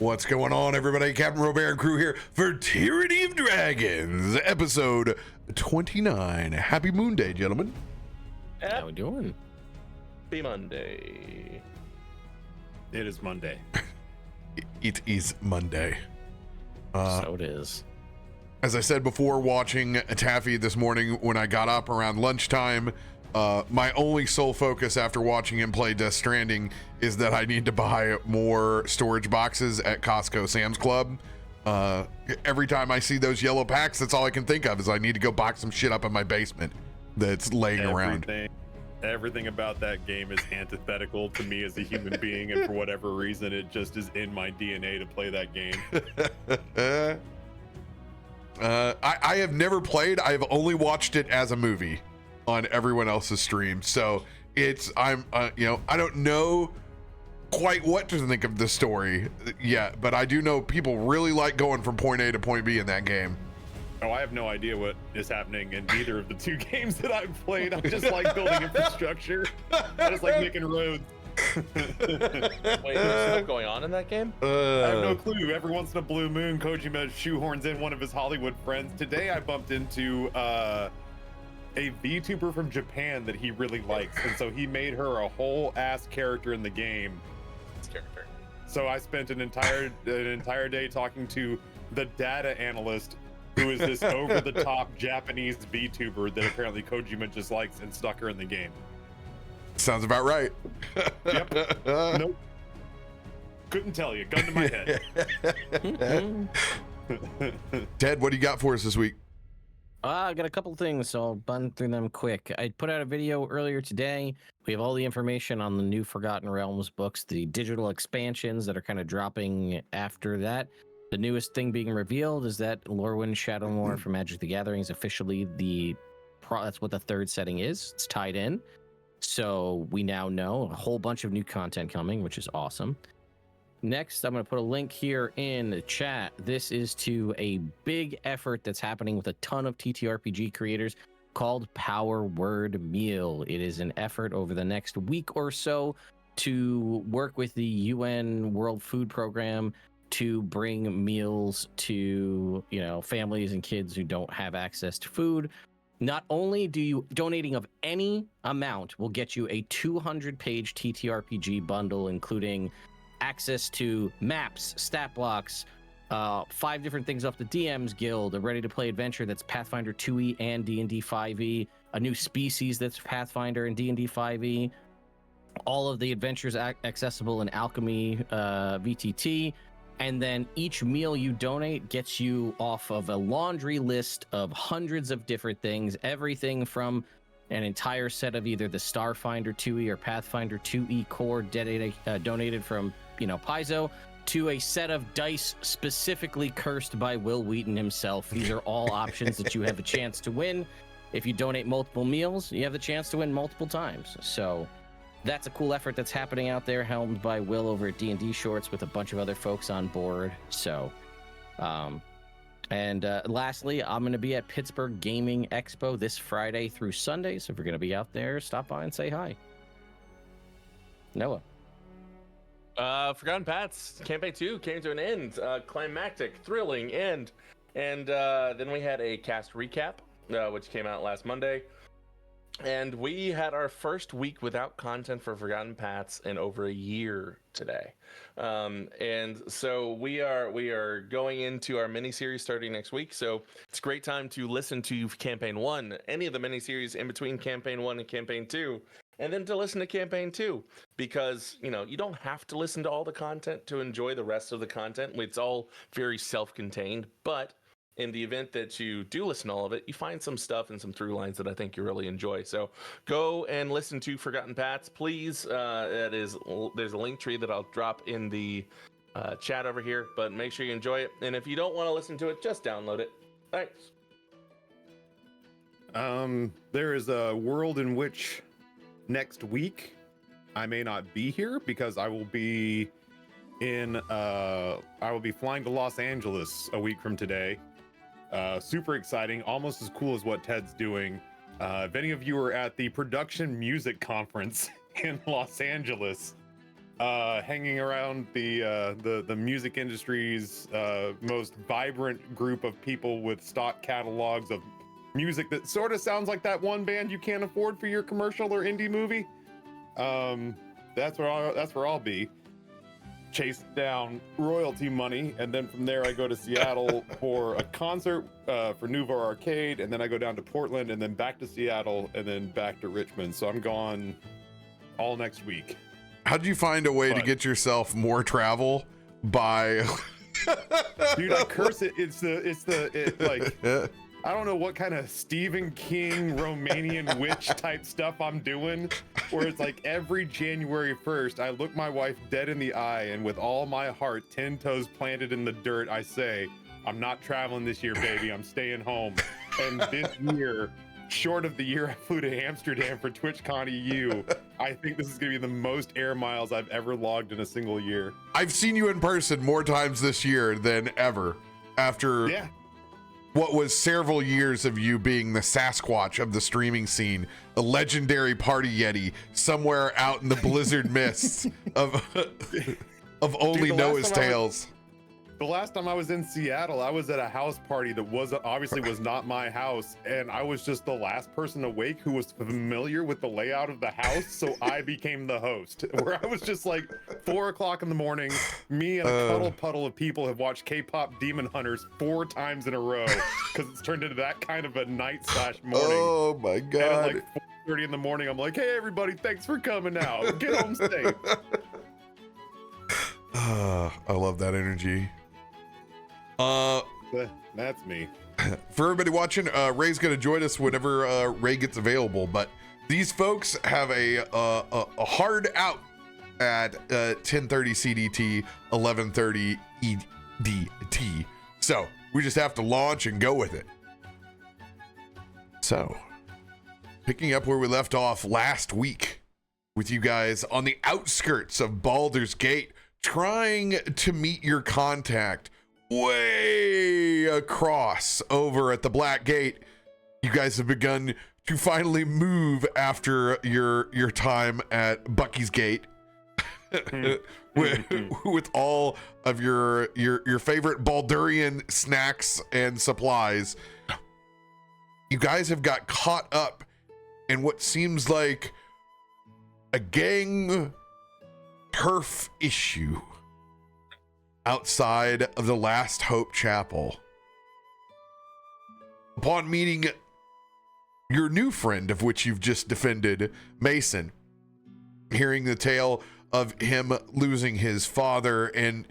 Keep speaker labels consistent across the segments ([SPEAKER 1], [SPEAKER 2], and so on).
[SPEAKER 1] What's going on, everybody? CaptainRoBear and crew here for Tyranny of Dragons, episode 29. Happy Moon Day, gentlemen.
[SPEAKER 2] How we doing?
[SPEAKER 3] Happy Monday.
[SPEAKER 4] It is Monday.
[SPEAKER 1] It is Monday.
[SPEAKER 2] So it is.
[SPEAKER 1] As I said before, watching Taffy this morning when I got up around lunchtime, my only sole focus after watching him play Death Stranding is that I need to buy more storage boxes at Costco Sam's Club. Every time I see those yellow packs, that's all I can think of is I need to go box some shit up in my basement that's laying around.
[SPEAKER 4] Everything about that game is antithetical to me as a human being, and for whatever reason, it just is in my DNA to play that game.
[SPEAKER 1] I have never played. I've only watched it as a movie on everyone else's stream, so I don't know quite what to think of the story yet, but I do know people really like going from point A to point B in that game.
[SPEAKER 4] Oh, I have no idea what is happening in either of the two games that I've played. I just like building infrastructure. I just like making roads.
[SPEAKER 3] Wait, there's stuff going on in that game?
[SPEAKER 4] I have no clue. Every once in a blue moon, Kojima shoehorns in one of his Hollywood friends. Today I bumped into a VTuber from Japan that he really likes, and so he made her a whole ass character in the game.
[SPEAKER 3] Character.
[SPEAKER 4] So I spent an entire day talking to the data analyst, who is this over-the-top Japanese VTuber that apparently Kojima just likes, and stuck her in the game.
[SPEAKER 1] Sounds about right.
[SPEAKER 4] Yep. Nope. Couldn't tell you. Gun to my head.
[SPEAKER 1] Ted, what do you got for us this week?
[SPEAKER 2] I got a couple things, so I'll run through them quick. I put out a video earlier today. We have all the information on the new Forgotten Realms books, the digital expansions that are kind of dropping after that. The newest thing being revealed is that Lorwyn Shadowmoor from Magic the Gathering is officially that's what the third setting is. It's tied in. So we now know a whole bunch of new content coming, which is awesome. Next, I'm going to put a link here in the chat. This is to a big effort that's happening with a ton of TTRPG creators called Power Word Meal. It is an effort over the next week or so to work with the UN World Food Program to bring meals to, families and kids who don't have access to food. Not only do you donating of any amount will get you a 200-page TTRPG bundle, including access to maps, stat blocks, 5 different things off the DM's Guild, a ready-to-play adventure that's Pathfinder 2e and D&D 5e, a new species that's Pathfinder and D&D 5e, all of the adventures accessible in Alchemy VTT, and then each meal you donate gets you off of a laundry list of hundreds of different things, everything from an entire set of either the Starfinder 2e or Pathfinder 2e core donated from Paizo, to a set of dice specifically cursed by Will Wheaton himself. These are all options that you have a chance to win. If you donate multiple meals, you have the chance to win multiple times. So that's a cool effort that's happening out there, helmed by Will over at D&D Shorts with a bunch of other folks on board. So, lastly, I'm going to be at Pittsburgh Gaming Expo this Friday through Sunday. So if you're going to be out there, stop by and say hi. Noah.
[SPEAKER 3] Forgotten Paths Campaign 2 came to an end. Climactic, thrilling end. And then we had a cast recap, which came out last Monday. And we had our first week without content for Forgotten Paths in over a year today. And so we are going into our mini-series starting next week. So it's a great time to listen to Campaign 1, any of the mini-series in between Campaign 1 and Campaign 2, and then to listen to Campaign 2, because, you don't have to listen to all the content to enjoy the rest of the content. It's all very self-contained, but in the event that you do listen to all of it, you find some stuff and some through lines that I think you really enjoy. So go and listen to Forgotten Paths, please. There's a link tree that I'll drop in the chat over here, but make sure you enjoy it. And if you don't want to listen to it, just download it. Thanks.
[SPEAKER 4] There is a world in which next week I may not be here because I will be flying to Los Angeles a week from today. Super exciting, almost as cool as what Ted's doing. If any of you are at the Production Music Conference in Los Angeles, hanging around the music industry's most vibrant group of people with stock catalogs of music that sort of sounds like that one band you can't afford for your commercial or indie movie. That's where I'll be. Chase down royalty money, and then from there I go to Seattle for a concert for Nouveau Arcade, and then I go down to Portland, and then back to Seattle, and then back to Richmond. So I'm gone all next week.
[SPEAKER 1] How'd you find a way to get yourself more travel by?
[SPEAKER 4] Dude, I curse it. It's like I don't know what kind of Stephen King Romanian witch type stuff I'm doing, where it's like every January 1st, I look my wife dead in the eye, and with all my heart, 10 toes planted in the dirt, I say, I'm not traveling this year, baby. I'm staying home. And this year, short of the year I flew to Amsterdam for TwitchCon EU, I think this is going to be the most air miles I've ever logged in a single year.
[SPEAKER 1] I've seen you in person more times this year than ever after what was several years of you being the Sasquatch of the streaming scene, a legendary party yeti somewhere out in the blizzard mists of only Noah's tales.
[SPEAKER 4] The last time I was in Seattle, I was at a house party that was not my house, and I was just the last person awake who was familiar with the layout of the house, so I became the host. Where I was just like 4 o'clock in the morning, me and a cuddle puddle of people have watched K-pop Demon Hunters 4 times in a row because it's turned into that kind of a night/morning.
[SPEAKER 1] Oh my god!
[SPEAKER 4] And at like 4:30 in the morning, I'm like, hey everybody, thanks for coming out. Get home safe.
[SPEAKER 1] I love that energy.
[SPEAKER 4] That's me.
[SPEAKER 1] For everybody watching, Ray's gonna join us whenever Ray gets available, but these folks have a hard out at 10:30 CDT, 11:30 EDT. So we just have to launch and go with it. So, picking up where we left off last week with you guys on the outskirts of Baldur's Gate, trying to meet your contact way across over at the Black Gate. You guys have begun to finally move after your time at Bucky's Gate with all of your favorite Baldurian snacks and supplies. You guys have got caught up in what seems like a gang turf issue outside of the Last Hope Chapel. Upon meeting your new friend, of which you've just defended, Mason, hearing the tale of him losing his father and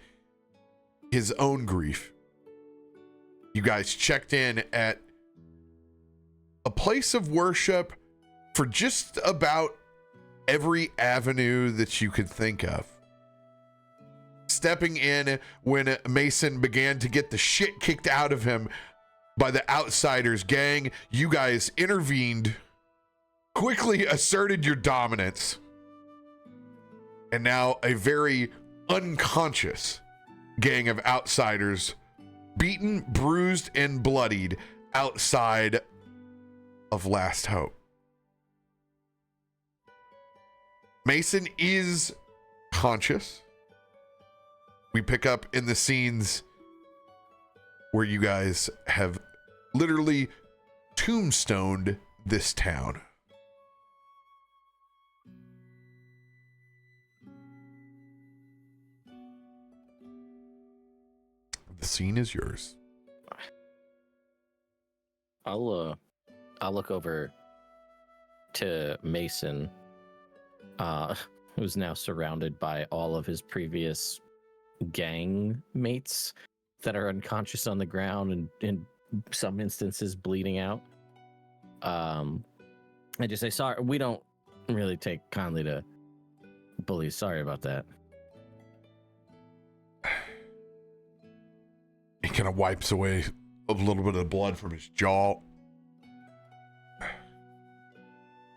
[SPEAKER 1] his own grief, you guys checked in at a place of worship for just about every avenue that you could think of. Stepping in when Mason began to get the shit kicked out of him by the Outsiders gang, you guys intervened, quickly asserted your dominance, and now a very unconscious gang of Outsiders, beaten, bruised, and bloodied outside of Last Hope. Mason is conscious. We pick up in the scenes where you guys have literally tombstoned this town. The scene is yours.
[SPEAKER 2] I'll look over to Mason, who's now surrounded by all of his previous gang mates that are unconscious on the ground and in some instances bleeding out. I just say, sorry, we don't really take kindly to bullies. Sorry about that.
[SPEAKER 1] He kind of wipes away a little bit of blood from his jaw.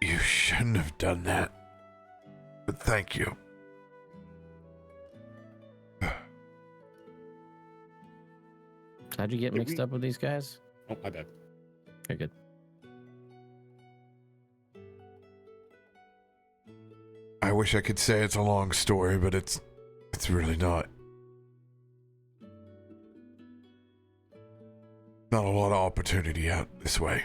[SPEAKER 1] You shouldn't have done that, but thank you.
[SPEAKER 2] How'd you get mixed up with these guys?
[SPEAKER 4] Oh, my bad.
[SPEAKER 2] Very good.
[SPEAKER 1] I wish I could say it's a long story, but it's really not. Not a lot of opportunity out this way.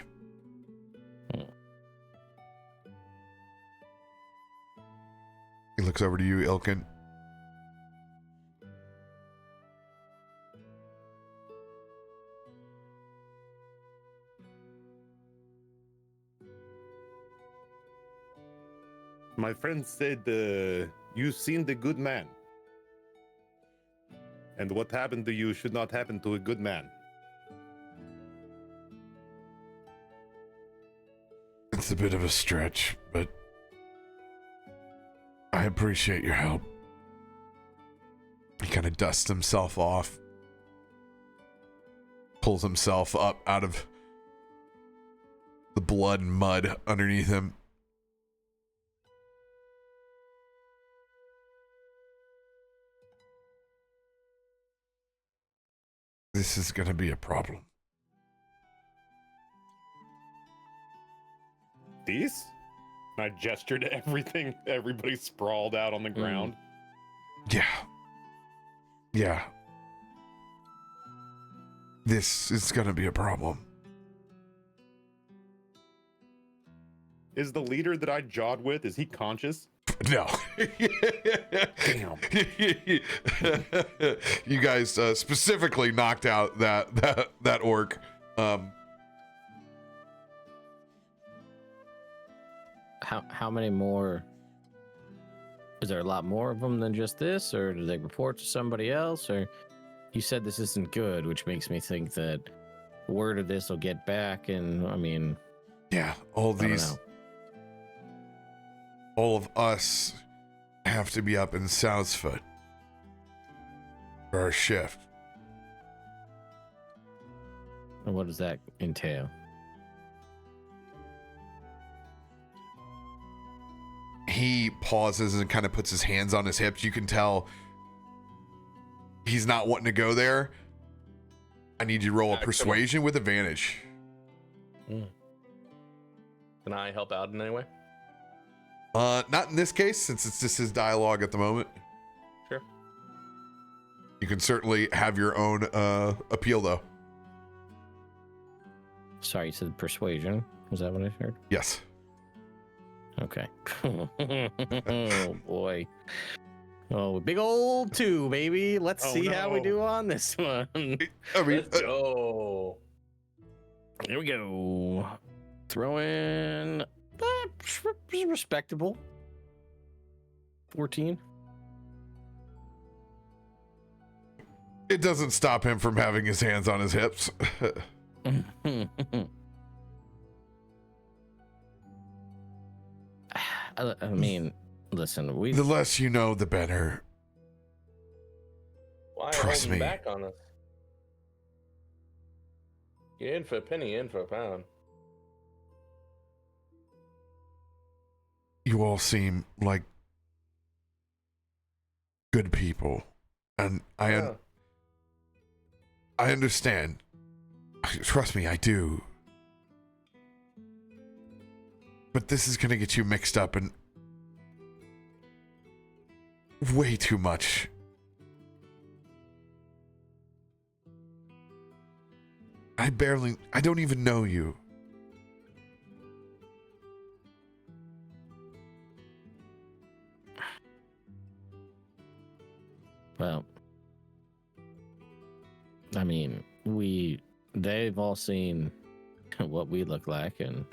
[SPEAKER 1] He looks over to you, Ilkun.
[SPEAKER 4] My friend said you seemed a good man. And what happened to you should not happen to a good man.
[SPEAKER 1] It's a bit of a stretch, but I appreciate your help. He kind of dusts himself off, pulls himself up out of the blood and mud underneath him. This is going to be a problem.
[SPEAKER 4] These? I gestured to everything. Everybody sprawled out on the ground.
[SPEAKER 1] Yeah. This is going to be a problem.
[SPEAKER 4] Is the leader that I jawed with, is he conscious?
[SPEAKER 1] No.
[SPEAKER 4] Damn.
[SPEAKER 1] You guys specifically knocked out that orc.
[SPEAKER 2] How many more? Is there a lot more of them than just this, or do they report to somebody else? Or you said this isn't good, which makes me think that word of this will get back. And I mean,
[SPEAKER 1] yeah, all of us have to be up in Southfoot for our shift.
[SPEAKER 2] And what does that entail?
[SPEAKER 1] He pauses and kind of puts his hands on his hips. You can tell he's not wanting to go there. I need you to roll a persuasion with advantage.
[SPEAKER 3] Can I help out in any way?
[SPEAKER 1] Not in this case, since it's just his dialogue at the moment.
[SPEAKER 3] Sure.
[SPEAKER 1] You can certainly have your own appeal, though.
[SPEAKER 2] Sorry, you said persuasion. Was that what I heard?
[SPEAKER 1] Yes.
[SPEAKER 2] Okay. Oh boy. Oh, big old 2, baby. Let's see how we do on this one.
[SPEAKER 1] I mean,
[SPEAKER 3] Let's go.
[SPEAKER 2] Here we go. Throw in respectable 14.
[SPEAKER 1] it doesn't stop him from having his hands on his hips.
[SPEAKER 2] I mean, listen,
[SPEAKER 1] The less you know, the better.
[SPEAKER 3] Why
[SPEAKER 1] Trust
[SPEAKER 3] holding
[SPEAKER 1] me.
[SPEAKER 3] back on us? You're in for a penny, in for a pound.
[SPEAKER 1] You all seem like good people, and I understand. Trust me, I do. But this is going to get you mixed up in way too much. I don't even know you.
[SPEAKER 2] Well, I mean, they've all seen what we look like, and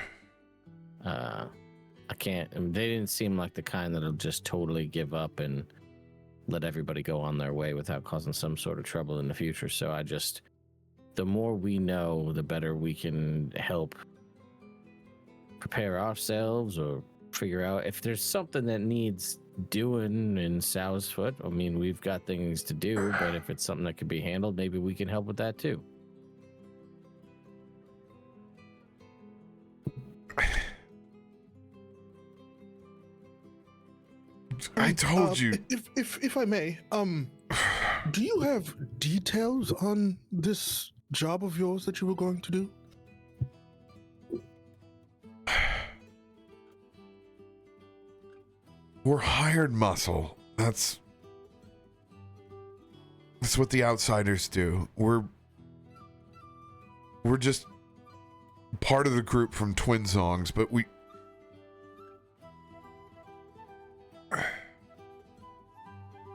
[SPEAKER 2] they didn't seem like the kind that'll just totally give up and let everybody go on their way without causing some sort of trouble in the future. So the more we know, the better we can help prepare ourselves or figure out if there's something that needs doing in Southfoot. I mean, we've got things to do, but if it's something that could be handled, maybe we can help with that too.
[SPEAKER 1] I told you.
[SPEAKER 5] If I may, do you have details on this job of yours that you were going to do?
[SPEAKER 1] We're hired muscle. That's what the outsiders do. We're just part of the group from Twin Songs, but we...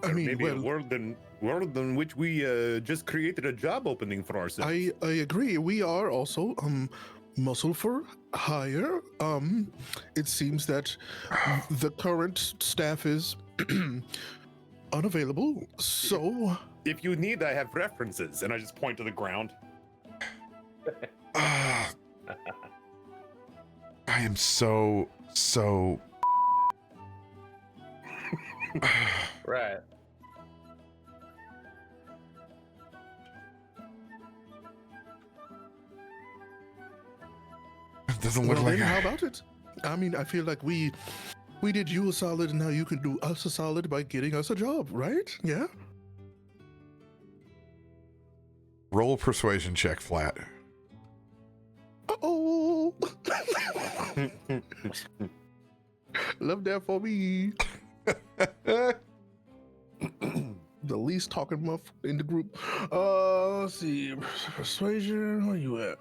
[SPEAKER 5] I mean,
[SPEAKER 4] maybe
[SPEAKER 5] well,
[SPEAKER 4] a world in which we just created a job opening for ourselves.
[SPEAKER 5] I agree. We are also muscle for hire. It seems that the current staff is unavailable. So
[SPEAKER 4] If you need, I have references, and I just point to the ground.
[SPEAKER 1] I am so
[SPEAKER 3] Right.
[SPEAKER 1] it doesn't look
[SPEAKER 5] well,
[SPEAKER 1] like
[SPEAKER 5] then how about it? I mean, I feel like we did you a solid, and now you can do us a solid by getting us a job, right? Yeah.
[SPEAKER 1] roll a persuasion check flat.
[SPEAKER 5] Oh, love that for me. The least talking muff in the group. Let's see. Persuasion, where you at?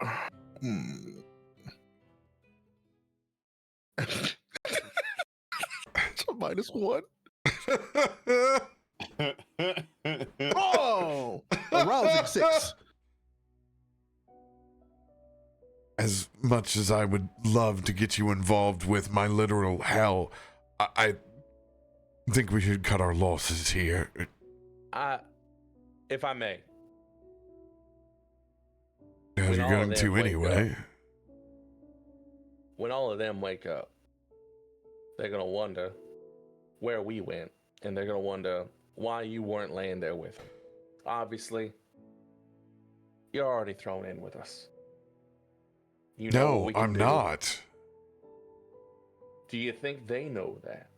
[SPEAKER 5] It's a -1. Oh, a rousing 6.
[SPEAKER 1] As much as I would love to get you involved with my literal hell, I think we should cut our losses here.
[SPEAKER 3] If I may.
[SPEAKER 1] As
[SPEAKER 3] When
[SPEAKER 1] you're
[SPEAKER 3] all of
[SPEAKER 1] going
[SPEAKER 3] them
[SPEAKER 1] to
[SPEAKER 3] wake
[SPEAKER 1] anyway.
[SPEAKER 3] When all of them wake up, they're gonna wonder where we went, and they're gonna wonder why you weren't laying there with them. Obviously, you're already thrown in with us. You know what
[SPEAKER 1] No,
[SPEAKER 3] we can
[SPEAKER 1] I'm
[SPEAKER 3] do.
[SPEAKER 1] not.
[SPEAKER 3] Do you think they know that?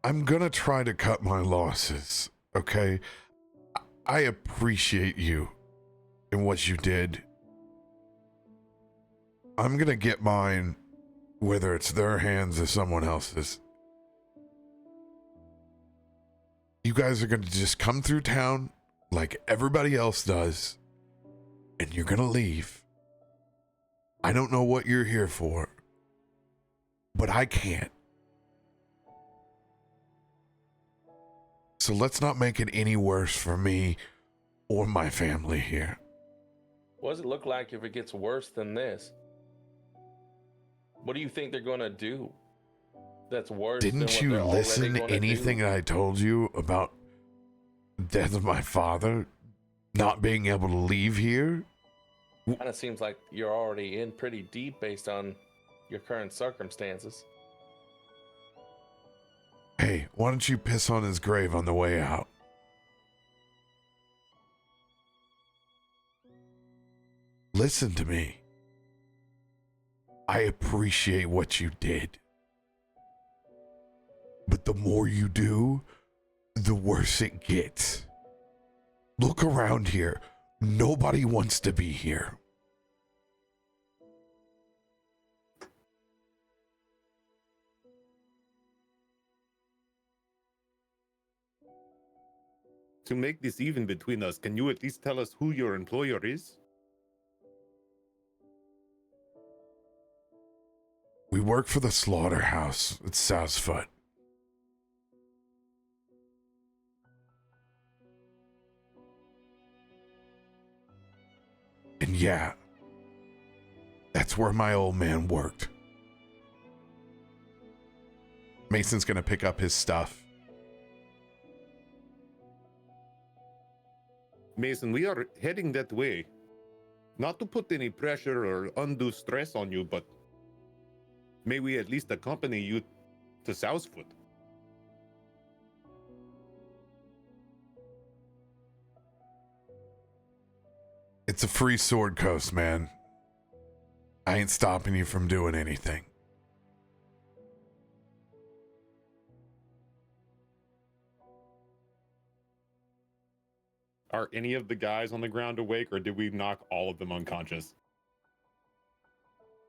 [SPEAKER 1] I'm gonna try to cut my losses, okay? I appreciate you and what you did. I'm gonna get mine, whether it's their hands or someone else's. You guys are gonna just come through town like everybody else does, and you're gonna leave. I don't know what you're here for, but I can't. So let's not make it any worse for me or my family here.
[SPEAKER 3] What does it look like if it gets worse than this? What do you think they're gonna do? That's worse.
[SPEAKER 1] Didn't
[SPEAKER 3] than what
[SPEAKER 1] you
[SPEAKER 3] they're already
[SPEAKER 1] listen to
[SPEAKER 3] gonna
[SPEAKER 1] anything
[SPEAKER 3] do?
[SPEAKER 1] that I told you about the death of my father? Not being able to leave here?
[SPEAKER 3] Kind of seems like you're already in pretty deep based on your current circumstances.
[SPEAKER 1] Hey, why don't you piss on his grave on the way out? Listen to me. I appreciate what you did. But the more you do, the worse it gets. Look around here. Nobody wants to be here.
[SPEAKER 4] To make this even between us, can you at least tell us who your employer is?
[SPEAKER 1] We work for the slaughterhouse at Southfoot. And yeah, that's where my old man worked. Mason's gonna pick up his stuff.
[SPEAKER 4] Mason, we are heading that way. Not to put any pressure or undue stress on you, but may we at least accompany you to Southfoot?
[SPEAKER 1] It's a free sword coast, man. I ain't stopping you from doing anything.
[SPEAKER 4] Are any of the guys on the ground awake, or did we knock all of them unconscious?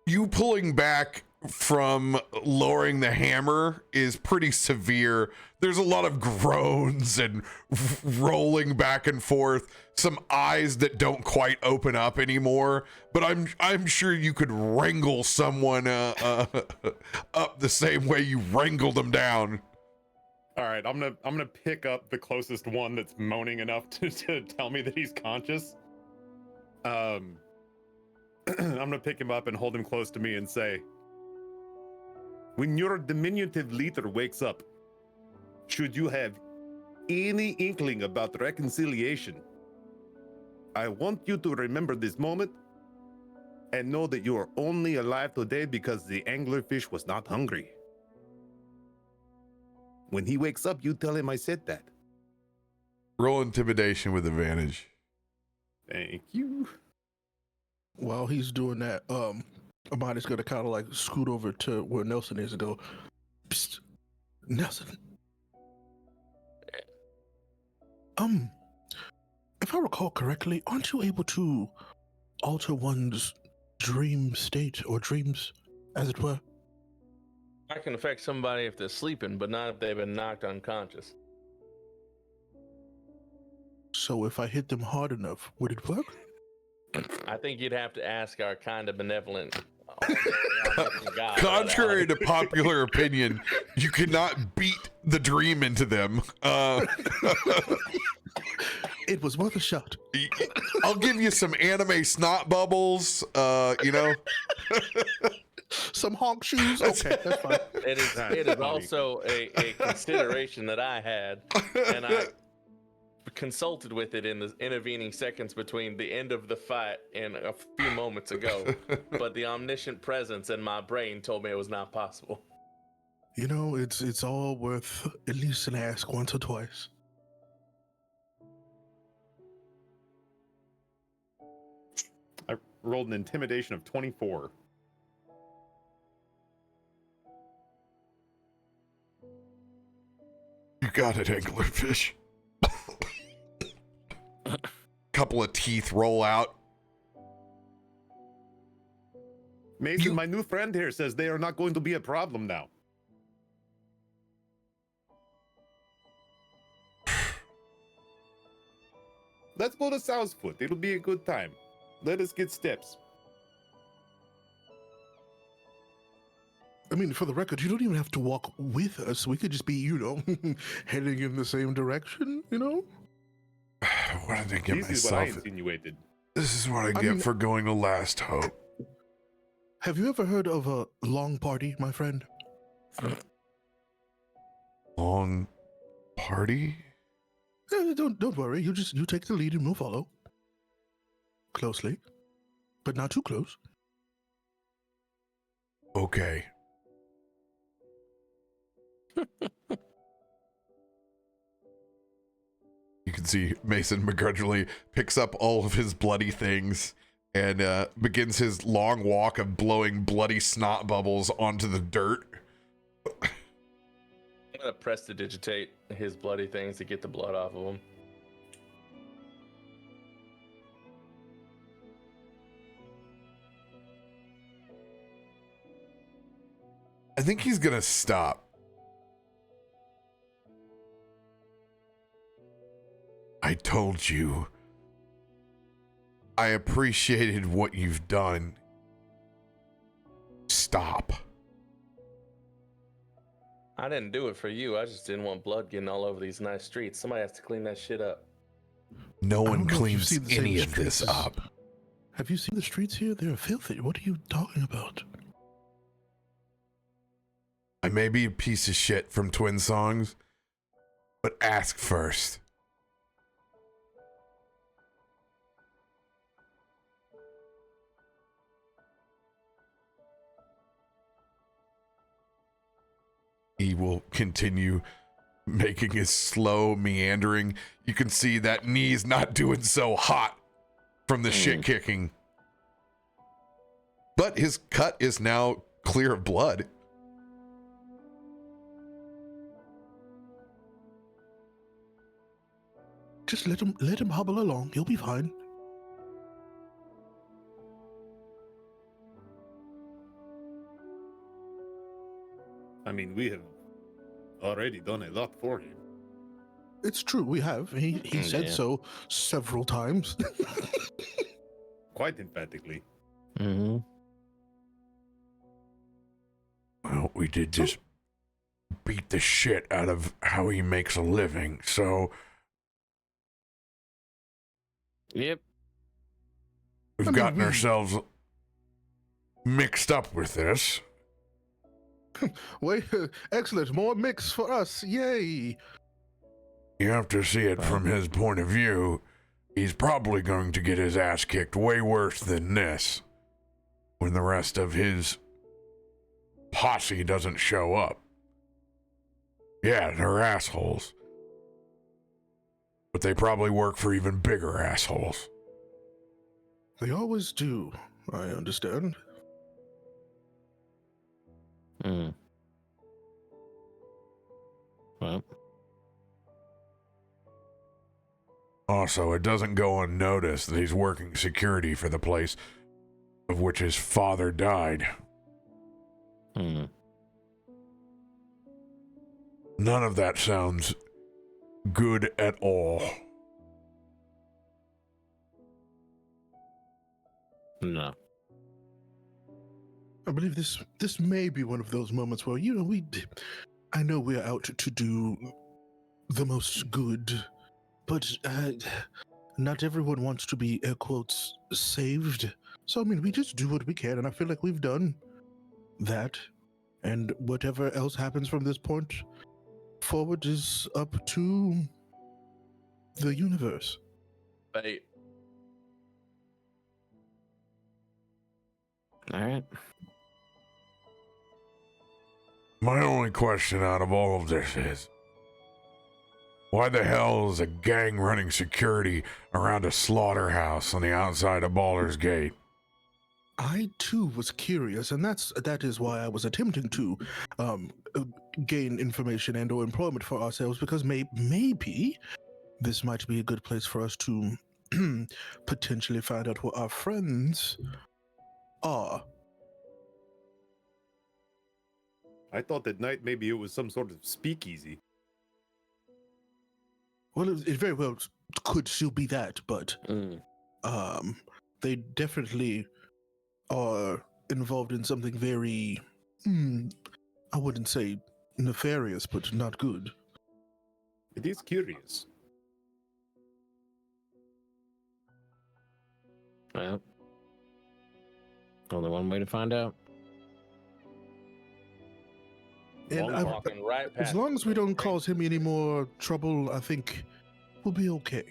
[SPEAKER 1] You pulling back from lowering the hammer is pretty severe. There's a lot of groans and rolling back and forth, some eyes that don't quite open up anymore, but I'm sure you could wrangle someone up the same way you wrangled them down.
[SPEAKER 4] All right, I'm gonna pick up the closest one that's moaning enough to tell me that he's conscious. I'm gonna pick him up and hold him close to me and say, when your diminutive leader wakes up, should you have any inkling about reconciliation, I want you to remember this moment and know that you are only alive today because the anglerfish was not hungry. When he wakes up, you tell him I said that.
[SPEAKER 1] Roll intimidation with advantage.
[SPEAKER 4] Thank you.
[SPEAKER 5] While he's doing that, Amatti's gonna kind of like scoot over to where Nelson is and go, "Psst, Nelson. If I recall correctly, aren't you able to alter one's dream state or dreams, as it were?"
[SPEAKER 3] I can affect somebody if they're sleeping, but not if they've been knocked unconscious.
[SPEAKER 5] So if I hit them hard enough, would it work?
[SPEAKER 3] I think you'd have to ask our kind of benevolent God.
[SPEAKER 1] Contrary to popular opinion, you cannot beat the dream into them.
[SPEAKER 5] It was worth a shot.
[SPEAKER 1] I'll give you some anime snot bubbles, you know.
[SPEAKER 5] Some honk shoes. Okay, that's fine.
[SPEAKER 3] It is also a consideration that I had, and I consulted with it in the intervening seconds between the end of the fight and a few moments ago, but the omniscient presence in my brain told me it was not possible.
[SPEAKER 5] You know, it's all worth at least an ask once or twice.
[SPEAKER 4] I rolled an intimidation of 24.
[SPEAKER 1] You got it, anglerfish. Couple of teeth roll out.
[SPEAKER 4] Mason, my new friend here says they are not going to be a problem now. Let's go to Southfoot. It'll be a good time. Let us get steps.
[SPEAKER 5] I mean, for the record, you don't even have to walk with us. We could just be, you know, heading in the same direction, you know?
[SPEAKER 1] What did I get
[SPEAKER 4] This is what I
[SPEAKER 1] myself?
[SPEAKER 4] insinuated.
[SPEAKER 1] This is what I get for going to Last Hope.
[SPEAKER 5] Have you ever heard of a long party, my friend?
[SPEAKER 1] Long party?
[SPEAKER 5] Don't worry. You take the lead and we'll follow. Closely. But not too close.
[SPEAKER 1] Okay. You can see Mason begrudgingly picks up all of his bloody things and begins his long walk of blowing bloody snot bubbles onto the dirt.
[SPEAKER 3] I'm gonna prestidigitate his bloody things to get the blood off of him.
[SPEAKER 1] I think he's gonna stop. I told you. I appreciated what you've done. Stop.
[SPEAKER 3] I didn't do it for you. I just didn't want blood getting all over these nice streets. Somebody has to clean that shit up.
[SPEAKER 1] No one
[SPEAKER 5] I don't know if you've
[SPEAKER 1] cleans
[SPEAKER 5] seen the same
[SPEAKER 1] any of this
[SPEAKER 5] streets as-
[SPEAKER 1] up.
[SPEAKER 5] Have you seen the streets here? They're filthy. What are you talking about?
[SPEAKER 1] I may be a piece of shit from Twin Songs, but ask first. He will continue making his slow meandering. You can see that knee's not doing so hot from the shit kicking. But his cut is now clear of blood.
[SPEAKER 5] Just let him hobble along. He'll be fine.
[SPEAKER 4] mean, we have already done a lot for him.
[SPEAKER 5] It's true, we have. He said
[SPEAKER 2] Yeah.
[SPEAKER 5] so several times.
[SPEAKER 4] Quite emphatically.
[SPEAKER 2] Mm-hmm.
[SPEAKER 1] Well, we did just beat the shit out of how he makes a living, so
[SPEAKER 2] Yep.
[SPEAKER 1] we've
[SPEAKER 5] I mean,
[SPEAKER 1] gotten ourselves mixed up with this.
[SPEAKER 5] Wait, excellent. More mix for us. Yay.
[SPEAKER 1] You have to see it from his point of view. He's probably going to get his ass kicked way worse than this when the rest of his posse doesn't show up. Yeah, they're assholes. But they probably work for even bigger assholes.
[SPEAKER 5] They always do. I understand.
[SPEAKER 2] Mm. Well,
[SPEAKER 1] Also, it doesn't go unnoticed that he's working security for the place of which his father died.
[SPEAKER 2] hmm.
[SPEAKER 1] None of that sounds good at all.
[SPEAKER 2] No.
[SPEAKER 5] I believe this may be one of those moments where, I know we're out to do the most good, but not everyone wants to be, air quotes, saved. So, I mean, we just do what we can, and I feel like we've done that. And whatever else happens from this point forward is up to the universe.
[SPEAKER 3] Bait.
[SPEAKER 2] All right.
[SPEAKER 1] My only question out of all of this is, why the hell is a gang running security around a slaughterhouse on the outside of Baller's Gate?
[SPEAKER 5] I too was curious, and that is why I was attempting to gain information and/or employment for ourselves, because maybe this might be a good place for us to potentially find out what our friends are.
[SPEAKER 4] I thought at night maybe it was some sort of speakeasy.
[SPEAKER 5] Well, it very well could still be that, but
[SPEAKER 2] Mm.
[SPEAKER 5] they definitely are involved in something very, I wouldn't say nefarious, but not good.
[SPEAKER 4] It is curious.
[SPEAKER 2] Well, only one way to find out.
[SPEAKER 5] And
[SPEAKER 3] One walking right past
[SPEAKER 5] as long as we
[SPEAKER 3] him.
[SPEAKER 5] don't cause him any more trouble, I think we'll be okay.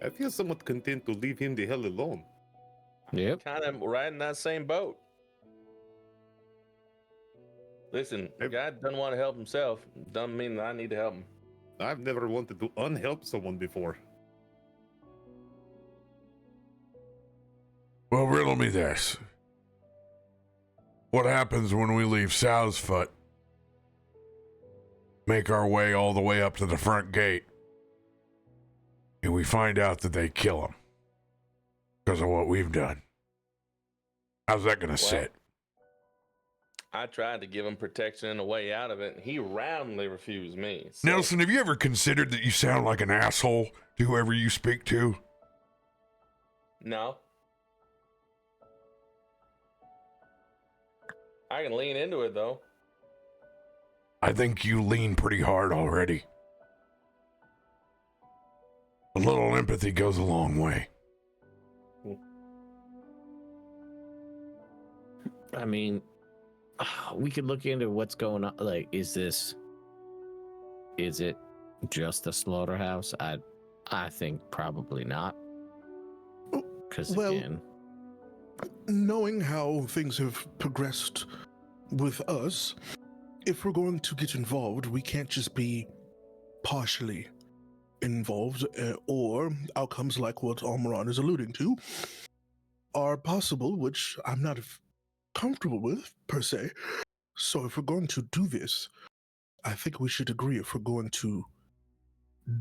[SPEAKER 4] I feel somewhat content to leave him the hell alone.
[SPEAKER 2] Yep.
[SPEAKER 3] Kind of riding that same boat. Listen, the guy doesn't want to help himself. Doesn't mean that I need to help him.
[SPEAKER 4] I've never wanted to unhelp someone before.
[SPEAKER 1] Well, riddle me this. What happens when we leave Sow's Foot, make our way all the way up to the front gate, and we find out that they kill him because of what we've done? How's that going to sit?
[SPEAKER 3] I tried to give him protection and a way out of it, and he roundly refused me. So,
[SPEAKER 1] Nelson, have you ever considered that you sound like an asshole to whoever you speak to?
[SPEAKER 3] no. I can lean into it, though.
[SPEAKER 1] I think you lean pretty hard already. A little empathy goes a long way.
[SPEAKER 2] I mean, we could look into what's going on. Like, is it just a slaughterhouse? I think probably not. Because
[SPEAKER 5] Well,
[SPEAKER 2] again,
[SPEAKER 5] knowing how things have progressed with us, if we're going to get involved, we can't just be partially involved, or outcomes like what Almuron is alluding to are possible, which I'm not comfortable with, per se. So if we're going to do this, I think we should agree if we're going to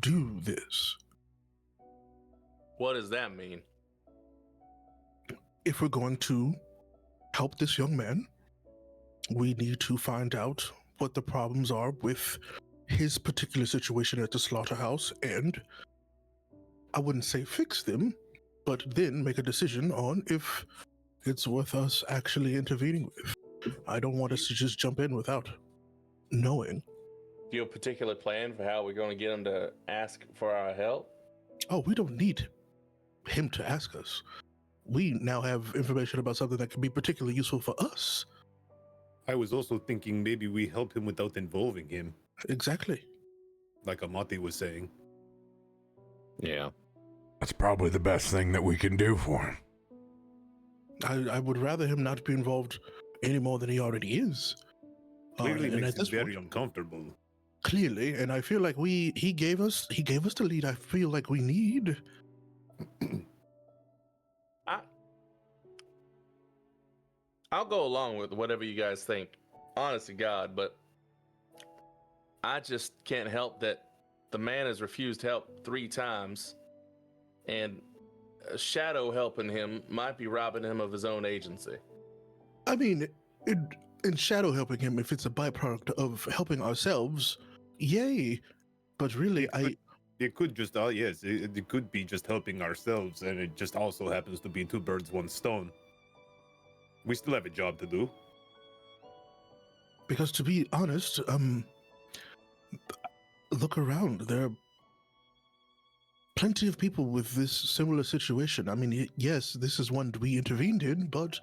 [SPEAKER 5] do this.
[SPEAKER 3] What does that mean?
[SPEAKER 5] If we're going to help this young man, we need to find out what the problems are with his particular situation at the slaughterhouse, and I wouldn't say fix them, but then make a decision on if it's worth us actually intervening with. I don't want us to just jump in without knowing.
[SPEAKER 3] Do you have a particular plan for how we're going to get him to ask for our help?
[SPEAKER 5] Oh, we don't need him to ask us. We now have information about something that could be particularly useful for us.
[SPEAKER 4] I was also thinking maybe we help him without involving him,
[SPEAKER 5] Exactly.
[SPEAKER 4] like Amatti was saying.
[SPEAKER 2] Yeah.
[SPEAKER 1] That's probably the best thing that we can do for him.
[SPEAKER 5] I would rather him not be involved any more than he already is.
[SPEAKER 4] Clearly
[SPEAKER 5] and
[SPEAKER 4] makes
[SPEAKER 5] at
[SPEAKER 4] him
[SPEAKER 5] this
[SPEAKER 4] very
[SPEAKER 5] point,
[SPEAKER 4] uncomfortable.
[SPEAKER 5] clearly, and I feel like he gave us the lead I feel like we need.
[SPEAKER 3] I'll go along with whatever you guys think, honest to God, but I just can't help that the man has refused help 3 times, and a shadow helping him might be robbing him of his own agency.
[SPEAKER 5] I mean, in shadow helping him, if it's a byproduct of helping ourselves, yay. But really,
[SPEAKER 4] It could just, yes, it could be just helping ourselves, and it just also happens to be 2 birds, 1 stone. We still have a job to do.
[SPEAKER 5] because to be honest, look around. There are plenty of people with this similar situation. I mean, yes, this is one we intervened in, but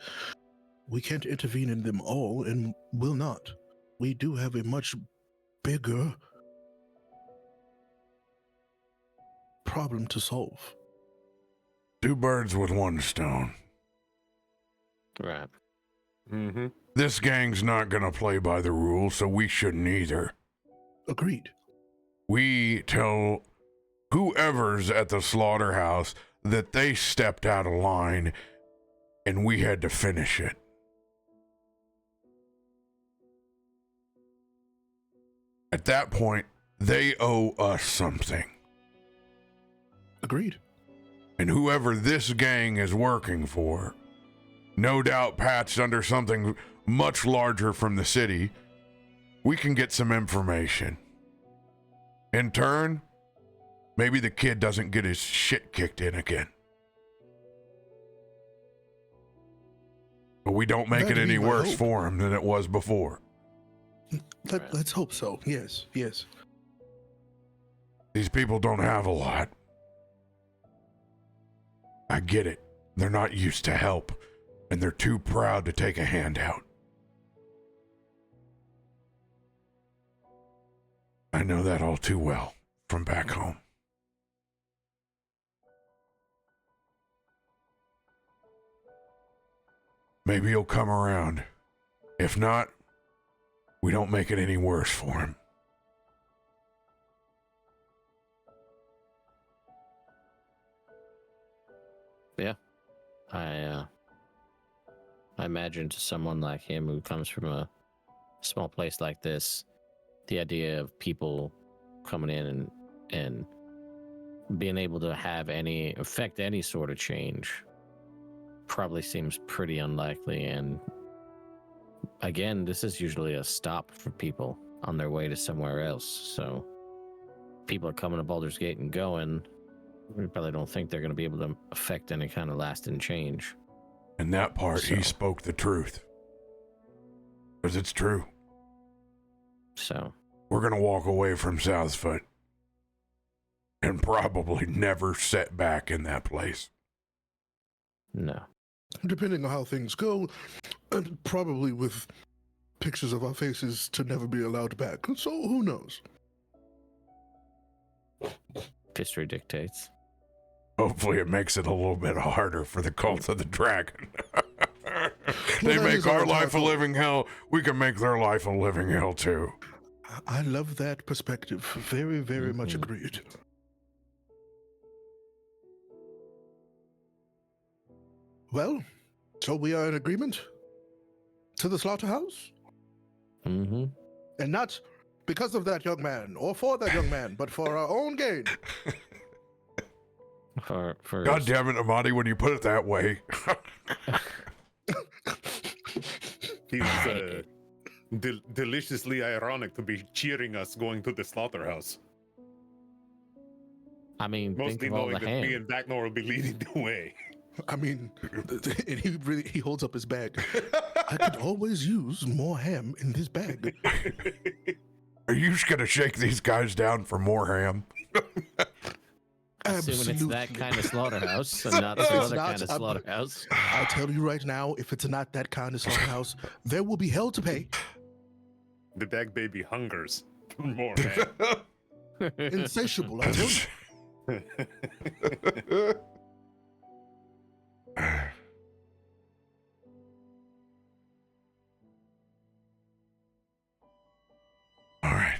[SPEAKER 5] we can't intervene in them all and will not. We do have a much bigger problem to solve.
[SPEAKER 1] 2 birds with 1 stone.
[SPEAKER 2] Right.
[SPEAKER 4] Mm-hmm.
[SPEAKER 1] This gang's not gonna play by the rules, so we shouldn't either.
[SPEAKER 5] Agreed.
[SPEAKER 1] We tell whoever's at the slaughterhouse that they stepped out of line and we had to finish it. At that point, they owe us something.
[SPEAKER 5] Agreed.
[SPEAKER 1] And whoever this gang is working for, no doubt patched under something much larger from the city, we can get some information. In turn, maybe the kid doesn't get his shit kicked in again. But we don't make it
[SPEAKER 5] That'd
[SPEAKER 1] any
[SPEAKER 5] be my
[SPEAKER 1] worse
[SPEAKER 5] hope.
[SPEAKER 1] for him than it was before.
[SPEAKER 5] Let's hope so. Yes, yes.
[SPEAKER 1] These people don't have a lot. I get it. They're not used to help, and they're too proud to take a handout. I know that all too well from back home. Maybe he'll come around. If not, we don't make it any worse for him.
[SPEAKER 2] Yeah. I imagine to someone like him who comes from a small place like this, the idea of people coming in and being able to have affect any sort of change probably seems pretty unlikely. And again, this is usually a stop for people on their way to somewhere else. So people are coming to Baldur's Gate and going. We probably don't think they're going to be able to affect any kind of lasting change.
[SPEAKER 1] In that part, he
[SPEAKER 2] So-
[SPEAKER 1] spoke the truth. Because it's true.
[SPEAKER 2] So,
[SPEAKER 1] We're going to walk away from Southfoot and probably never set back in that place.
[SPEAKER 2] no.
[SPEAKER 5] Depending on how things go, and probably with pictures of our faces to never be allowed back. So who knows?
[SPEAKER 2] History dictates.
[SPEAKER 1] Hopefully it makes it a little bit harder for the Cult of the Dragon. They
[SPEAKER 5] that
[SPEAKER 1] make
[SPEAKER 5] is our
[SPEAKER 1] our life a
[SPEAKER 5] goal.
[SPEAKER 1] living hell. We can make their life a living hell too.
[SPEAKER 5] I love that perspective. Very, very much
[SPEAKER 2] Mhm.
[SPEAKER 5] agreed. Well, so we are in agreement to the slaughterhouse?
[SPEAKER 2] Mm-hmm.
[SPEAKER 5] And not because of that young man or for that young man, but for our own gain.
[SPEAKER 2] For
[SPEAKER 1] God damn it, Amatti, when you put it that way.
[SPEAKER 4] He's deliciously ironic to be cheering us going to the slaughterhouse.
[SPEAKER 2] I mean,
[SPEAKER 4] Mostly
[SPEAKER 2] think of all
[SPEAKER 4] knowing
[SPEAKER 2] the
[SPEAKER 4] that me
[SPEAKER 2] ham.
[SPEAKER 4] and Vaknor will be leading the way.
[SPEAKER 5] I mean, and he holds up his bag. I could always use more ham in this bag.
[SPEAKER 1] Are you just gonna shake these guys down for more ham?
[SPEAKER 2] Assuming it's that kind of slaughterhouse and not some other kind of slaughterhouse.
[SPEAKER 5] I'll tell you right now, if it's not that kind of slaughterhouse, there will be hell to pay.
[SPEAKER 4] The bag baby hungers for more, man.
[SPEAKER 5] Insatiable, I tell you.
[SPEAKER 1] All right.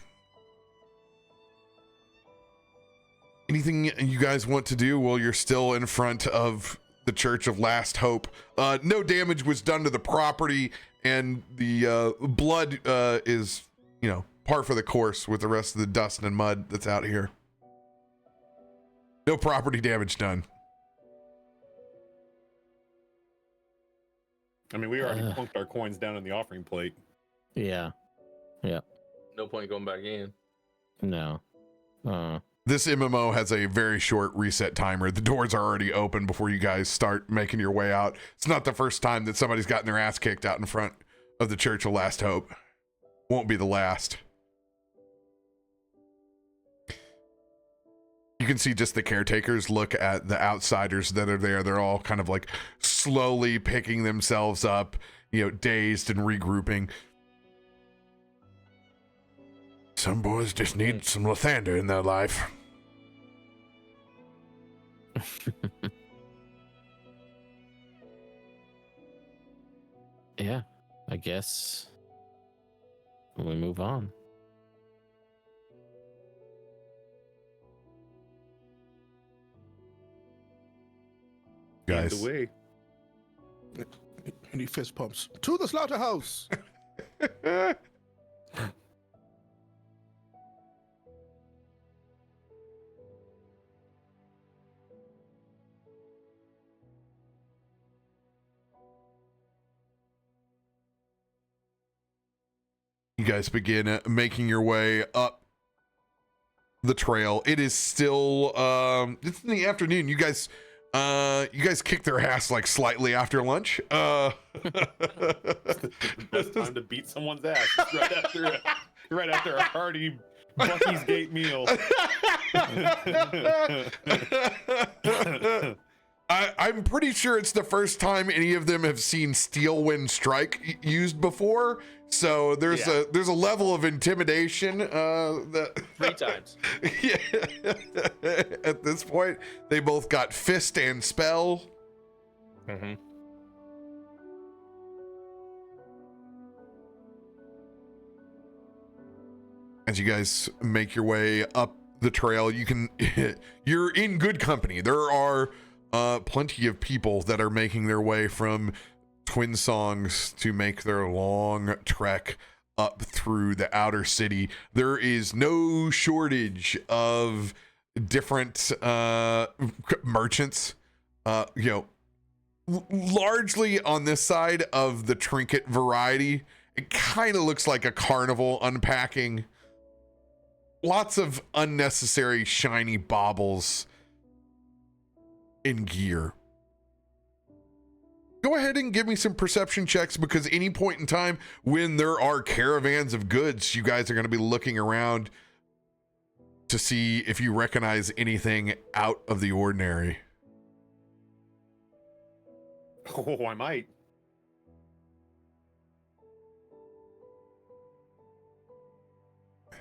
[SPEAKER 1] Anything you guys want to do while you're still in front of the Church of Last Hope? No damage was done to the property, and the blood is, par for the course with the rest of the dust and mud that's out here. No property damage done.
[SPEAKER 4] I mean, we already plunked our coins down in the offering plate.
[SPEAKER 2] Yeah.
[SPEAKER 3] No point going back in.
[SPEAKER 2] No.
[SPEAKER 1] This MMO has a very short reset timer. The doors are already open before you guys start making your way out. It's not the first time that somebody's gotten their ass kicked out in front of the Church of Last Hope. Won't be the last. You can see just the caretakers look at the outsiders that are there. They're all kind of like slowly picking themselves up, dazed and regrouping. Some boys just need some Lathander in their life.
[SPEAKER 2] Yeah, I guess we move on.
[SPEAKER 1] Guys.
[SPEAKER 4] Lead the way.
[SPEAKER 5] And he fist pumps. To the slaughterhouse!
[SPEAKER 1] You guys begin making your way up the trail. It is still it's in the afternoon. You guys kick their ass like slightly after lunch.
[SPEAKER 4] Best time to beat someone's ass. It's right after a hearty Bucky's Gate meal.
[SPEAKER 1] I'm pretty sure it's the first time any of them have seen Steel Wind Strike used before. So there's a level of intimidation that
[SPEAKER 3] 3 times.
[SPEAKER 1] Yeah. At this point, they both got fist and spell.
[SPEAKER 3] Mm-hmm.
[SPEAKER 1] As you guys make your way up the trail, you're in good company. There are plenty of people that are making their way from Twin Songs to make their long trek up through the outer city. There is no shortage of different merchants, largely on this side of the trinket variety. It kind of looks like a carnival unpacking. Lots of unnecessary shiny baubles in gear. Go ahead and give me some perception checks, because any point in time when there are caravans of goods, you guys are going to be looking around to see if you recognize anything out of the ordinary.
[SPEAKER 4] Oh, I might.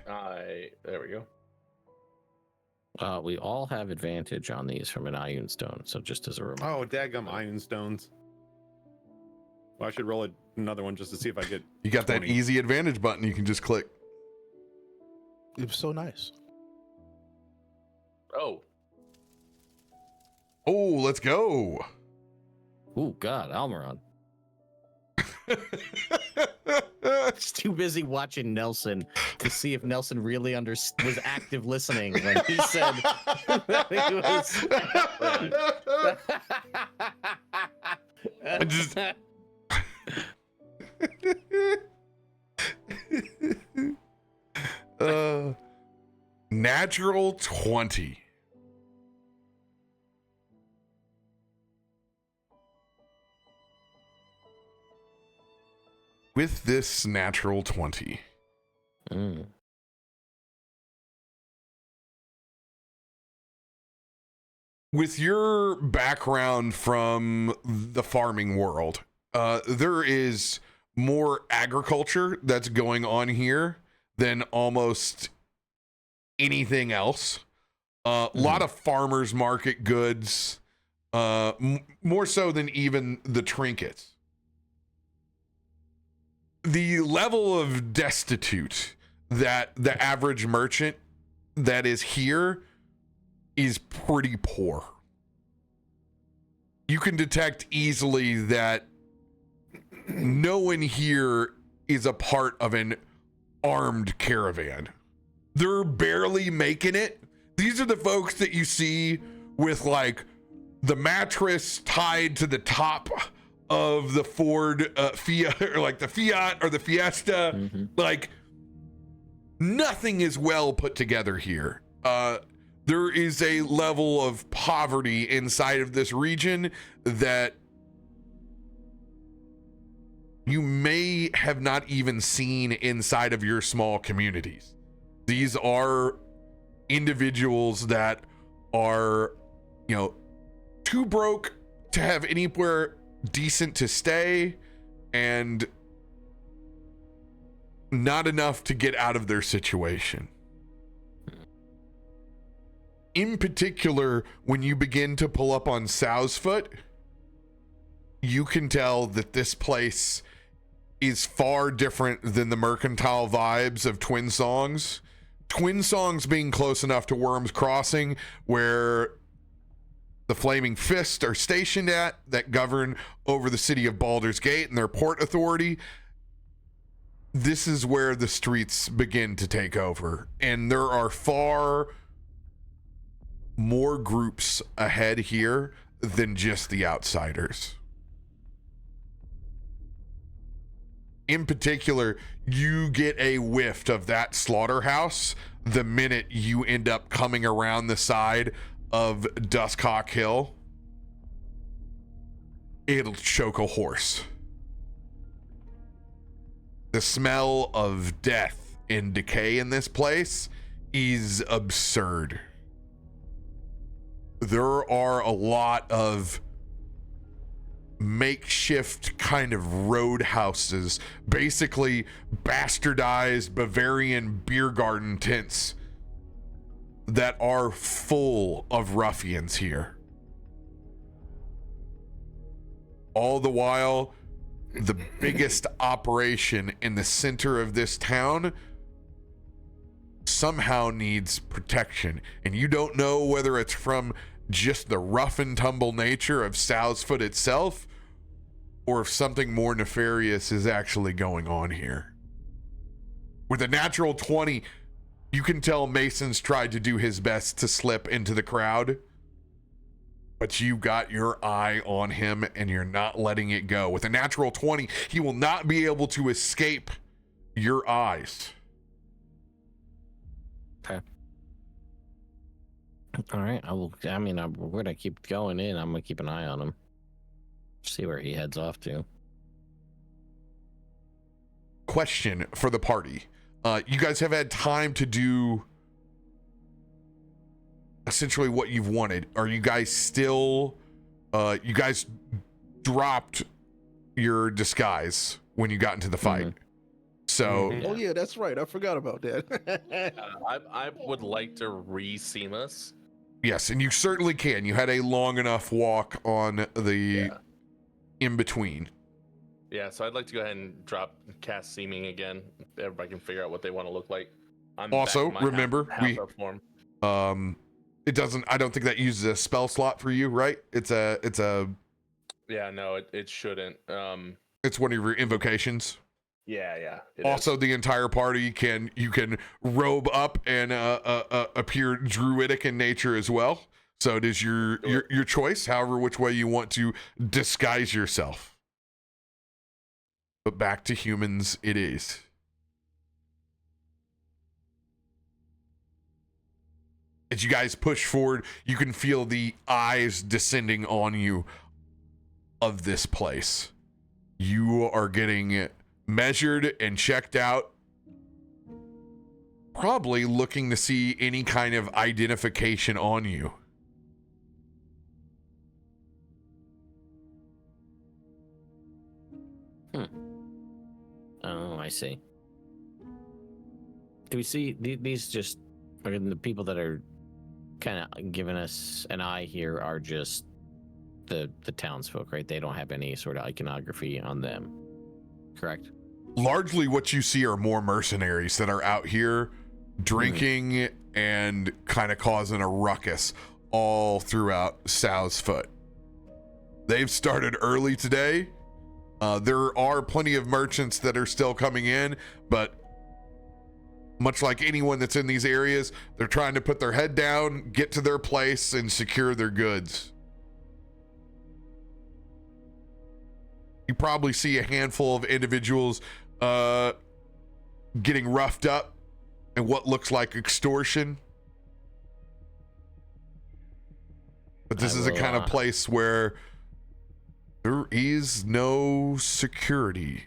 [SPEAKER 3] There we go.
[SPEAKER 2] We all have advantage on these from an Iron Stone, so just as a reminder.
[SPEAKER 4] Oh, daggum iron stones. Well, I should roll another one just to see if I get.
[SPEAKER 1] You got
[SPEAKER 4] 20.
[SPEAKER 1] that easy advantage button you can just click.
[SPEAKER 5] It was so nice.
[SPEAKER 3] Oh,
[SPEAKER 1] Let's go.
[SPEAKER 2] Oh God, Almuron. Just too busy watching Nelson to see if Nelson really was active listening when he said that he was.
[SPEAKER 1] I just Natural 20. With this natural 20, with your background from the farming world, there is more agriculture that's going on here than almost anything else. A lot of farmers market goods, more so than even the trinkets. The level of destitute that the average merchant that is here is pretty poor. You can detect easily that no one here is a part of an armed caravan. They're barely making it. These are the folks that you see with like the mattress tied to the top of the Ford Fiat, or like the Fiat or the Fiesta. Like nothing is well put together here. There is a level of poverty inside of this region that you may have not even seen inside of your small communities. These are individuals that are, you know, too broke to have anywhere decent to stay and not enough to get out of their situation. In particular, when you begin to pull up on Sowsfoot, you can tell that this place is far different than the mercantile vibes of Twin Songs. Twin Songs being close enough to Worm's Crossing, where the Flaming Fist are stationed at, that govern over the city of Baldur's Gate and their port authority. This is where the streets begin to take over, and there are far more groups ahead here than just the outsiders. In particular, you get a whiff of that slaughterhouse the minute you end up coming around the side of Duskhawk Hill. It'll choke a horse. The smell of death and decay in this place is absurd. There are a lot of makeshift kind of roadhouses, basically bastardized Bavarian beer garden tents that are full of ruffians here. All the while, the biggest operation in the center of this town somehow needs protection, and you don't know whether it's from just the rough and tumble nature of Sowsfoot itself, or if something more nefarious is actually going on here. With a natural 20, you can tell Mason's tried to do his best to slip into the crowd, but you got your eye on him and you're not letting it go. With a natural 20, he will not be able to escape your eyes.
[SPEAKER 2] Okay. All right. We're going to keep going in. I'm going to keep an eye on him. See where he heads off to.
[SPEAKER 1] Question for the party. You guys have had time to do essentially what you've wanted. Are you guys still, you guys dropped your disguise when you got into the fight. So,
[SPEAKER 5] Oh yeah, that's right. I forgot about that.
[SPEAKER 3] I would like to re-seam us.
[SPEAKER 1] yes, and you certainly can. You had a long enough walk on the in between.
[SPEAKER 3] Yeah, so I'd like to go ahead and cast seaming again. Everybody can figure out what they want to look like. I'm
[SPEAKER 1] Also,
[SPEAKER 3] back in my
[SPEAKER 1] remember,
[SPEAKER 3] half-elf form.
[SPEAKER 1] It doesn't, I don't think that uses a spell slot for you, right? It's a
[SPEAKER 3] Yeah, no, it shouldn't.
[SPEAKER 1] it's one of your invocations.
[SPEAKER 3] Yeah.
[SPEAKER 1] Also, the entire party can robe up and appear druidic in nature as well. So it is your choice, however which way you want to disguise yourself. But back to humans it is. As you guys push forward, you can feel the eyes descending on you of this place. You are getting measured and checked out, probably looking to see any kind of identification on you.
[SPEAKER 2] Oh, I see. Do we see these just are the people that are kind of giving us an eye here are just the townsfolk, right? They don't have any sort of iconography on them, correct?
[SPEAKER 1] Largely what you see are more mercenaries that are out here drinking and kind of causing a ruckus all throughout Sow's Foot. They've started early today. There are plenty of merchants that are still coming in, but much like anyone that's in these areas, they're trying to put their head down, get to their place, and secure their goods. You probably see a handful of individuals getting roughed up and what looks like extortion. But this is a kind of place where there is no security.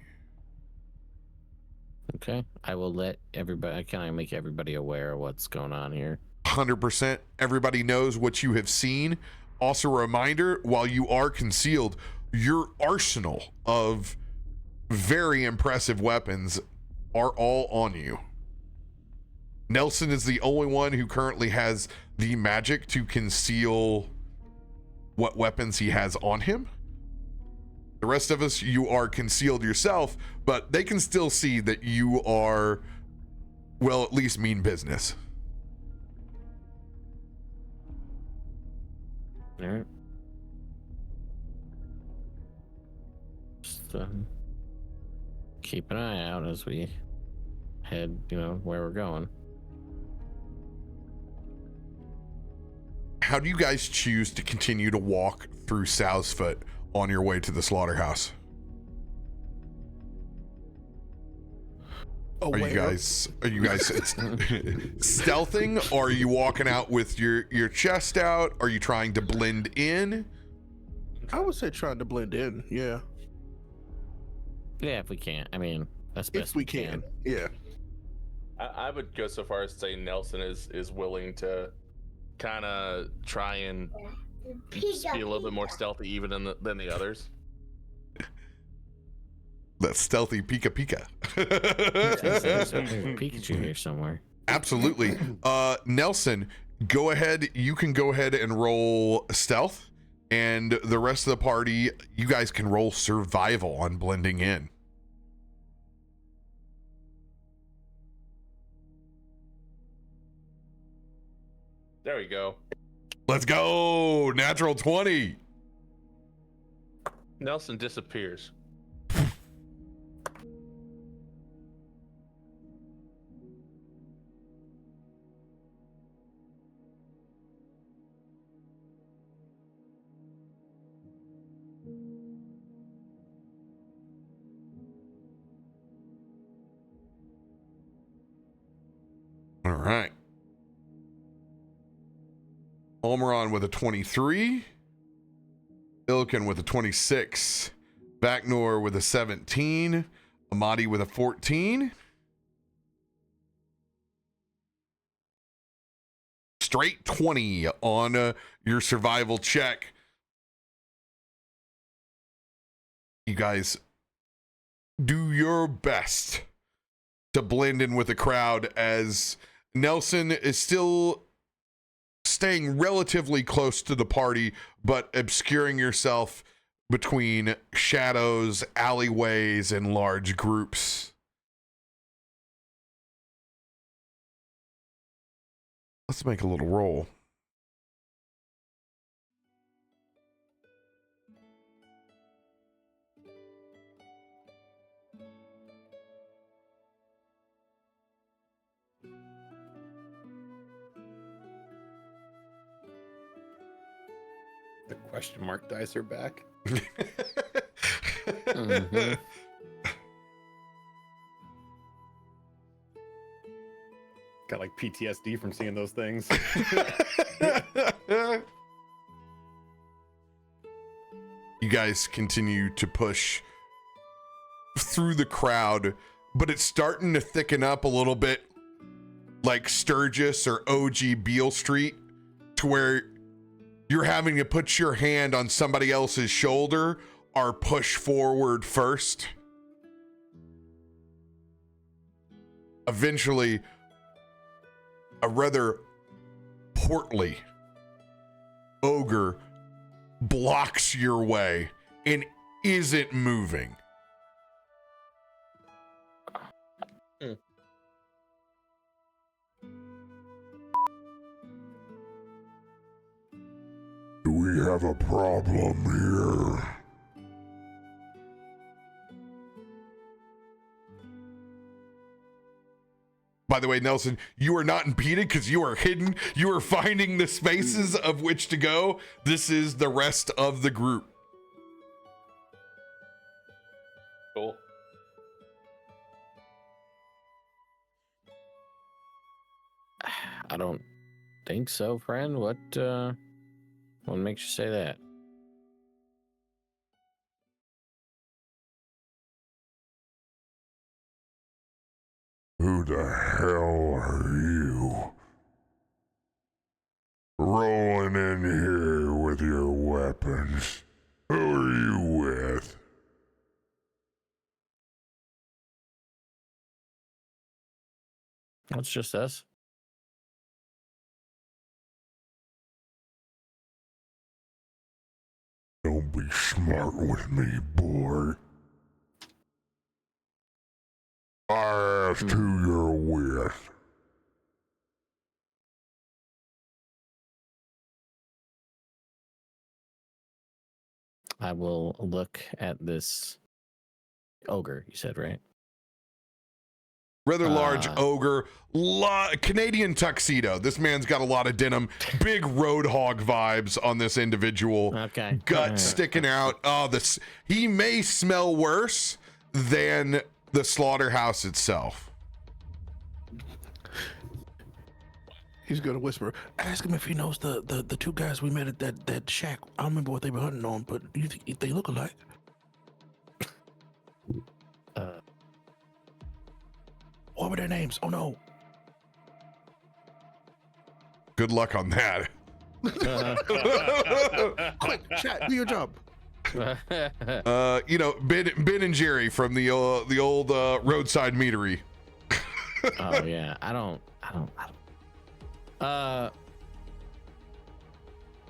[SPEAKER 2] Okay, I will let everybody. Can I make everybody aware of what's going on here?
[SPEAKER 1] 100%. Everybody knows what you have seen. Also, a reminder: while you are concealed, your arsenal of very impressive weapons are all on you. Nelson is the only one who currently has the magic to conceal what weapons he has on him. The rest of us, you are concealed yourself, but they can still see that you are, well, at least mean business.
[SPEAKER 2] All right. Just keep an eye out as we head, where we're going.
[SPEAKER 1] How do you guys choose to continue to walk through Sow's Foot on your way to the slaughterhouse? Are you guys stealthing? Or are you walking out with your chest out? Are you trying to blend in?
[SPEAKER 5] I would say trying to blend in. Yeah,
[SPEAKER 2] Yeah, if we can. I mean, that's best
[SPEAKER 5] if we can. Yeah.
[SPEAKER 3] I would go so far as to say Nelson is willing to kind of try and be a little bit more stealthy even than the others.
[SPEAKER 1] That stealthy Pika Pika.
[SPEAKER 2] Pikachu here somewhere.
[SPEAKER 1] Absolutely. Nelson, go ahead. You can go ahead and roll stealth, and the rest of the party, you guys can roll survival on blending in.
[SPEAKER 3] There we go.
[SPEAKER 1] Let's go. Natural 20.
[SPEAKER 3] Nelson disappears.
[SPEAKER 1] All right. Almuron with a 23. Ilkun with a 26. Vaknor with a 17. Amatti with a 14. Straight 20 on your survival check. You guys do your best to blend in with the crowd as Nelson is still staying relatively close to the party, but obscuring yourself between shadows, alleyways, and large groups. Let's make a little roll.
[SPEAKER 4] The question mark dice are back. Got like PTSD from seeing those things.
[SPEAKER 1] You guys continue to push through the crowd, but it's starting to thicken up a little bit like Sturgis or OG Beale Street, to where you're having to put your hand on somebody else's shoulder or push forward first. Eventually, a rather portly ogre blocks your way and isn't moving.
[SPEAKER 6] Do we have a problem here?
[SPEAKER 1] By the way, Nelson, you are not impeded because you are hidden. You are finding the spaces of which to go. This is the rest of the group.
[SPEAKER 3] Cool.
[SPEAKER 2] I don't think so, friend. What makes you say that?
[SPEAKER 6] Who the hell are you? Rolling in here with your weapons. Who are you with?
[SPEAKER 2] It's just us.
[SPEAKER 6] Don't be smart with me, boy. I asked who you're with.
[SPEAKER 2] I will look at this ogre, you said, right?
[SPEAKER 1] Rather large ogre, Canadian tuxedo. This man's got a lot of denim, big roadhog vibes on this individual.
[SPEAKER 2] Okay.
[SPEAKER 1] Gut sticking out. Oh, he may smell worse than the slaughterhouse itself.
[SPEAKER 5] He's gonna whisper. Ask him if he knows the two guys we met at that shack. I don't remember what they were hunting on, but you think they look alike? What were their names? Oh no!
[SPEAKER 1] Good luck on that.
[SPEAKER 5] Quick, chat. Do your job.
[SPEAKER 1] Ben and Jerry from the old roadside meadery.
[SPEAKER 2] Oh yeah, I don't.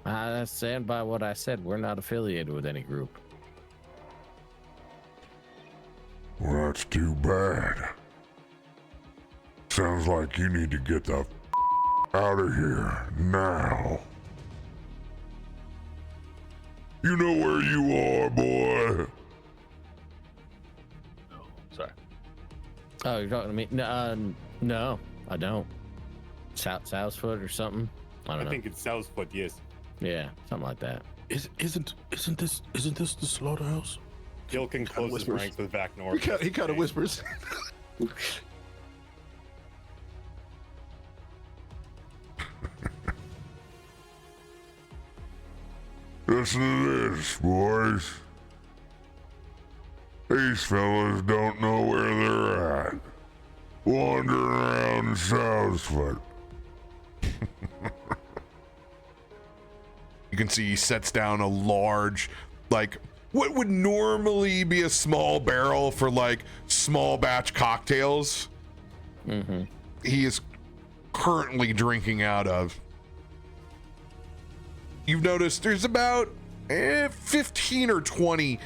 [SPEAKER 2] I stand by what I said. We're not affiliated with any group.
[SPEAKER 6] Well, that's too bad. Sounds like you need to get the out of here now. You know where you are, boy.
[SPEAKER 3] Sorry.
[SPEAKER 2] Oh, you're talking to me? No, I don't. Southfoot or something. I don't know.
[SPEAKER 4] I think it's Southfoot, yes.
[SPEAKER 2] Yeah, something like that.
[SPEAKER 5] Isn't this the slaughterhouse?
[SPEAKER 4] Ilkun closes
[SPEAKER 5] whispers.
[SPEAKER 4] ranks with Vaknor.
[SPEAKER 5] He kind of whispers.
[SPEAKER 6] Listen to this, boys. These fellas don't know where they're at. Wandering around Southfoot.
[SPEAKER 1] You can see he sets down a large, like, what would normally be a small barrel for, like, small batch cocktails.
[SPEAKER 2] Mm-hmm.
[SPEAKER 1] He is currently drinking out of. You've noticed there's about 15 or 20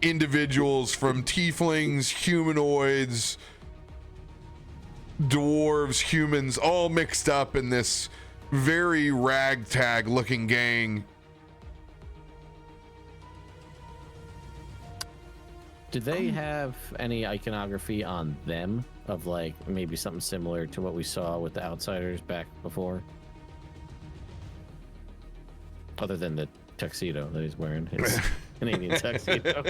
[SPEAKER 1] individuals from tieflings, humanoids, dwarves, humans, all mixed up in this very ragtag looking gang.
[SPEAKER 2] Did they have any iconography on them of like maybe something similar to what we saw with the outsiders back before? Other than the tuxedo that he's wearing. Canadian tuxedo.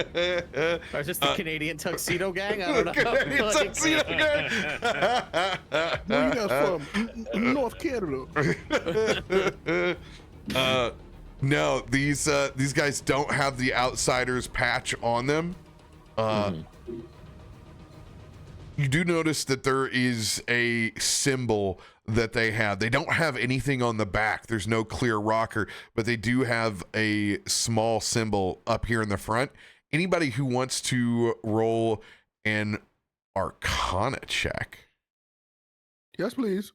[SPEAKER 2] Or just the Canadian tuxedo gang? I don't know.
[SPEAKER 1] Canadian tuxedo gang.
[SPEAKER 5] Where you guys from? North Canada.
[SPEAKER 1] No, these guys don't have the Outsiders patch on them. You do notice that there is a symbol that they have. They don't have anything on the back. There's no clear rocker, but they do have a small symbol up here in the front. Anybody who wants to roll an Arcana check.
[SPEAKER 5] Yes, please.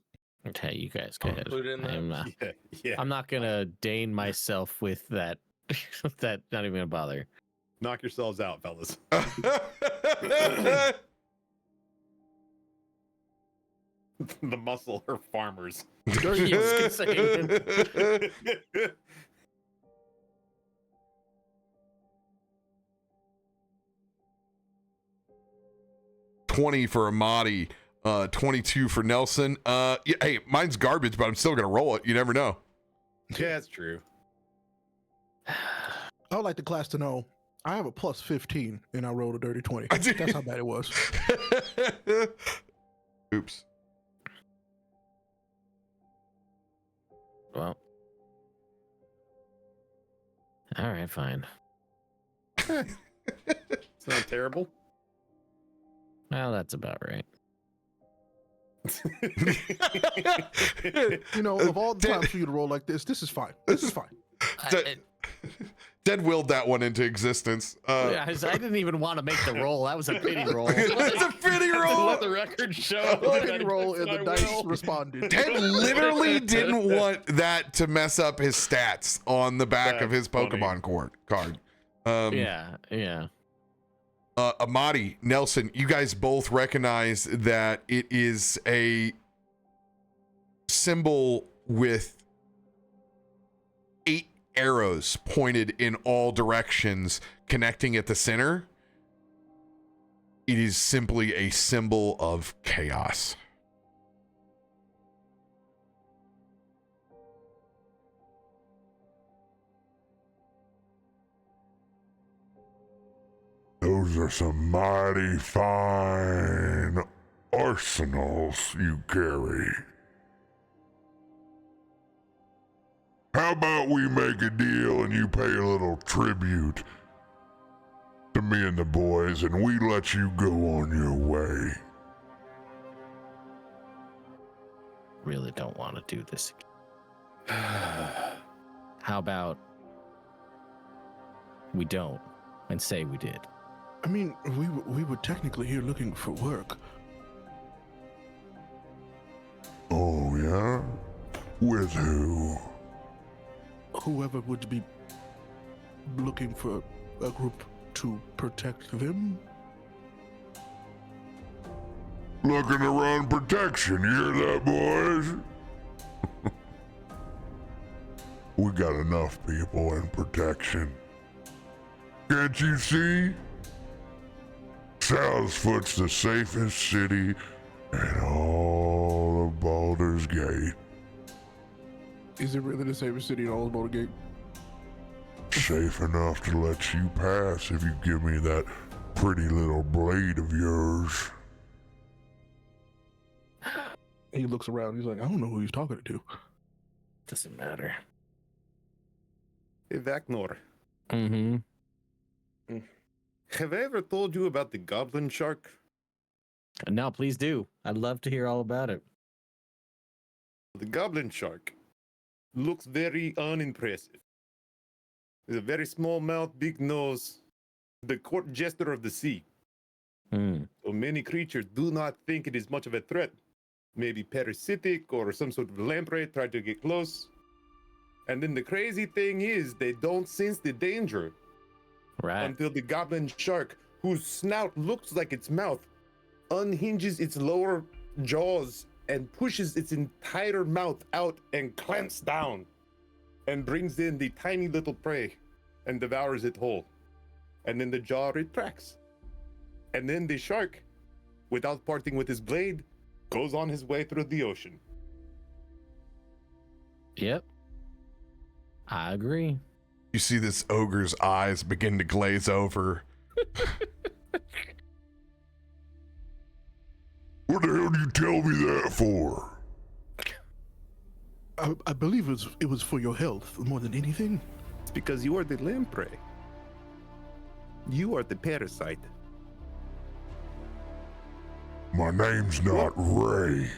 [SPEAKER 2] Okay, you guys go ahead.
[SPEAKER 3] Include in that.
[SPEAKER 2] I'm not,
[SPEAKER 4] Yeah.
[SPEAKER 2] I'm not gonna deign myself with that. That not even gonna bother.
[SPEAKER 4] Knock yourselves out, fellas. The muscle are farmers.
[SPEAKER 2] Yeah, I was gonna say.
[SPEAKER 1] 20 for Amatti, 22 for Nelson. Yeah, hey, mine's garbage, but I'm still gonna roll it. You never know.
[SPEAKER 4] Yeah, that's true.
[SPEAKER 5] I would like the class to know I have a plus 15 and I rolled a dirty 20. That's how bad it was.
[SPEAKER 1] Oops.
[SPEAKER 2] Well, all right, fine.
[SPEAKER 4] It's not terrible.
[SPEAKER 2] Well, that's about right.
[SPEAKER 5] You know, of all the times for you to roll like this is fine. This is fine.
[SPEAKER 1] Dead willed that one into existence.
[SPEAKER 2] I didn't even want to make the roll. That was a pity roll.
[SPEAKER 1] It's a pity roll.
[SPEAKER 3] Let the record show.
[SPEAKER 5] Pity roll and the dice responded.
[SPEAKER 1] Ted literally didn't want that to mess up his stats on the back of his
[SPEAKER 4] That's
[SPEAKER 1] Pokemon card.
[SPEAKER 2] Yeah.
[SPEAKER 1] Amatti, Nelson, you guys both recognize that it is a symbol with 8 arrows pointed in all directions connecting at the center. It is simply a symbol of chaos.
[SPEAKER 6] Those are some mighty fine arsenals you carry. How about we make a deal and you pay a little tribute to me and the boys and we let you go on your way?
[SPEAKER 2] Really don't want to do this again. How about we don't and say we did?
[SPEAKER 5] I mean, we were technically here looking for work.
[SPEAKER 6] Oh, yeah? With who?
[SPEAKER 5] Whoever would be looking for a group to protect them.
[SPEAKER 6] Looking to run protection, you hear that, boys? We got enough people in protection. Can't you see? Southfoot's the safest city in all of Baldur's Gate.
[SPEAKER 5] Is it really the safest city in all of Boulder Gate?
[SPEAKER 6] Safe enough to let you pass if you give me that pretty little blade of yours.
[SPEAKER 5] He looks around. He's like, I don't know who he's talking to.
[SPEAKER 2] Doesn't matter.
[SPEAKER 4] Hey, Vaknor,
[SPEAKER 2] Mm-hmm.
[SPEAKER 4] have I ever told you about the goblin shark?
[SPEAKER 2] No, please do. I'd love to hear all about it.
[SPEAKER 4] The goblin shark looks very unimpressive. With a very small mouth, big nose, the court jester of the sea.
[SPEAKER 2] Hmm.
[SPEAKER 4] So many creatures do not think it is much of a threat. Maybe parasitic or some sort of lamprey try to get close. And then the crazy thing is they don't sense the danger
[SPEAKER 2] Right.
[SPEAKER 4] until the goblin shark, whose snout looks like its mouth, unhinges its lower jaws and pushes its entire mouth out and clamps down and brings in the tiny little prey and devours it whole. And then the jaw retracts. And then the shark, without parting with his blade, goes on his way through the ocean.
[SPEAKER 2] Yep. I agree.
[SPEAKER 1] You see this ogre's eyes begin to glaze over.
[SPEAKER 6] What the hell do you tell me that for?
[SPEAKER 5] I believe it was for your health more than anything.
[SPEAKER 4] It's because you are the lamprey. You are the parasite.
[SPEAKER 6] My name's not Ray.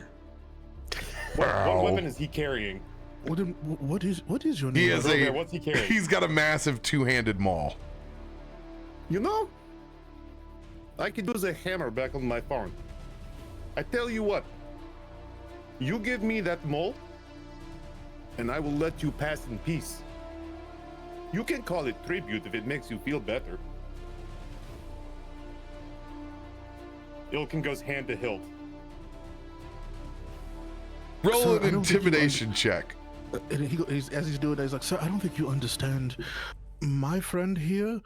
[SPEAKER 4] What weapon is he carrying?
[SPEAKER 5] Well, then, what is your name?
[SPEAKER 1] He is
[SPEAKER 4] RoBear, what's he carrying?
[SPEAKER 1] He's got a massive two-handed maul.
[SPEAKER 4] You know, I could use a hammer back on my farm. I tell you what, you give me that mole, and I will let you pass in peace. You can call it tribute if it makes you feel better. Ilkun goes hand to hilt.
[SPEAKER 1] Roll
[SPEAKER 5] So, I
[SPEAKER 1] an
[SPEAKER 5] don't think you
[SPEAKER 1] intimidation check.
[SPEAKER 5] And as he's doing that, he's like, "Sir, I don't think you understand. My friend here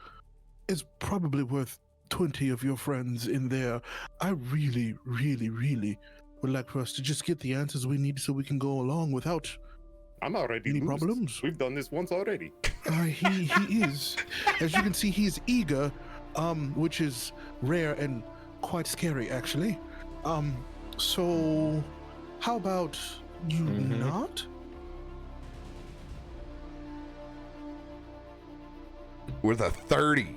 [SPEAKER 5] is probably worth 20 of your friends in there. I really, really, really would like for us to just get the answers we need so we can go along without
[SPEAKER 4] I'm already
[SPEAKER 5] any
[SPEAKER 4] loosed.
[SPEAKER 5] problems."
[SPEAKER 4] We've done this once already.
[SPEAKER 5] He is. As you can see, he's eager, which is rare and quite scary, actually. So how about you not?
[SPEAKER 1] With a 30.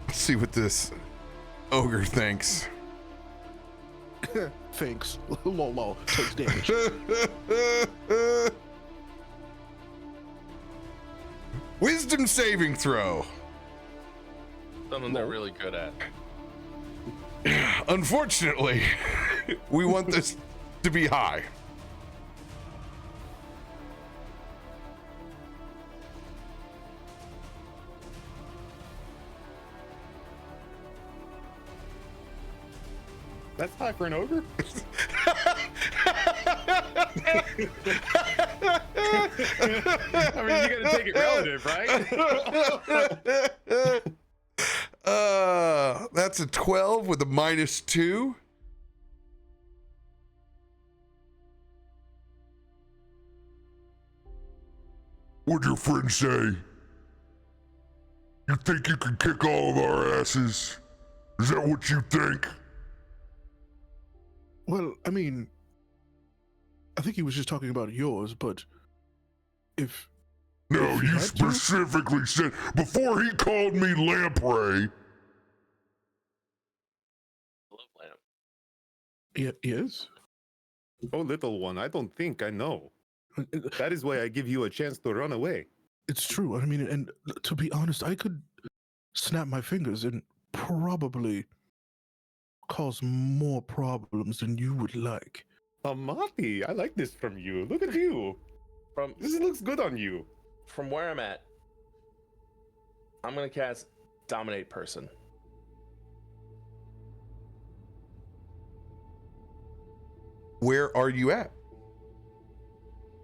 [SPEAKER 1] Let's see what this ogre thinks.
[SPEAKER 5] Thanks. Lol, takes damage.
[SPEAKER 1] Wisdom saving throw.
[SPEAKER 3] Something they're really good at.
[SPEAKER 1] Unfortunately, we want this to be high.
[SPEAKER 4] That's high for an ogre. I mean, you gotta take it relative, right?
[SPEAKER 1] That's a 12 with a -2.
[SPEAKER 6] What'd your friend say? You think you can kick all of our asses? Is that what you think?
[SPEAKER 5] Well, I mean, I think he was just talking about yours, but if
[SPEAKER 6] No,
[SPEAKER 5] If
[SPEAKER 6] you
[SPEAKER 5] had to?
[SPEAKER 6] specifically said, before he called me lamprey,
[SPEAKER 3] Love lamp.
[SPEAKER 5] yes,
[SPEAKER 4] Oh, little one, I don't think I know. That is why I give you a chance to run away.
[SPEAKER 5] it's true. I mean, and to be honest, I could snap my fingers and probably cause more problems than you would like.
[SPEAKER 4] Amatti, I like this from you. Look at you.
[SPEAKER 3] From
[SPEAKER 4] This looks good on you.
[SPEAKER 3] from where I'm at, I'm gonna cast Dominate Person.
[SPEAKER 1] Where are you at?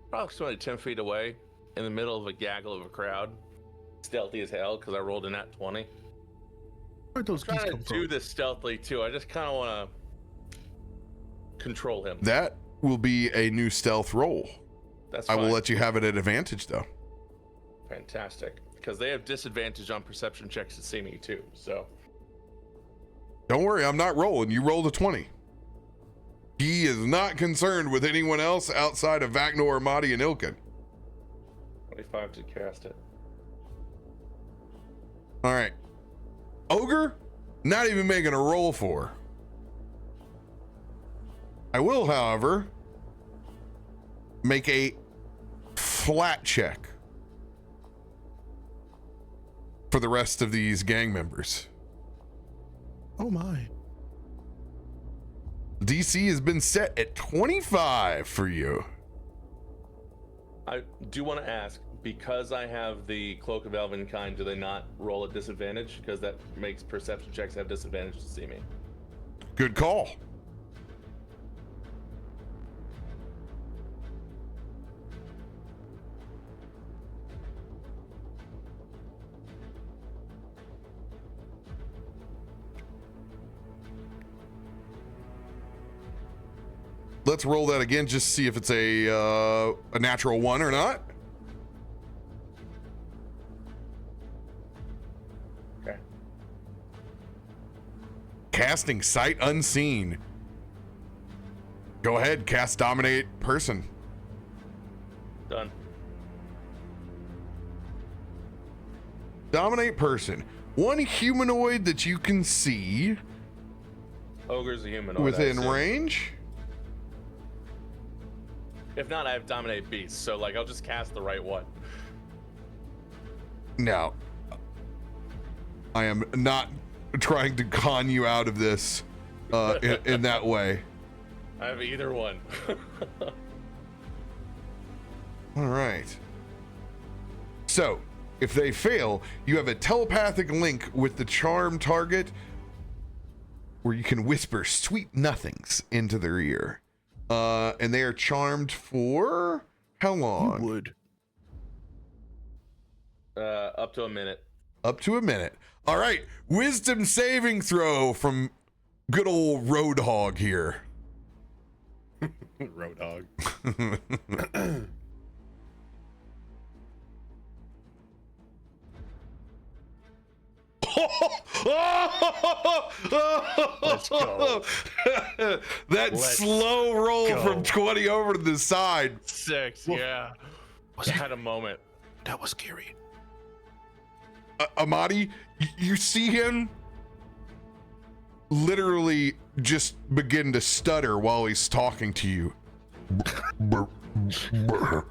[SPEAKER 3] Approximately 10 feet away, in the middle of a gaggle of a crowd. Stealthy as hell because I rolled a nat 20.
[SPEAKER 5] Where'd those geese
[SPEAKER 3] Trying
[SPEAKER 5] come
[SPEAKER 3] to do
[SPEAKER 5] from?
[SPEAKER 3] this stealthily too. I just kind of want to control him.
[SPEAKER 1] That will be a new stealth roll.
[SPEAKER 3] That's
[SPEAKER 1] I
[SPEAKER 3] fine.
[SPEAKER 1] will let you have it at advantage, though.
[SPEAKER 3] Fantastic. Because they have disadvantage on perception checks to see me too. So
[SPEAKER 1] Don't worry, I'm not rolling. You rolled a 20. He is not concerned with anyone else outside of Vaknor, Amatti, and Ilkun.
[SPEAKER 3] 25 to cast it.
[SPEAKER 1] All right. Ogre, not even making a roll for. I will, however, make a flat check for the rest of these gang members.
[SPEAKER 5] Oh my.
[SPEAKER 1] DC has been set at 25 for you.
[SPEAKER 3] I do want to ask, because I have the Cloak of Elvenkind, do they not roll at disadvantage? Because that makes perception checks have disadvantage to see me.
[SPEAKER 1] Good call. Let's roll that again, just to see if it's a natural 1 or not.
[SPEAKER 3] Okay.
[SPEAKER 1] Casting Sight Unseen. Go ahead, cast Dominate Person.
[SPEAKER 3] Done.
[SPEAKER 1] Dominate Person. One humanoid that you can see
[SPEAKER 3] Ogre's a humanoid.
[SPEAKER 1] within
[SPEAKER 3] I assume.
[SPEAKER 1] range.
[SPEAKER 3] If not, I have Dominate Beast, so like I'll just cast the right one.
[SPEAKER 1] Now, I am not trying to con you out of this in that way.
[SPEAKER 3] I have either one.
[SPEAKER 1] All right. So, if they fail, you have a telepathic link with the charm target where you can whisper sweet nothings into their ear. And they are charmed for how long?
[SPEAKER 5] You would.
[SPEAKER 3] Up to a minute.
[SPEAKER 1] Up to a minute. All right. Wisdom saving throw from good old Roadhog here.
[SPEAKER 4] Roadhog.
[SPEAKER 3] Let's go.
[SPEAKER 1] That
[SPEAKER 3] Let's
[SPEAKER 1] slow roll
[SPEAKER 3] go.
[SPEAKER 1] from 20 over to the side.
[SPEAKER 3] 6,
[SPEAKER 5] Well,
[SPEAKER 3] yeah.
[SPEAKER 5] Was
[SPEAKER 3] I
[SPEAKER 5] that,
[SPEAKER 3] had a moment.
[SPEAKER 5] that was scary.
[SPEAKER 1] Amatti, you see him literally just begin to stutter while he's talking to you.
[SPEAKER 6] Brr, brr.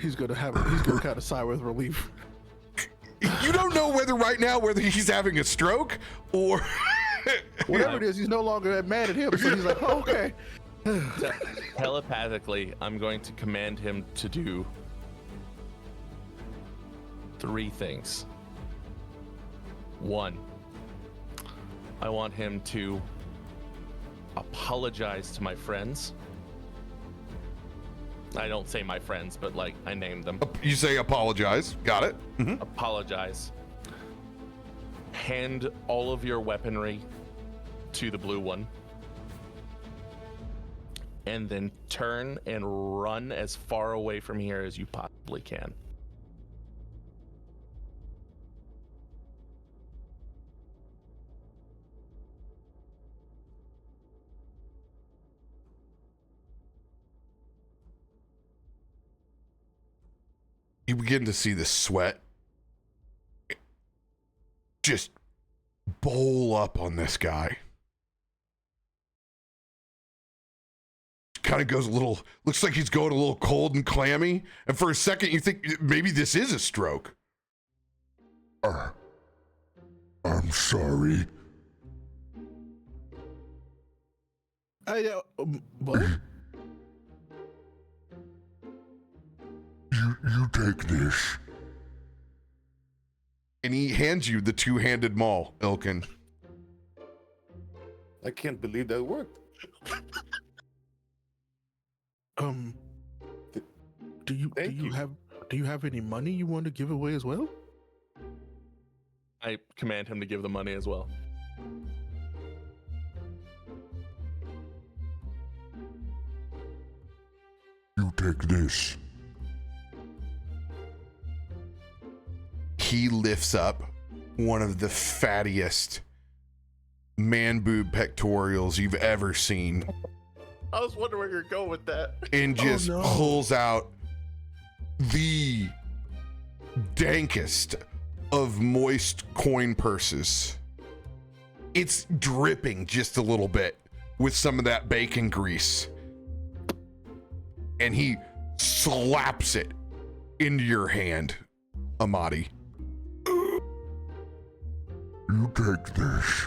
[SPEAKER 5] He's gonna kind of sigh with relief.
[SPEAKER 1] You don't know whether he's having a stroke or
[SPEAKER 5] Whatever it is, he's no longer mad at him, so he's like, oh, okay.
[SPEAKER 3] Telepathically, I'm going to command him to do 3 things. 1, I want him to apologize to my friends. I don't say my friends, but like I named them.
[SPEAKER 1] you say apologize. Got it. Mhm.
[SPEAKER 3] Apologize. Hand all of your weaponry to the blue one. And then turn and run as far away from here as you possibly can.
[SPEAKER 1] You begin to see the sweat just bowl up on this guy. Kind of goes a little, looks like he's going a little cold and clammy. And for a second, you think maybe this is a stroke.
[SPEAKER 6] I'm sorry.
[SPEAKER 5] What?
[SPEAKER 6] You take this.
[SPEAKER 1] And he hands you the 2-handed maul, Ilkun.
[SPEAKER 4] I can't believe that worked.
[SPEAKER 5] Do you
[SPEAKER 4] Thank you.
[SPEAKER 5] have any money you want to give away as well?
[SPEAKER 3] I command him to give the money as well.
[SPEAKER 6] You take this.
[SPEAKER 1] He lifts up one of the fattiest man boob pectorials you've ever seen
[SPEAKER 3] I was wondering where you're going with that.
[SPEAKER 1] and just
[SPEAKER 5] no.
[SPEAKER 1] pulls out the dankest of moist coin purses. It's dripping just a little bit with some of that bacon grease. And he slaps it into your hand, Amatti.
[SPEAKER 6] You take this.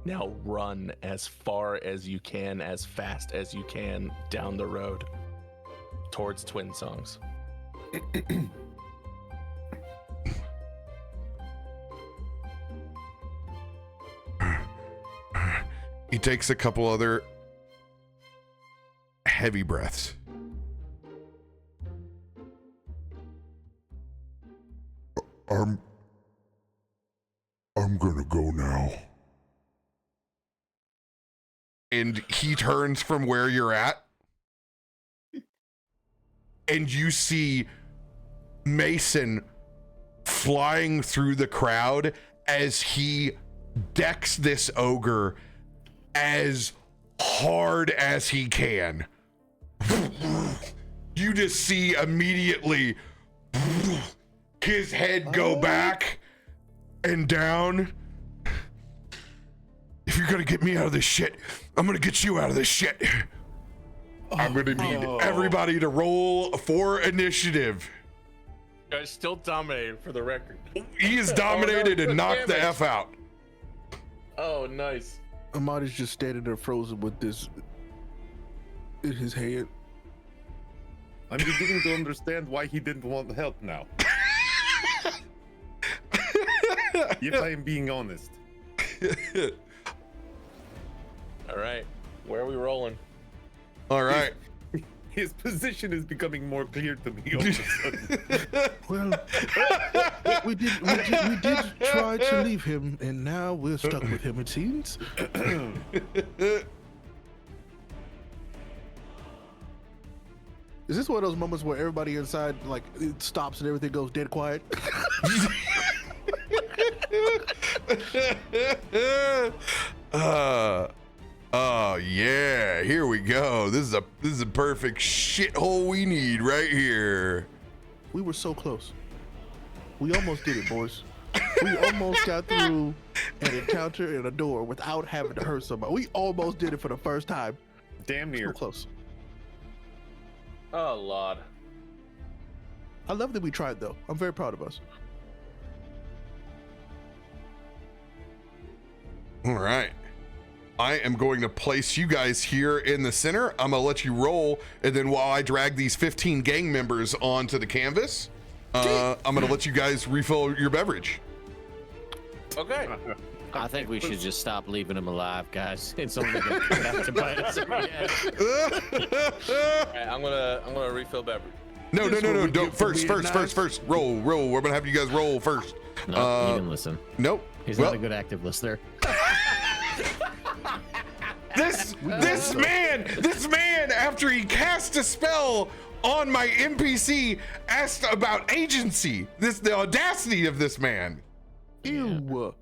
[SPEAKER 3] Now run as far as you can, as fast as you can down the road towards Twin Songs.
[SPEAKER 1] He takes a couple other heavy breaths.
[SPEAKER 6] I'm gonna go now.
[SPEAKER 1] and he turns from where you're at, and you see Mason flying through the crowd as he decks this ogre as hard as he can. You just see immediately his head go back and down. If you're gonna get me out of this shit, I'm gonna get you out of this shit. I'm gonna need everybody to roll for initiative.
[SPEAKER 3] Guys, still dominated for the record.
[SPEAKER 1] He is dominated and knocked the F out.
[SPEAKER 3] Oh, nice.
[SPEAKER 5] Amatti's just standing there frozen with this in his hand.
[SPEAKER 4] I'm beginning to understand why he didn't want help now. If I am being honest.
[SPEAKER 3] All right, where are we rolling?
[SPEAKER 1] All right.
[SPEAKER 4] His position is becoming more clear to me all of a sudden.
[SPEAKER 5] Well, we did try to leave him, and now we're stuck with him, it seems. Is this one of those moments where everybody inside, like, it stops and everything goes dead quiet?
[SPEAKER 1] Oh yeah, here we go. This is a perfect shithole we need right here.
[SPEAKER 5] We were so close. We almost did it, boys. We almost got through an encounter in a door without having to hurt somebody. We almost did it for the first time.
[SPEAKER 4] Damn
[SPEAKER 5] So
[SPEAKER 4] near.
[SPEAKER 5] close.
[SPEAKER 3] Oh, Lord.
[SPEAKER 5] I love that we tried, though. I'm very proud of us.
[SPEAKER 1] All right. I am going to place you guys here in the center. I'm going to let you roll, and then while I drag these 15 gang members onto the canvas, I'm going to let you guys refill your beverage.
[SPEAKER 3] Okay.
[SPEAKER 2] I think we should just stop leaving him alive, guys. It's only gonna come back to bite us in the head.
[SPEAKER 3] All right, I'm gonna refill beverage.
[SPEAKER 1] No. Don't. First. Roll. We're going to have you guys roll first.
[SPEAKER 2] No, he didn't listen.
[SPEAKER 1] Nope.
[SPEAKER 2] He's
[SPEAKER 1] Well,
[SPEAKER 2] not a good active listener.
[SPEAKER 1] This man, after he cast a spell on my NPC, asked about agency. The audacity of this man.
[SPEAKER 5] Ew.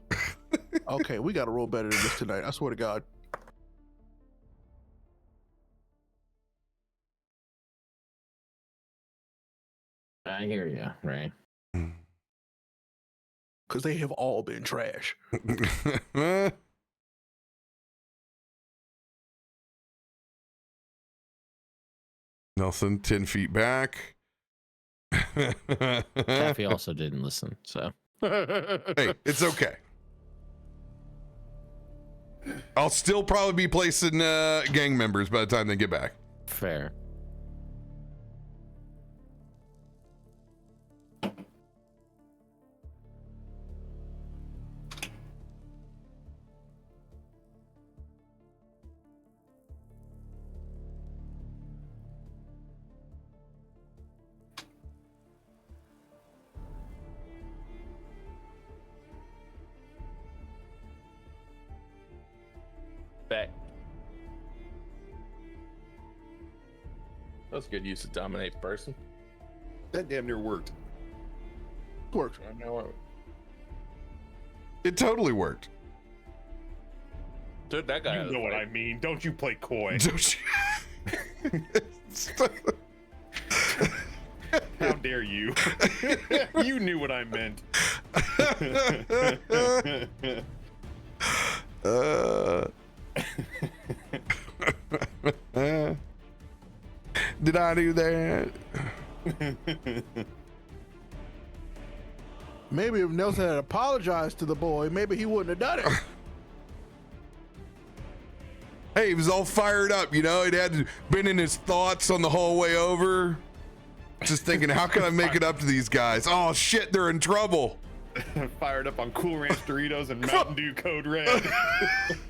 [SPEAKER 5] Okay, we gotta roll better than this tonight. I swear to God.
[SPEAKER 2] I hear you, right?
[SPEAKER 5] Because they have all been trash.
[SPEAKER 1] Nelson, 10 feet back.
[SPEAKER 2] Taffy also didn't listen, so.
[SPEAKER 1] Hey, it's okay. I'll still probably be placing gang members by the time they get back.
[SPEAKER 2] Fair.
[SPEAKER 3] Bet. That's good use of dominate person.
[SPEAKER 4] That damn near worked.
[SPEAKER 5] Worked.
[SPEAKER 3] I know.
[SPEAKER 1] It totally worked.
[SPEAKER 3] Dude, that guy.
[SPEAKER 4] You know what I mean. Don't you play coy.
[SPEAKER 1] Don't you?
[SPEAKER 4] How dare you? You knew what I meant.
[SPEAKER 1] Did I do that?
[SPEAKER 5] Maybe if Nelson had apologized to the boy, maybe he wouldn't have done it.
[SPEAKER 1] Hey, he was all fired up, you know. He'd had been in his thoughts on the whole way over. Just thinking, how can I make it up to these guys? Oh shit, they're in trouble.
[SPEAKER 4] Fired up on Cool Ranch Doritos and Mountain Dew Code Red.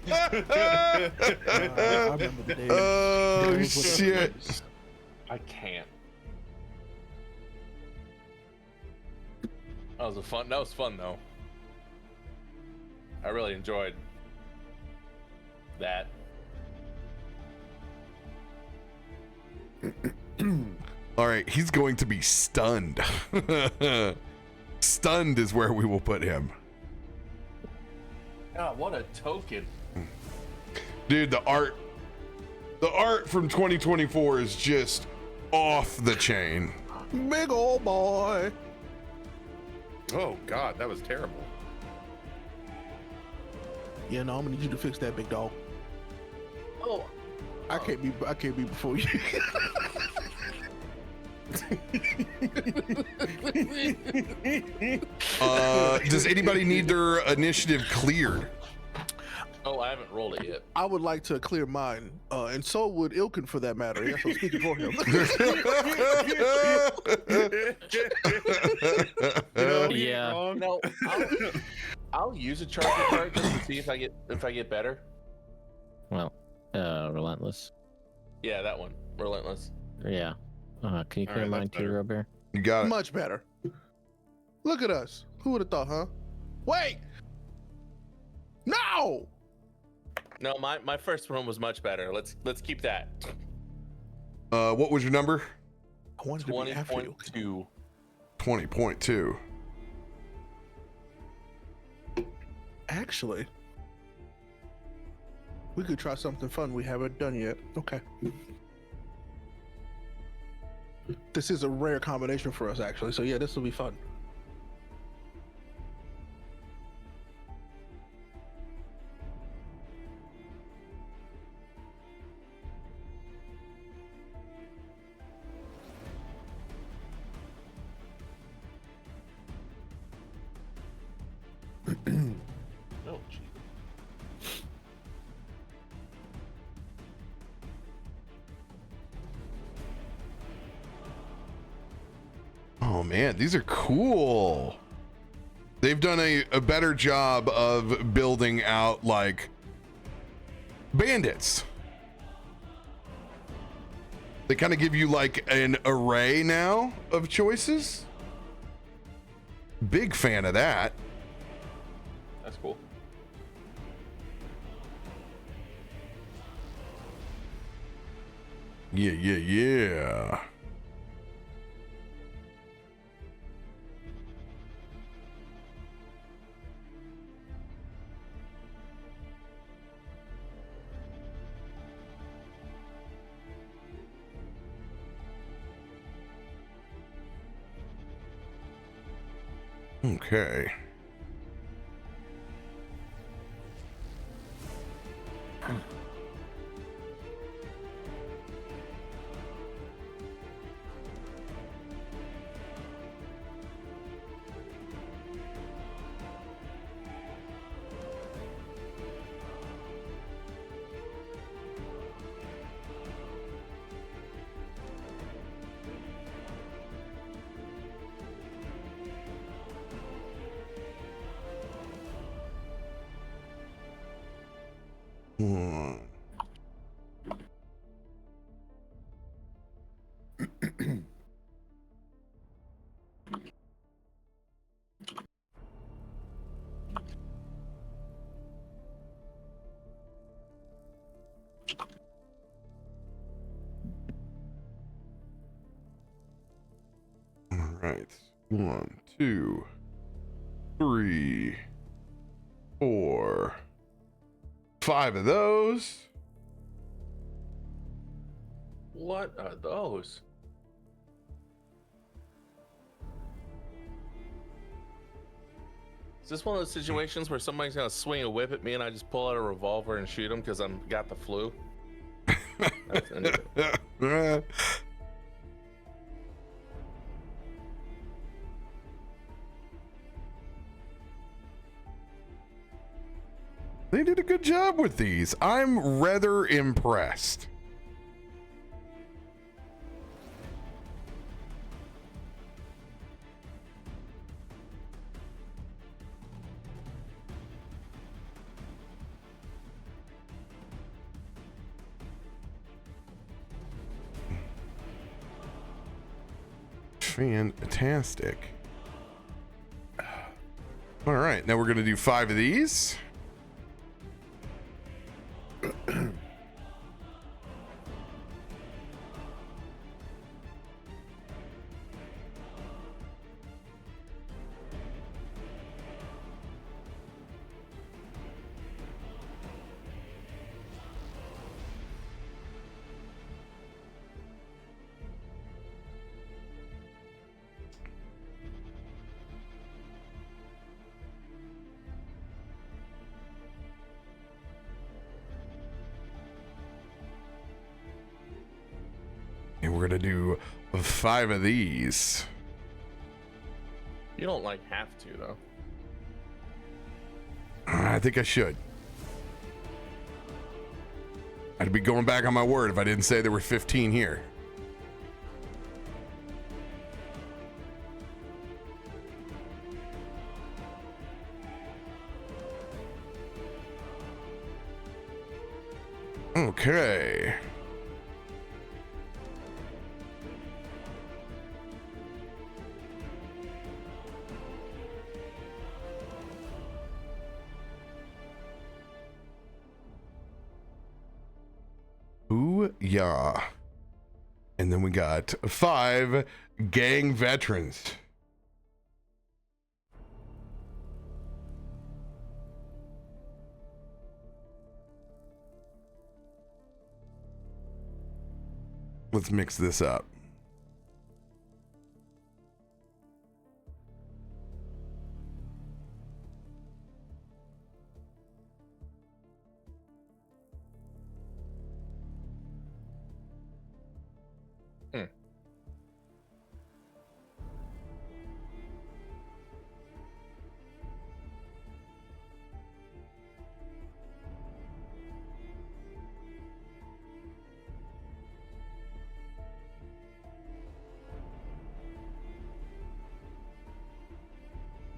[SPEAKER 5] I remember the days.
[SPEAKER 1] Oh
[SPEAKER 5] It was what it
[SPEAKER 1] shit.
[SPEAKER 5] was.
[SPEAKER 3] I can't. That was fun though. I really enjoyed that.
[SPEAKER 1] All right, he's going to be stunned. Stunned is where we will put him.
[SPEAKER 3] God, what a token.
[SPEAKER 1] Dude, the art from 2024 is just off the chain.
[SPEAKER 5] Big old boy.
[SPEAKER 4] Oh God, that was terrible.
[SPEAKER 5] Yeah, no, I'm gonna need you to fix that, big dog.
[SPEAKER 3] Oh,
[SPEAKER 5] I can't be before you.
[SPEAKER 1] Does anybody need their initiative cleared?
[SPEAKER 3] oh, I haven't rolled it yet.
[SPEAKER 5] I would like to clear mine, and so would Ilkun for that matter. Yes, I'm speaking for him.
[SPEAKER 2] Yeah.
[SPEAKER 3] No, I'll use a charger card just to see if I get better.
[SPEAKER 2] Well, relentless.
[SPEAKER 3] Yeah, that one, relentless.
[SPEAKER 2] Yeah. Can you
[SPEAKER 4] All
[SPEAKER 2] clear
[SPEAKER 4] right,
[SPEAKER 2] mine
[SPEAKER 4] that's
[SPEAKER 2] too,
[SPEAKER 4] better.
[SPEAKER 2] RoBear?
[SPEAKER 1] You got it.
[SPEAKER 5] Much better. Look at us. Who would have thought, huh? Wait. No.
[SPEAKER 3] No, my first one was much better. Let's keep that.
[SPEAKER 1] What was your number?
[SPEAKER 5] I wanted to be after you.
[SPEAKER 3] 20.2.
[SPEAKER 1] 20.2.
[SPEAKER 5] Actually, we could try something fun we haven't done yet. Okay. This is a rare combination for us, actually. So yeah, this will be fun.
[SPEAKER 3] Oh, gee.
[SPEAKER 1] Oh man, these are cool. They've done a better job of building out like bandits. They kind of give you like an array now of choices. Big fan of that.
[SPEAKER 3] That's cool.
[SPEAKER 1] Yeah. Okay. All right. 1, 2, 3, 4, 5 of those.
[SPEAKER 3] What are those? Is this one of those situations where somebody's gonna swing a whip at me and I just pull out a revolver and shoot them because I'm got the flu? That's the end of it.
[SPEAKER 1] They did a good job with these. I'm rather impressed. Fantastic. All right, now we're going to do 5 of these. we're gonna do 5 of these.
[SPEAKER 3] You don't like have to though.
[SPEAKER 1] I think I should. I'd be going back on my word if I didn't say there were 15 here. Okay. Ooh, yeah. And then we got 5 gang veterans. Let's mix this up.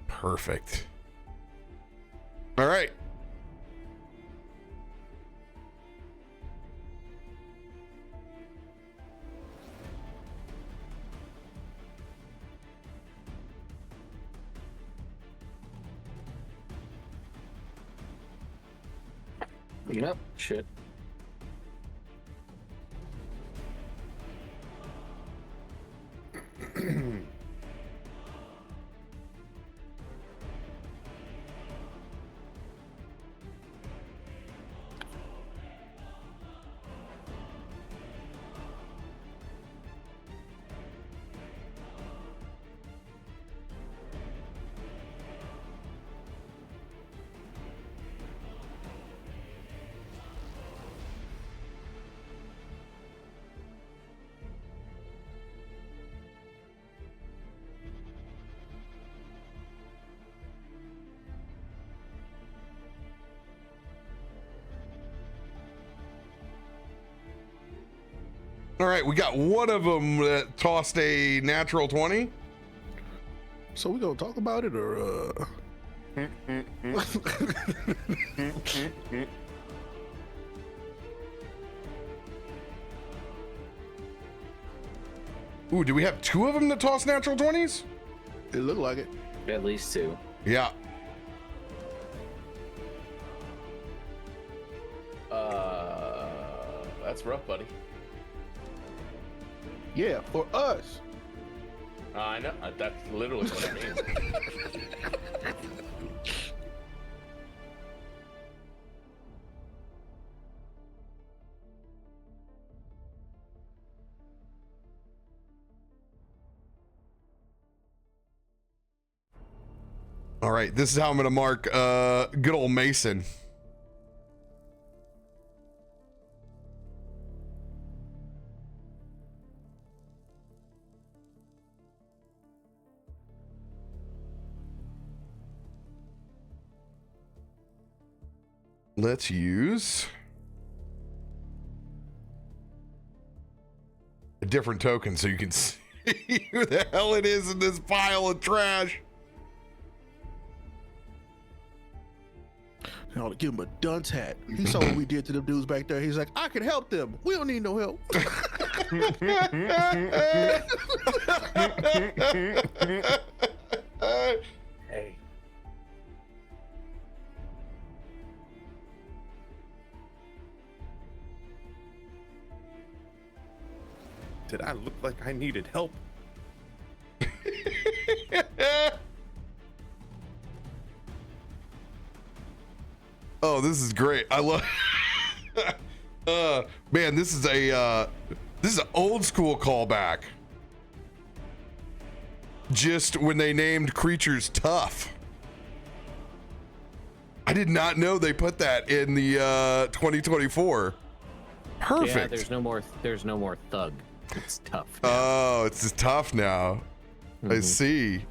[SPEAKER 1] Perfect. All right.
[SPEAKER 2] Yep. Shit. All right, we got one of them that tossed a natural 20.
[SPEAKER 5] So we gonna talk about it or
[SPEAKER 1] Ooh, do we have 2 of them that toss natural 20s?
[SPEAKER 5] It looked like it.
[SPEAKER 2] At least 2.
[SPEAKER 1] Yeah.
[SPEAKER 3] That's rough, buddy.
[SPEAKER 5] Yeah, for us.
[SPEAKER 3] I know. That's literally what it means.
[SPEAKER 1] All right, this is how I'm gonna mark good old Mason. Let's use a different token so you can see who the hell it is in this pile of trash.
[SPEAKER 5] I ought to give him a dunce hat. He saw what we did to them dudes back there. He's like, I can help them. We don't need no help.
[SPEAKER 2] Hey.
[SPEAKER 4] Did I look like I needed help?
[SPEAKER 1] Oh, this is great. I love man, this is an old school callback. Just when they named creatures tough. I did not know they put that in the 2024. Perfect.
[SPEAKER 2] Yeah, there's no more thug. It's tough.
[SPEAKER 1] Oh, it's just tough now. I
[SPEAKER 2] Mhm.
[SPEAKER 1] see.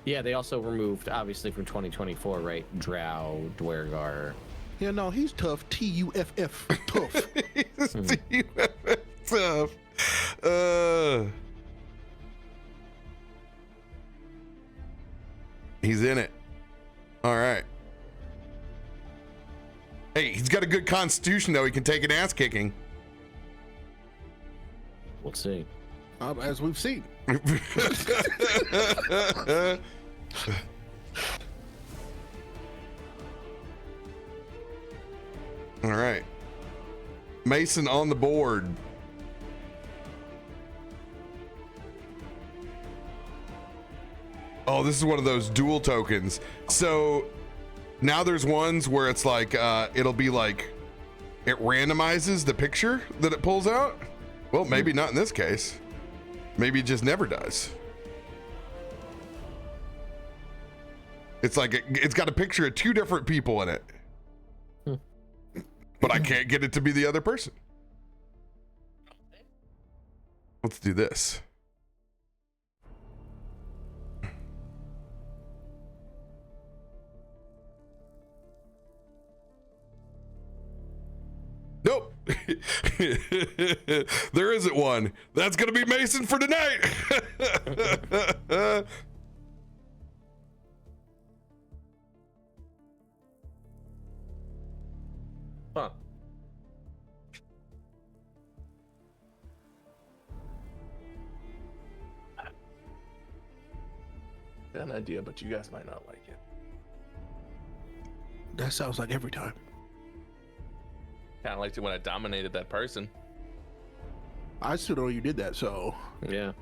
[SPEAKER 2] Yeah, they also removed, obviously, from 2024, right? Drow, Dwergar.
[SPEAKER 5] Yeah, no, he's tough. Tuff. Tough.
[SPEAKER 1] Tough. He's in it. All right. Hey, he's got a good constitution, though. He can take an ass kicking.
[SPEAKER 2] We'll see.
[SPEAKER 5] As we've seen.
[SPEAKER 1] All right. Mason on the board. Oh, this is one of those dual tokens. So now there's ones where it's like, it'll be like, it randomizes the picture that it pulls out. Well, maybe not in this case. Maybe it just never does. It's like, it's got a picture of two different people in it. But I can't get it to be the other person. Let's do this. Nope. There isn't one. That's going to be Mason for tonight.
[SPEAKER 3] Huh. Got an idea, but you guys might not like it.
[SPEAKER 5] That sounds like every time.
[SPEAKER 3] Kind of liked it when I dominated that person.
[SPEAKER 5] I still know you did that, so
[SPEAKER 2] Yeah.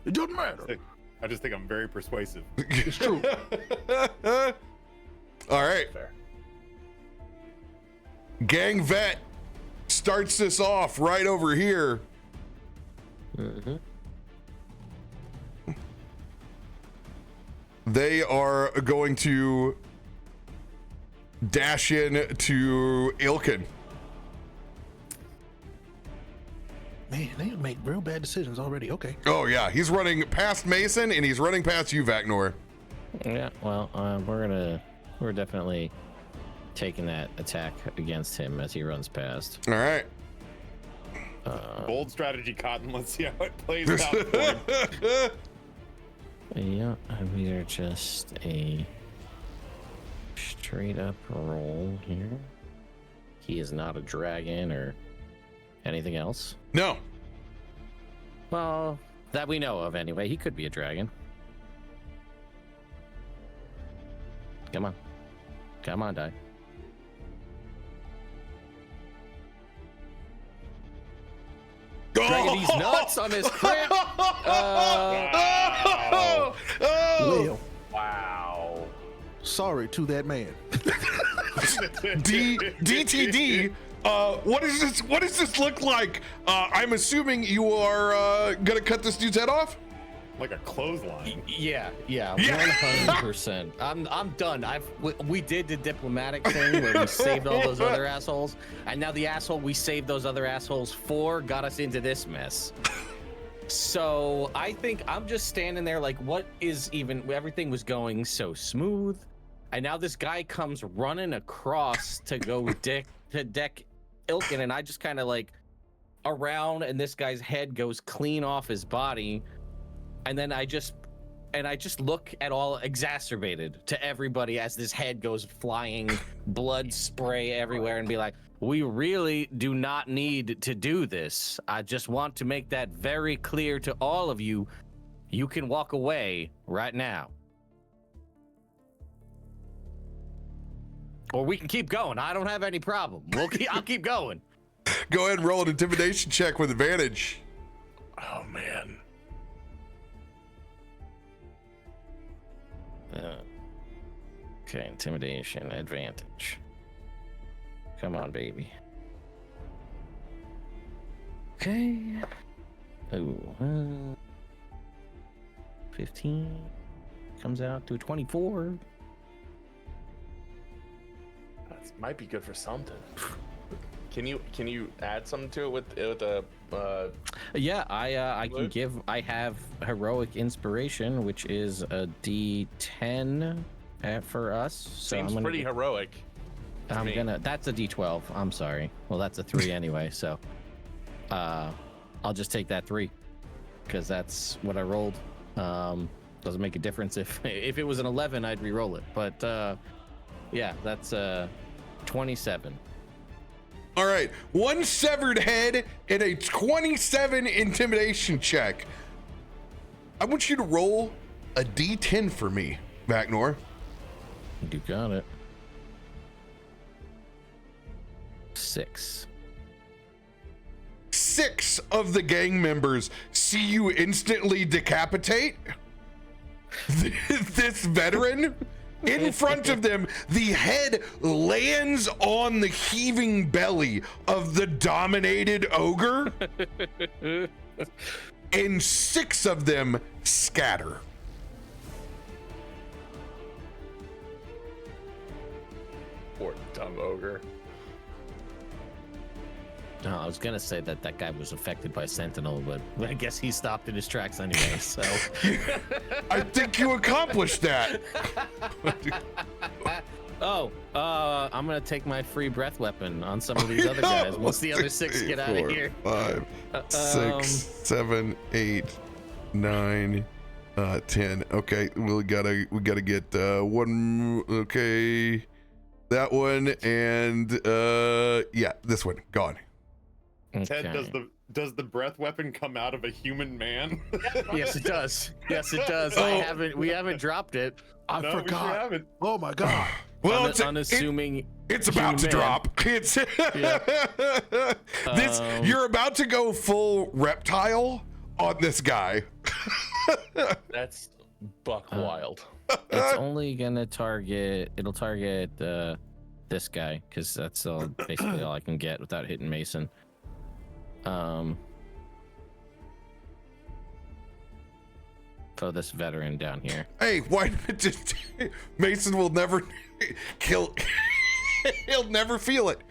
[SPEAKER 5] it doesn't matter.
[SPEAKER 4] I just think I'm very persuasive.
[SPEAKER 5] It's true.
[SPEAKER 1] All right.
[SPEAKER 3] Fair.
[SPEAKER 1] Gang Vet starts this off right over here.
[SPEAKER 2] Mm-hmm.
[SPEAKER 1] They are going to dash in to Ilkun.
[SPEAKER 5] Man, they make real bad decisions already. Okay.
[SPEAKER 1] Oh yeah, he's running past Mason and he's running past you, Vaknor.
[SPEAKER 2] Yeah, well, we're definitely taking that attack against him as he runs past.
[SPEAKER 1] All right.
[SPEAKER 4] Bold strategy, Cotton. Let's see how it plays out for him.
[SPEAKER 2] Yeah, we are just a straight up roll here. He is not a dragon or anything else.
[SPEAKER 1] No.
[SPEAKER 2] Well, that we know of anyway. He could be a dragon. Come on. Come on, die. Dragging these nuts on his crit.
[SPEAKER 5] Well,
[SPEAKER 3] Wow.
[SPEAKER 5] sorry to that man.
[SPEAKER 1] DTD. What does this look like? I'm assuming you are gonna cut this dude's head off.
[SPEAKER 4] Like a clothesline.
[SPEAKER 2] Yeah,
[SPEAKER 1] Yeah.
[SPEAKER 2] 100%. I'm done. We did the diplomatic thing where we saved all those other assholes, and now the asshole we saved those other assholes for got us into this mess. So I think I'm just standing there like, what is even? Everything was going so smooth, and now this guy comes running across to go deck Ilkun, and I just kind of like around, and this guy's head goes clean off his body. And then I just look at all exacerbated to everybody as this head goes flying, blood spray everywhere, and be like, we really do not need to do this. I just want to make that very clear to all of you. You can walk away right now. Or we can keep going. I don't have any problem. I'll keep going.
[SPEAKER 1] Go ahead and roll an intimidation check with advantage.
[SPEAKER 3] Oh man.
[SPEAKER 2] Okay, intimidation, advantage. Come on, baby. Okay. Ooh, 15 comes out to 24.
[SPEAKER 3] That might be good for something. Can you add something to it with a?
[SPEAKER 2] Yeah, I can give. I have heroic inspiration, which is a D10 for us. So
[SPEAKER 3] Seems pretty heroic.
[SPEAKER 2] That's a D12. I'm sorry. Well, that's a 3 anyway. So, I'll just take that 3 because that's what I rolled. Doesn't make a difference if it was an 11, I'd re-roll it. But yeah, that's 27.
[SPEAKER 1] All right, 1 severed head and a 27 intimidation check. I want you to roll a D10 for me, Vaknor.
[SPEAKER 2] You got it. 6.
[SPEAKER 1] 6 of the gang members see you instantly decapitate this veteran. In front of them, the head lands on the heaving belly of the dominated ogre, and 6 of them scatter.
[SPEAKER 3] Poor dumb ogre.
[SPEAKER 2] No, I was gonna say that guy was affected by Sentinel, but I guess he stopped in his tracks anyway. So
[SPEAKER 1] I think you accomplished that.
[SPEAKER 2] I'm gonna take my free breath weapon on some of these other guys. Once the other 6 get out of here.
[SPEAKER 1] 5, 6, 7, 8, 9, 10. Okay, we gotta get one. Okay, that one and yeah, this one gone.
[SPEAKER 4] Ted, does the breath weapon come out of a human man?
[SPEAKER 2] Yes, it does. Yes, it does. We haven't dropped it.
[SPEAKER 5] I
[SPEAKER 4] No, we
[SPEAKER 5] forgot.
[SPEAKER 4] sure haven't.
[SPEAKER 5] Oh my god.
[SPEAKER 1] Well,
[SPEAKER 2] it's unassuming.
[SPEAKER 1] It's about to
[SPEAKER 2] human.
[SPEAKER 1] drop. It's this. You're about to go full reptile on this guy.
[SPEAKER 3] That's buck wild.
[SPEAKER 2] It's only gonna target. It'll target this guy because that's basically all I can get without hitting Mason. For this veteran down here.
[SPEAKER 1] Hey, why not just Mason will never kill. He'll never feel it.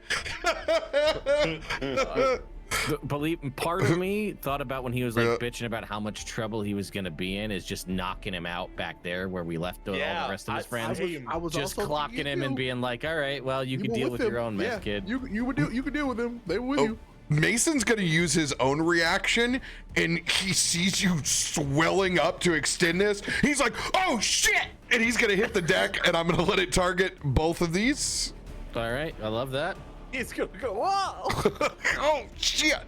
[SPEAKER 2] Part of me thought about when he was like bitching about how much trouble he was gonna be in is just knocking him out back there where we left all the rest of his friends.
[SPEAKER 5] I was
[SPEAKER 2] just
[SPEAKER 5] also
[SPEAKER 2] clocking
[SPEAKER 5] thinking
[SPEAKER 2] him and
[SPEAKER 5] too.
[SPEAKER 2] being like, all right, well, you can
[SPEAKER 5] were
[SPEAKER 2] deal with
[SPEAKER 5] him.
[SPEAKER 2] your own mess, kid.
[SPEAKER 5] You could deal with them. They were with you.
[SPEAKER 1] Mason's gonna use his own reaction, and he sees you swelling up to extend this. He's like, "Oh shit!" and he's gonna hit the deck, and I'm gonna let it target both of these.
[SPEAKER 2] All right, I love that.
[SPEAKER 3] He's gonna go, whoa!
[SPEAKER 1] Oh shit!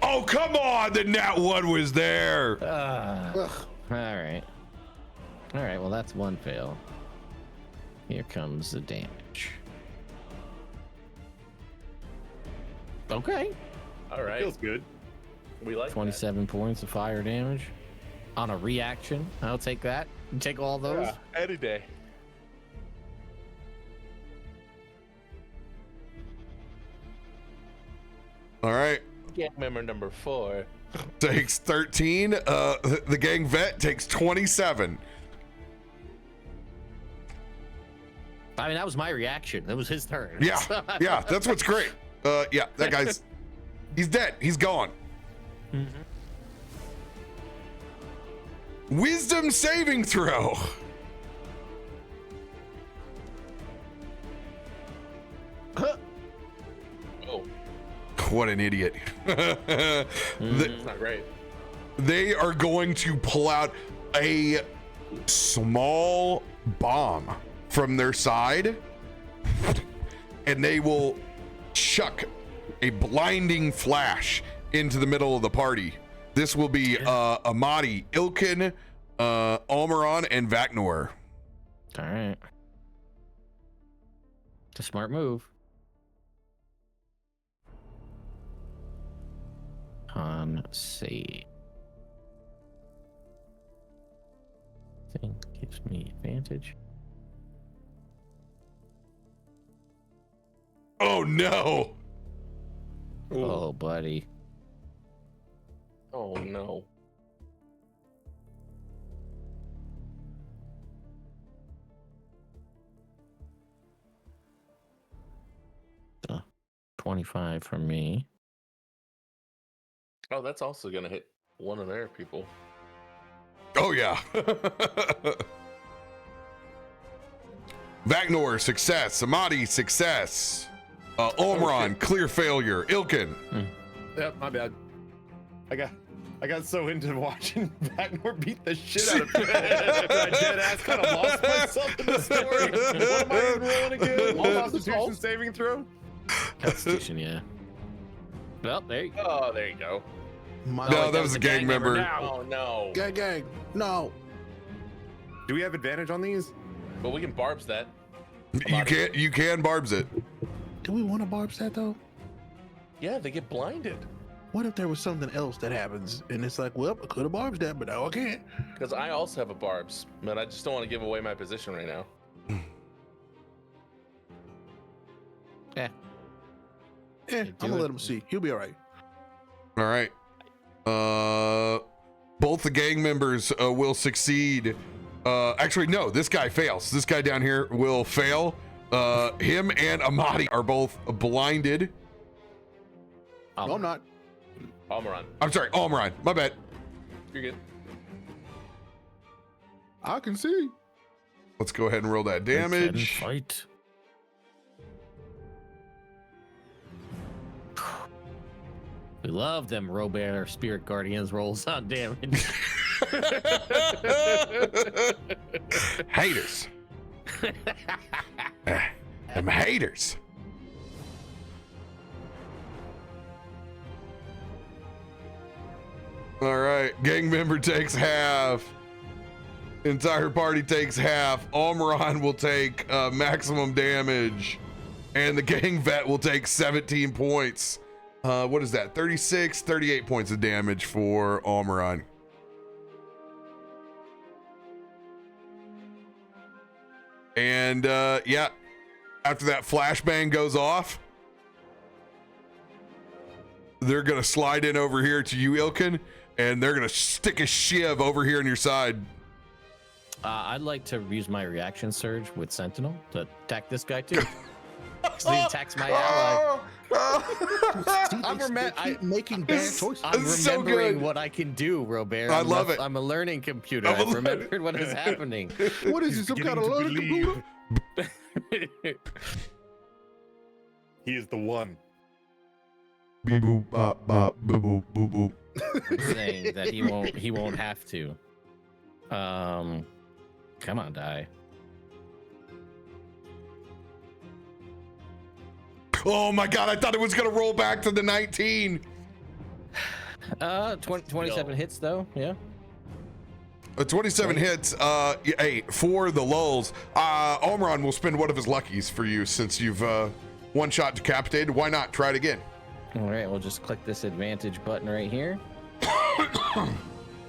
[SPEAKER 1] Oh come on! The nat 1 was there.
[SPEAKER 2] All right. Well, that's one fail. Here comes the damage. Okay.
[SPEAKER 3] All right.
[SPEAKER 4] Feels good.
[SPEAKER 3] We like
[SPEAKER 2] 27 points of fire damage on a reaction. I'll take that. Take all
[SPEAKER 3] that.
[SPEAKER 2] those.
[SPEAKER 3] Yeah, any day.
[SPEAKER 1] All right.
[SPEAKER 3] Gang member number 4.
[SPEAKER 1] Takes 13. The gang vet takes 27.
[SPEAKER 2] I mean, that was my reaction. That was his turn.
[SPEAKER 1] Yeah, yeah, that's what's great. Yeah, that guy's he's dead. He's gone. Wisdom saving throw.
[SPEAKER 3] Oh,
[SPEAKER 1] What an idiot.
[SPEAKER 3] it's not great.
[SPEAKER 1] They are going to pull out a small bomb from their side, and they will chuck a blinding flash into the middle of the party. This will be Amatti, Ilkun, Almuron, and Vaknor.
[SPEAKER 2] All right. It's a smart move. On save. Thing gives me advantage.
[SPEAKER 1] Oh no!
[SPEAKER 2] Oh, buddy.
[SPEAKER 3] Oh no.
[SPEAKER 2] 25 from me.
[SPEAKER 3] Oh, that's also gonna hit one of their people.
[SPEAKER 1] Oh yeah. Vaknor, success. Amatti, success. Almuron, clear failure. Ilkun.
[SPEAKER 4] Yep, my bad. I got so into watching Vaknor beat the shit out of me. I dead ass kind of lost myself in the story. What am I even rolling again? Constitution saving throw?
[SPEAKER 2] Constitution, yeah. Well, there you go.
[SPEAKER 3] Oh, there you go.
[SPEAKER 1] No, that was a gang member.
[SPEAKER 3] Oh no.
[SPEAKER 5] Gang. No.
[SPEAKER 4] Do we have advantage on these?
[SPEAKER 3] But we can barbs that.
[SPEAKER 1] You can barbs it.
[SPEAKER 5] Do we want to barbs that though?
[SPEAKER 3] Yeah, they get blinded.
[SPEAKER 5] What if there was something else that happens and it's like, well, I could have barbs that, but now I can't.
[SPEAKER 3] Because I also have a barbs, but I just don't want to give away my position right now.
[SPEAKER 2] Yeah.
[SPEAKER 5] I'm gonna let him see. He'll be all right.
[SPEAKER 1] All right. Both the gang members will succeed. Actually, no, this guy fails. This guy down here will fail. Him and Amatti are both blinded.
[SPEAKER 5] No, I'm not.
[SPEAKER 3] Almuron,
[SPEAKER 1] I'm sorry, Almuron. My bad.
[SPEAKER 3] you're good.
[SPEAKER 5] I can see.
[SPEAKER 1] Let's go ahead and roll that damage.
[SPEAKER 2] Fight. We love them RoBear Spirit Guardians rolls on damage.
[SPEAKER 1] Haters. Them haters. All right, gang member takes half. Entire party takes half. Almuron will take maximum damage, and the gang vet will take 17 points. What is that? 38 points of damage for Almuron. And yeah, after that flashbang goes off, they're gonna slide in over here to you, Ilkun, and they're gonna stick a shiv over here on your side.
[SPEAKER 2] I'd like to use my reaction surge with Sentinel to attack this guy too. So he attacks my ally.
[SPEAKER 5] They keep making bad choices.
[SPEAKER 2] I'm
[SPEAKER 1] It's so
[SPEAKER 2] remembering
[SPEAKER 1] good.
[SPEAKER 2] what I can do, RoBear.
[SPEAKER 1] I love it.
[SPEAKER 2] I'm a learning computer.
[SPEAKER 1] I'm a
[SPEAKER 2] I've remembered what is happening.
[SPEAKER 5] What is this? Some kind of learning computer?
[SPEAKER 4] He is the one.
[SPEAKER 1] Beep boop bop bop boop boop boop boop.
[SPEAKER 2] I'm saying that he won't have to. Come on, die.
[SPEAKER 1] Oh my god, I thought it was gonna roll back to the 19.
[SPEAKER 2] 27 hits though, yeah.
[SPEAKER 1] 27 hits. Hey, for the lulls, Almuron will spend one of his luckies for you since you've one shot decapitated. Why not? Try it again.
[SPEAKER 2] All right, we'll just click this advantage button right here.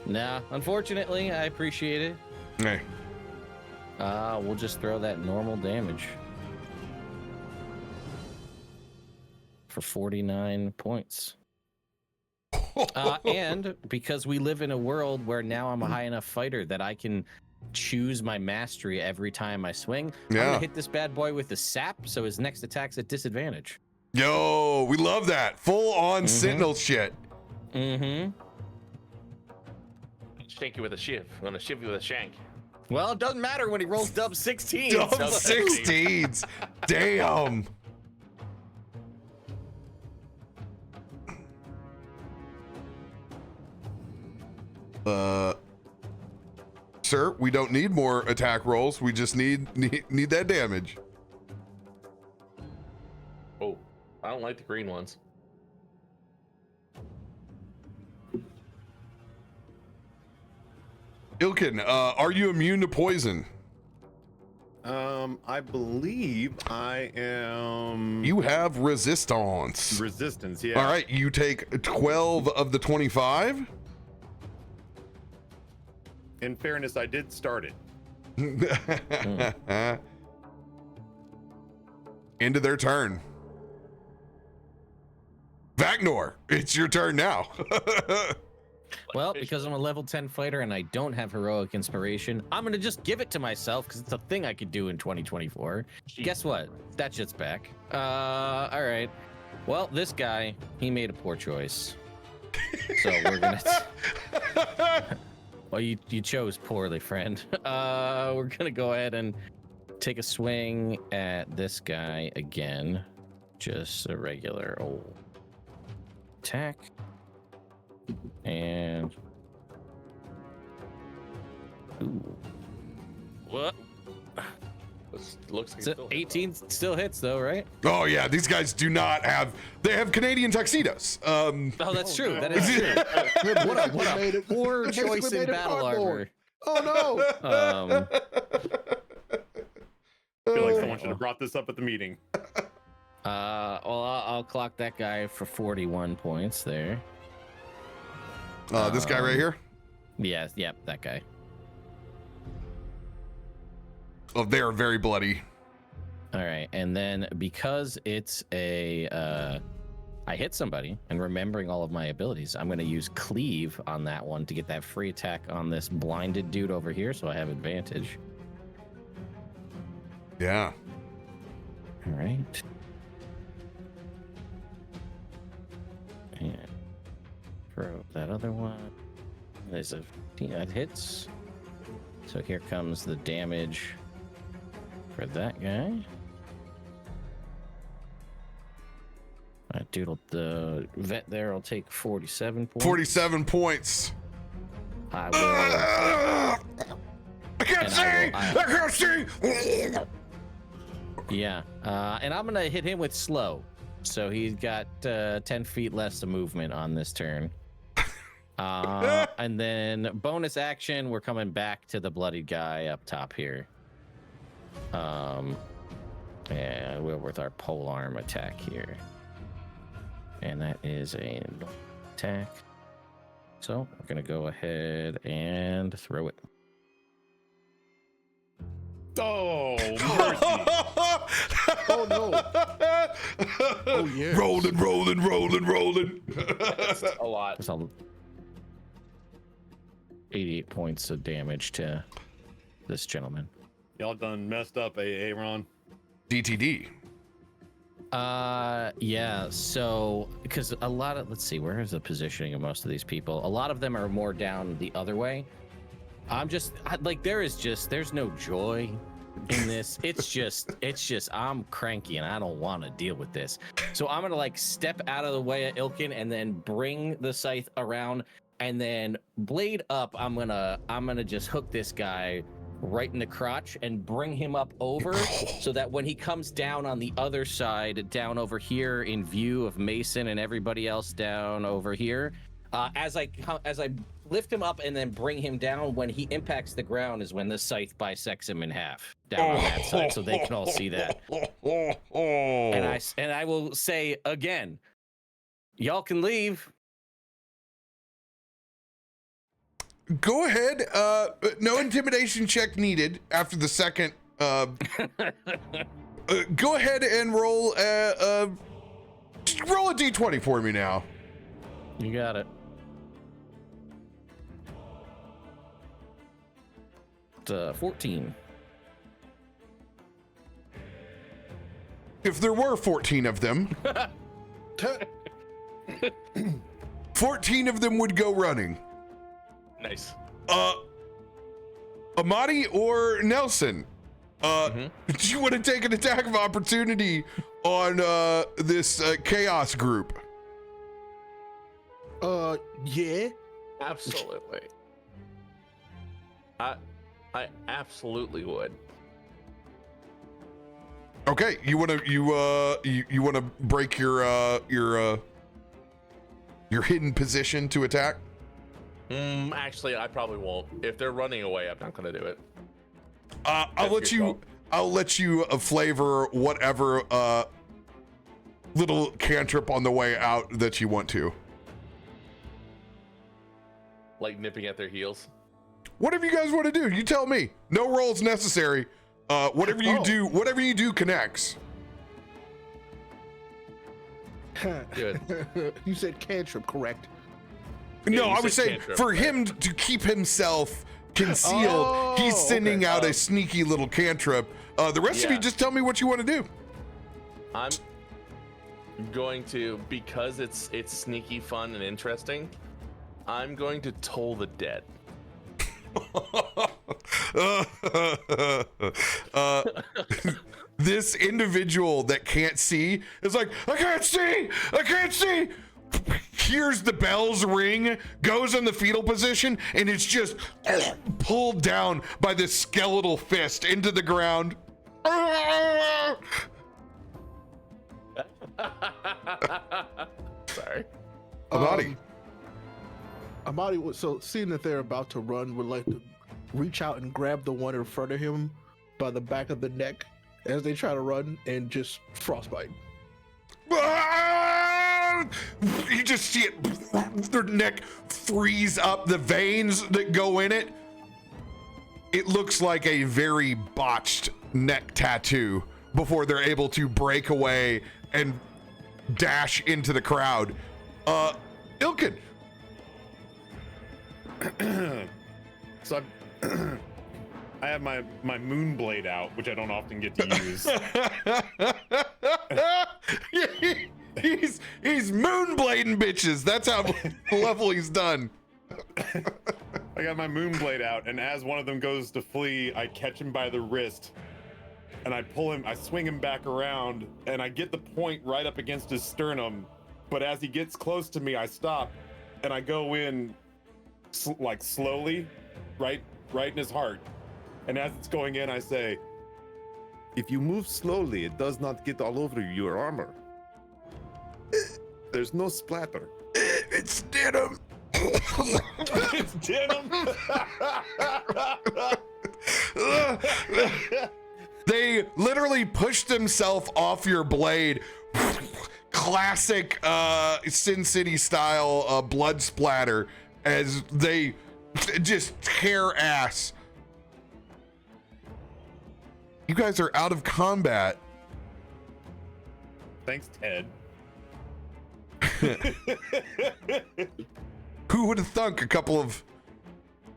[SPEAKER 2] Nah, unfortunately, I appreciate it.
[SPEAKER 1] Hey.
[SPEAKER 2] We'll just throw that normal damage for 49 points. And because we live in a world where now I'm a high enough fighter that I can choose my mastery every time I swing, I'm gonna hit this bad boy with the sap, so his next attack's at disadvantage.
[SPEAKER 1] Yo, we love that. Full on Sentinel shit.
[SPEAKER 2] Mm-hmm.
[SPEAKER 3] Shank you with a shiv. I'm gonna shiv you with a shank.
[SPEAKER 2] Well, it doesn't matter when he rolls dub 16.
[SPEAKER 1] Dub 16s. Damn. Sir, we don't need more attack rolls. We just need that damage.
[SPEAKER 3] Oh, I don't like the green ones.
[SPEAKER 1] Ilkun, are you immune to poison?
[SPEAKER 4] I believe I am.
[SPEAKER 1] You have resistance.
[SPEAKER 4] Resistance, yeah.
[SPEAKER 1] All right, you take 12 of the 25.
[SPEAKER 4] In fairness, I did start it.
[SPEAKER 1] Into their turn. Vaknor, it's your turn now.
[SPEAKER 2] Well, because I'm a level 10 fighter and I don't have heroic inspiration, I'm gonna just give it to myself because it's a thing I could do in 2024. Guess what? That shit's back. All right. Well, this guy, he made a poor choice. So we're gonna. Well, you chose poorly, friend. We're gonna go ahead and take a swing at this guy again. Just a regular old attack. And ooh. What?
[SPEAKER 3] Looks like
[SPEAKER 2] So 18 still hits though, right?
[SPEAKER 1] Oh yeah, these guys do not have. They have Canadian tuxedos.
[SPEAKER 2] Oh, that's true. That is true. What a poor choice in battle armor.
[SPEAKER 5] Oh no!
[SPEAKER 4] I feel like someone should have brought this up at the meeting.
[SPEAKER 2] Well, I'll clock that guy for 41 points there.
[SPEAKER 1] This guy right here.
[SPEAKER 2] Yeah, yep, that guy.
[SPEAKER 1] Oh, they are very bloody.
[SPEAKER 2] All right, and then because it's a, I hit somebody, and remembering all of my abilities, I'm going to use Cleave on that one to get that free attack on this blinded dude over here, so I have advantage.
[SPEAKER 1] Yeah.
[SPEAKER 2] All right. And throw that other one. There's a that hits. So here comes the damage for that guy. Doodle the vet there will take 47 points.
[SPEAKER 1] 47 points.
[SPEAKER 2] I will.
[SPEAKER 1] I can't see. I can't see.
[SPEAKER 2] Yeah, and I'm gonna hit him with slow, so he's got 10 feet less of movement on this turn. And then bonus action, we're coming back to the bloodied guy up top here. And we're with our polearm attack here, and that is a attack. So we're gonna go ahead and throw it.
[SPEAKER 4] Oh, mercy.
[SPEAKER 5] Oh no! Oh yeah!
[SPEAKER 1] Rolling, rolling, rolling, rolling.
[SPEAKER 3] That's a lot.
[SPEAKER 2] That's all 88 points of damage to this gentleman.
[SPEAKER 4] Y'all done messed up, Aaron.
[SPEAKER 1] DTD.
[SPEAKER 2] Yeah, so because a lot of, let's see, where is the positioning of most of these people? A lot of them are more down the other way. There's no joy in this. It's just I'm cranky and I don't want to deal with this. So I'm gonna step out of the way of Ilkun and then bring the scythe around, and then blade up. I'm gonna just hook this guy right in the crotch and bring him up over, so that when he comes down on the other side, down over here in view of Mason and everybody else down over here, as I lift him up and then bring him down, when he impacts the ground is when the scythe bisects him in half down on that side, so they can all see that. And I will say again, y'all can leave.
[SPEAKER 1] Go ahead. No intimidation check needed after the second. Go ahead and roll. Just roll a d20 for me now.
[SPEAKER 2] You got it. 14.
[SPEAKER 1] If there were 14 of them, 14 of them would go running.
[SPEAKER 3] Nice.
[SPEAKER 1] Amatti or Nelson, do you want to take an attack of opportunity on this chaos group?
[SPEAKER 5] Yeah.
[SPEAKER 3] Absolutely. I absolutely would.
[SPEAKER 1] Okay, you want to break your hidden position to attack?
[SPEAKER 3] Actually, I probably won't. If they're running away, I'm not gonna do it.
[SPEAKER 1] I'll let you flavor whatever little cantrip on the way out that you want to.
[SPEAKER 3] Like nipping at their heels.
[SPEAKER 1] Whatever you guys want to do, you tell me. No rolls necessary. Whatever you do connects.
[SPEAKER 3] Good.
[SPEAKER 5] You said cantrip, correct?
[SPEAKER 1] No,
[SPEAKER 3] you
[SPEAKER 1] I was
[SPEAKER 3] said
[SPEAKER 1] saying
[SPEAKER 3] cantrip,
[SPEAKER 1] for
[SPEAKER 3] right.
[SPEAKER 1] him to keep himself concealed, he's sending out a sneaky little cantrip. The rest of you
[SPEAKER 3] Yeah.
[SPEAKER 1] just tell me what you want to do.
[SPEAKER 3] going to, because it's sneaky, fun, and interesting, I'm going to toll the dead.
[SPEAKER 1] This individual that can't see is like, I can't see, hears the bells ring, goes in the fetal position, and it's just pulled down by this skeletal fist into the ground.
[SPEAKER 3] Sorry.
[SPEAKER 1] Amatti.
[SPEAKER 5] Amatti, so seeing that they're about to run, would like to reach out and grab the one in front of him by the back of the neck as they try to run and just frostbite.
[SPEAKER 1] You just see it, their neck freeze up, the veins that go in it. It looks like a very botched neck tattoo before they're able to break away and dash into the crowd. Ilkun.
[SPEAKER 4] So I have my Moonblade out, which I don't often get to use.
[SPEAKER 1] He's moonblading bitches. That's how level he's done.
[SPEAKER 4] I got my Moonblade out, and as one of them goes to flee, I catch him by the wrist, and I pull him, I swing him back around, and I get the point right up against his sternum. But as he gets close to me, I stop, and I go in like slowly, right in his heart. And as it's going in, I say, if you move slowly, it does not get all over your armor. There's no splatter.
[SPEAKER 1] It's denim.
[SPEAKER 4] It's denim.
[SPEAKER 1] They literally pushed themselves off your blade. Classic Sin City style blood splatter as they just tear ass. You guys are out of combat.
[SPEAKER 4] Thanks, Ted.
[SPEAKER 1] Who would have thunk a couple of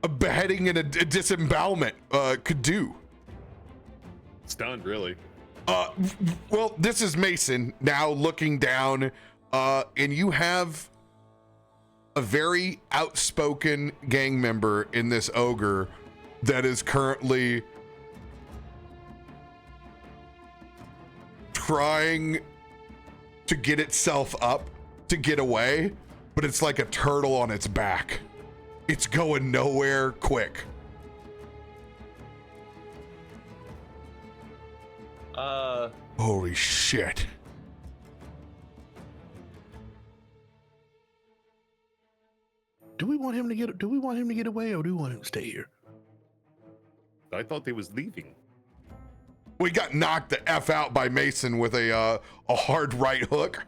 [SPEAKER 1] a beheading and a disembowelment could do?
[SPEAKER 4] Stunned, really.
[SPEAKER 1] Well, this is Mason now looking down, and you have a very outspoken gang member in this ogre that is currently trying to get itself up to get away, but it's like a turtle on its back. It's going nowhere quick. Holy shit.
[SPEAKER 5] Do we want him to get away, or do we want him to stay here?
[SPEAKER 4] I thought he was leaving.
[SPEAKER 1] We got knocked the F out by Mason with a hard right hook.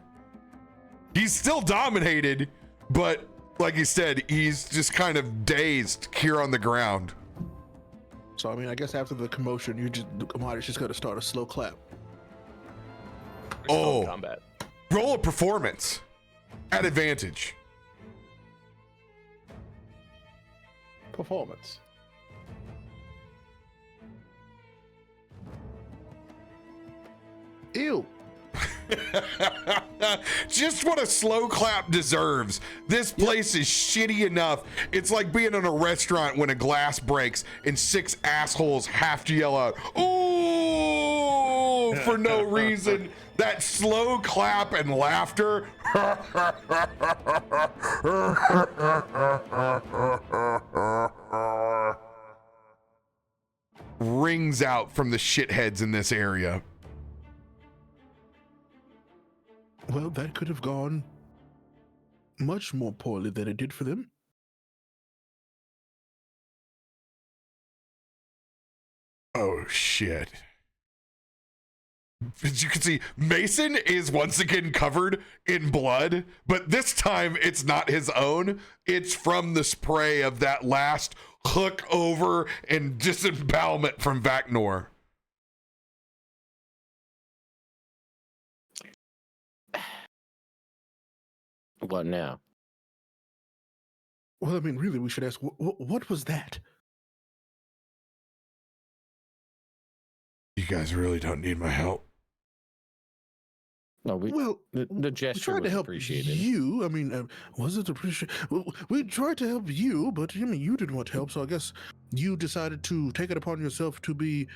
[SPEAKER 1] He's still dominated, but like you said, he's just kind of dazed here on the ground.
[SPEAKER 5] So I mean, I guess after the commotion, Amatti's just gonna start a slow clap.
[SPEAKER 1] Oh,
[SPEAKER 3] combat.
[SPEAKER 1] Roll a performance at advantage.
[SPEAKER 5] Performance. Ew.
[SPEAKER 1] Just what a slow clap deserves. This place is shitty enough. It's like being in a restaurant when a glass breaks and 6 assholes have to yell out, "Ooh!" for no reason. That slow clap and laughter rings out from the shitheads in this area.
[SPEAKER 5] Well, that could have gone much more poorly than it did for them.
[SPEAKER 1] Oh, shit. As you can see, Mason is once again covered in blood, but this time it's not his own. It's from the spray of that last hook over and disembowelment from Vaknor.
[SPEAKER 2] What now?
[SPEAKER 5] Well, I mean, really, we should ask, what was that?
[SPEAKER 1] You guys really don't need my help.
[SPEAKER 2] No, the gesture
[SPEAKER 5] we tried
[SPEAKER 2] was
[SPEAKER 5] to help
[SPEAKER 2] appreciated.
[SPEAKER 5] you. I mean, was it appreciated? Well, we tried to help you, but I mean, you didn't want help, so I guess you decided to take it upon yourself to be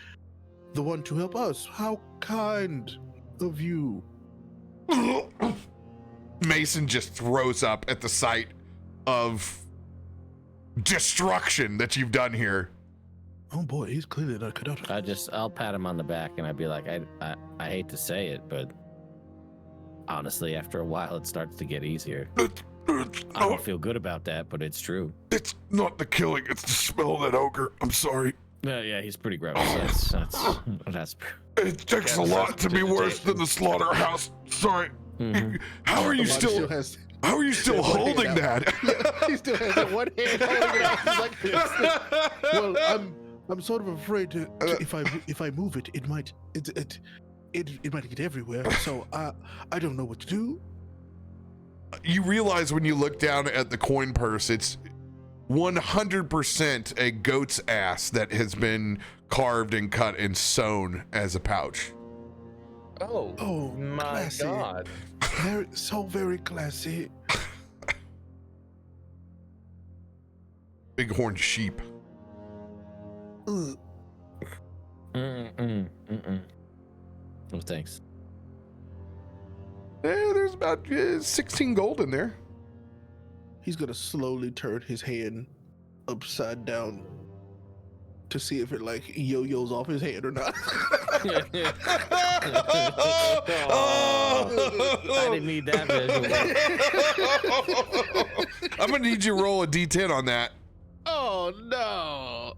[SPEAKER 5] the one to help us. How kind of you.
[SPEAKER 1] Mason just throws up at the sight of destruction that you've done here.
[SPEAKER 5] Oh boy, he's clearly not cut out.
[SPEAKER 2] I'll pat him on the back and I'd be like, I hate to say it, but honestly, after a while, it starts to get easier. I don't feel good about that, but it's true.
[SPEAKER 6] It's not the killing, it's the smell of that ogre. I'm sorry.
[SPEAKER 2] Yeah, he's pretty gross. That's
[SPEAKER 6] It takes a lot to be worse than the slaughterhouse. Sorry.
[SPEAKER 2] Mhm.
[SPEAKER 6] How are you still holding that?
[SPEAKER 5] He still has that one hand holding it out. He's like this. Well, I'm sort of afraid to if I move it, it might get everywhere. So I don't know what to do.
[SPEAKER 1] You realize when you look down at the coin purse, it's 100% a goat's ass that has been carved and cut and sewn as a pouch.
[SPEAKER 3] Oh my
[SPEAKER 5] classy.
[SPEAKER 3] God.
[SPEAKER 5] Very classy.
[SPEAKER 1] Bighorn sheep.
[SPEAKER 5] Ugh.
[SPEAKER 2] Oh, thanks.
[SPEAKER 1] There's about 16 gold in there.
[SPEAKER 5] He's gonna slowly turn his hand upside down to see if it like yo-yos off his hand or not.
[SPEAKER 2] I didn't need that visual.
[SPEAKER 1] I'm gonna need you to roll a D10 on that.
[SPEAKER 2] Oh no!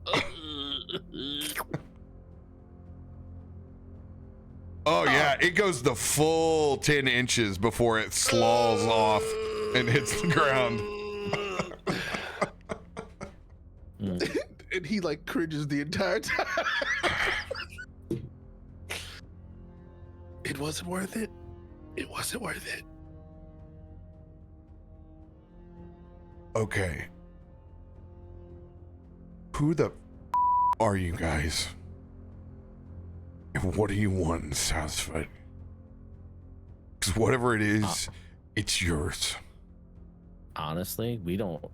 [SPEAKER 1] Oh yeah, it goes the full 10 inches before it slolls off and hits the ground.
[SPEAKER 5] And he like cringes the entire time. It wasn't worth it. It wasn't worth it.
[SPEAKER 1] Okay. Who the are you guys? And what do you want in Southfoot? Because whatever it is, it's yours.
[SPEAKER 2] Honestly, we don't.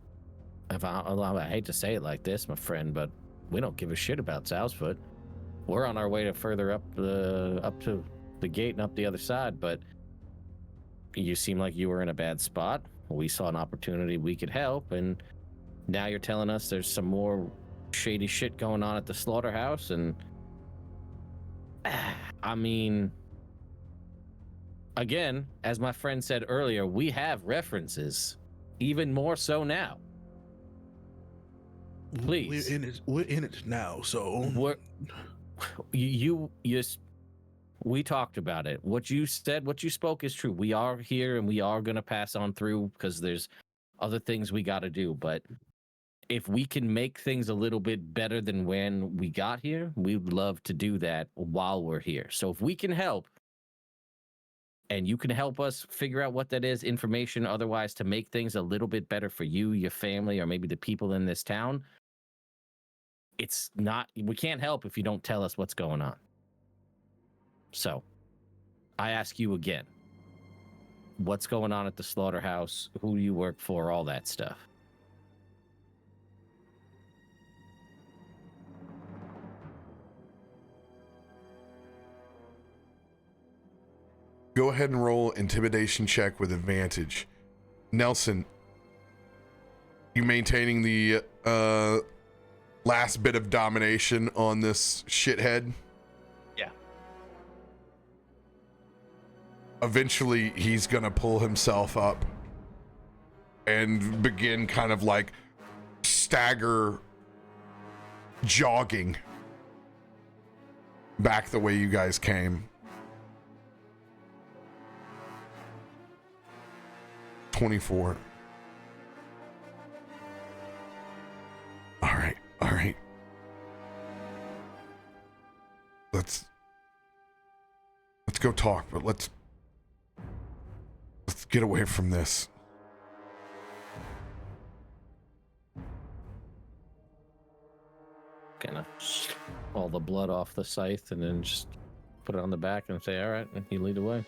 [SPEAKER 2] I hate to say it like this, my friend, but we don't give a shit about Southfoot. We're on our way to further up to the gate and up the other side, but you seem like you were in a bad spot. We saw an opportunity we could help, and now you're telling us there's some more shady shit going on at the slaughterhouse, and I mean, again, as my friend said earlier, we have references, even more so now. Please.
[SPEAKER 5] We're in it now, so
[SPEAKER 2] we talked about it. What you said, what you spoke is true. We are here and we are going to pass on through because there's other things we got to do. But if we can make things a little bit better than when we got here, we'd love to do that while we're here. So if we can help and you can help us figure out what that is, information otherwise, to make things a little bit better for you, your family, or maybe the people in this town, we can't help if you don't tell us what's going on. So I ask you again, what's going on at the slaughterhouse? Who do you work for? All that stuff.
[SPEAKER 1] Go ahead and roll intimidation check with advantage. Nelson, you maintaining the last bit of domination on this shithead?
[SPEAKER 3] Yeah.
[SPEAKER 1] Eventually, he's gonna pull himself up and begin kind of like stagger jogging back the way you guys came. 24. All right. Let's go talk, but let's get away from this.
[SPEAKER 2] Kind of all the blood off the scythe and then just put it on the back and say, all right, and you lead away.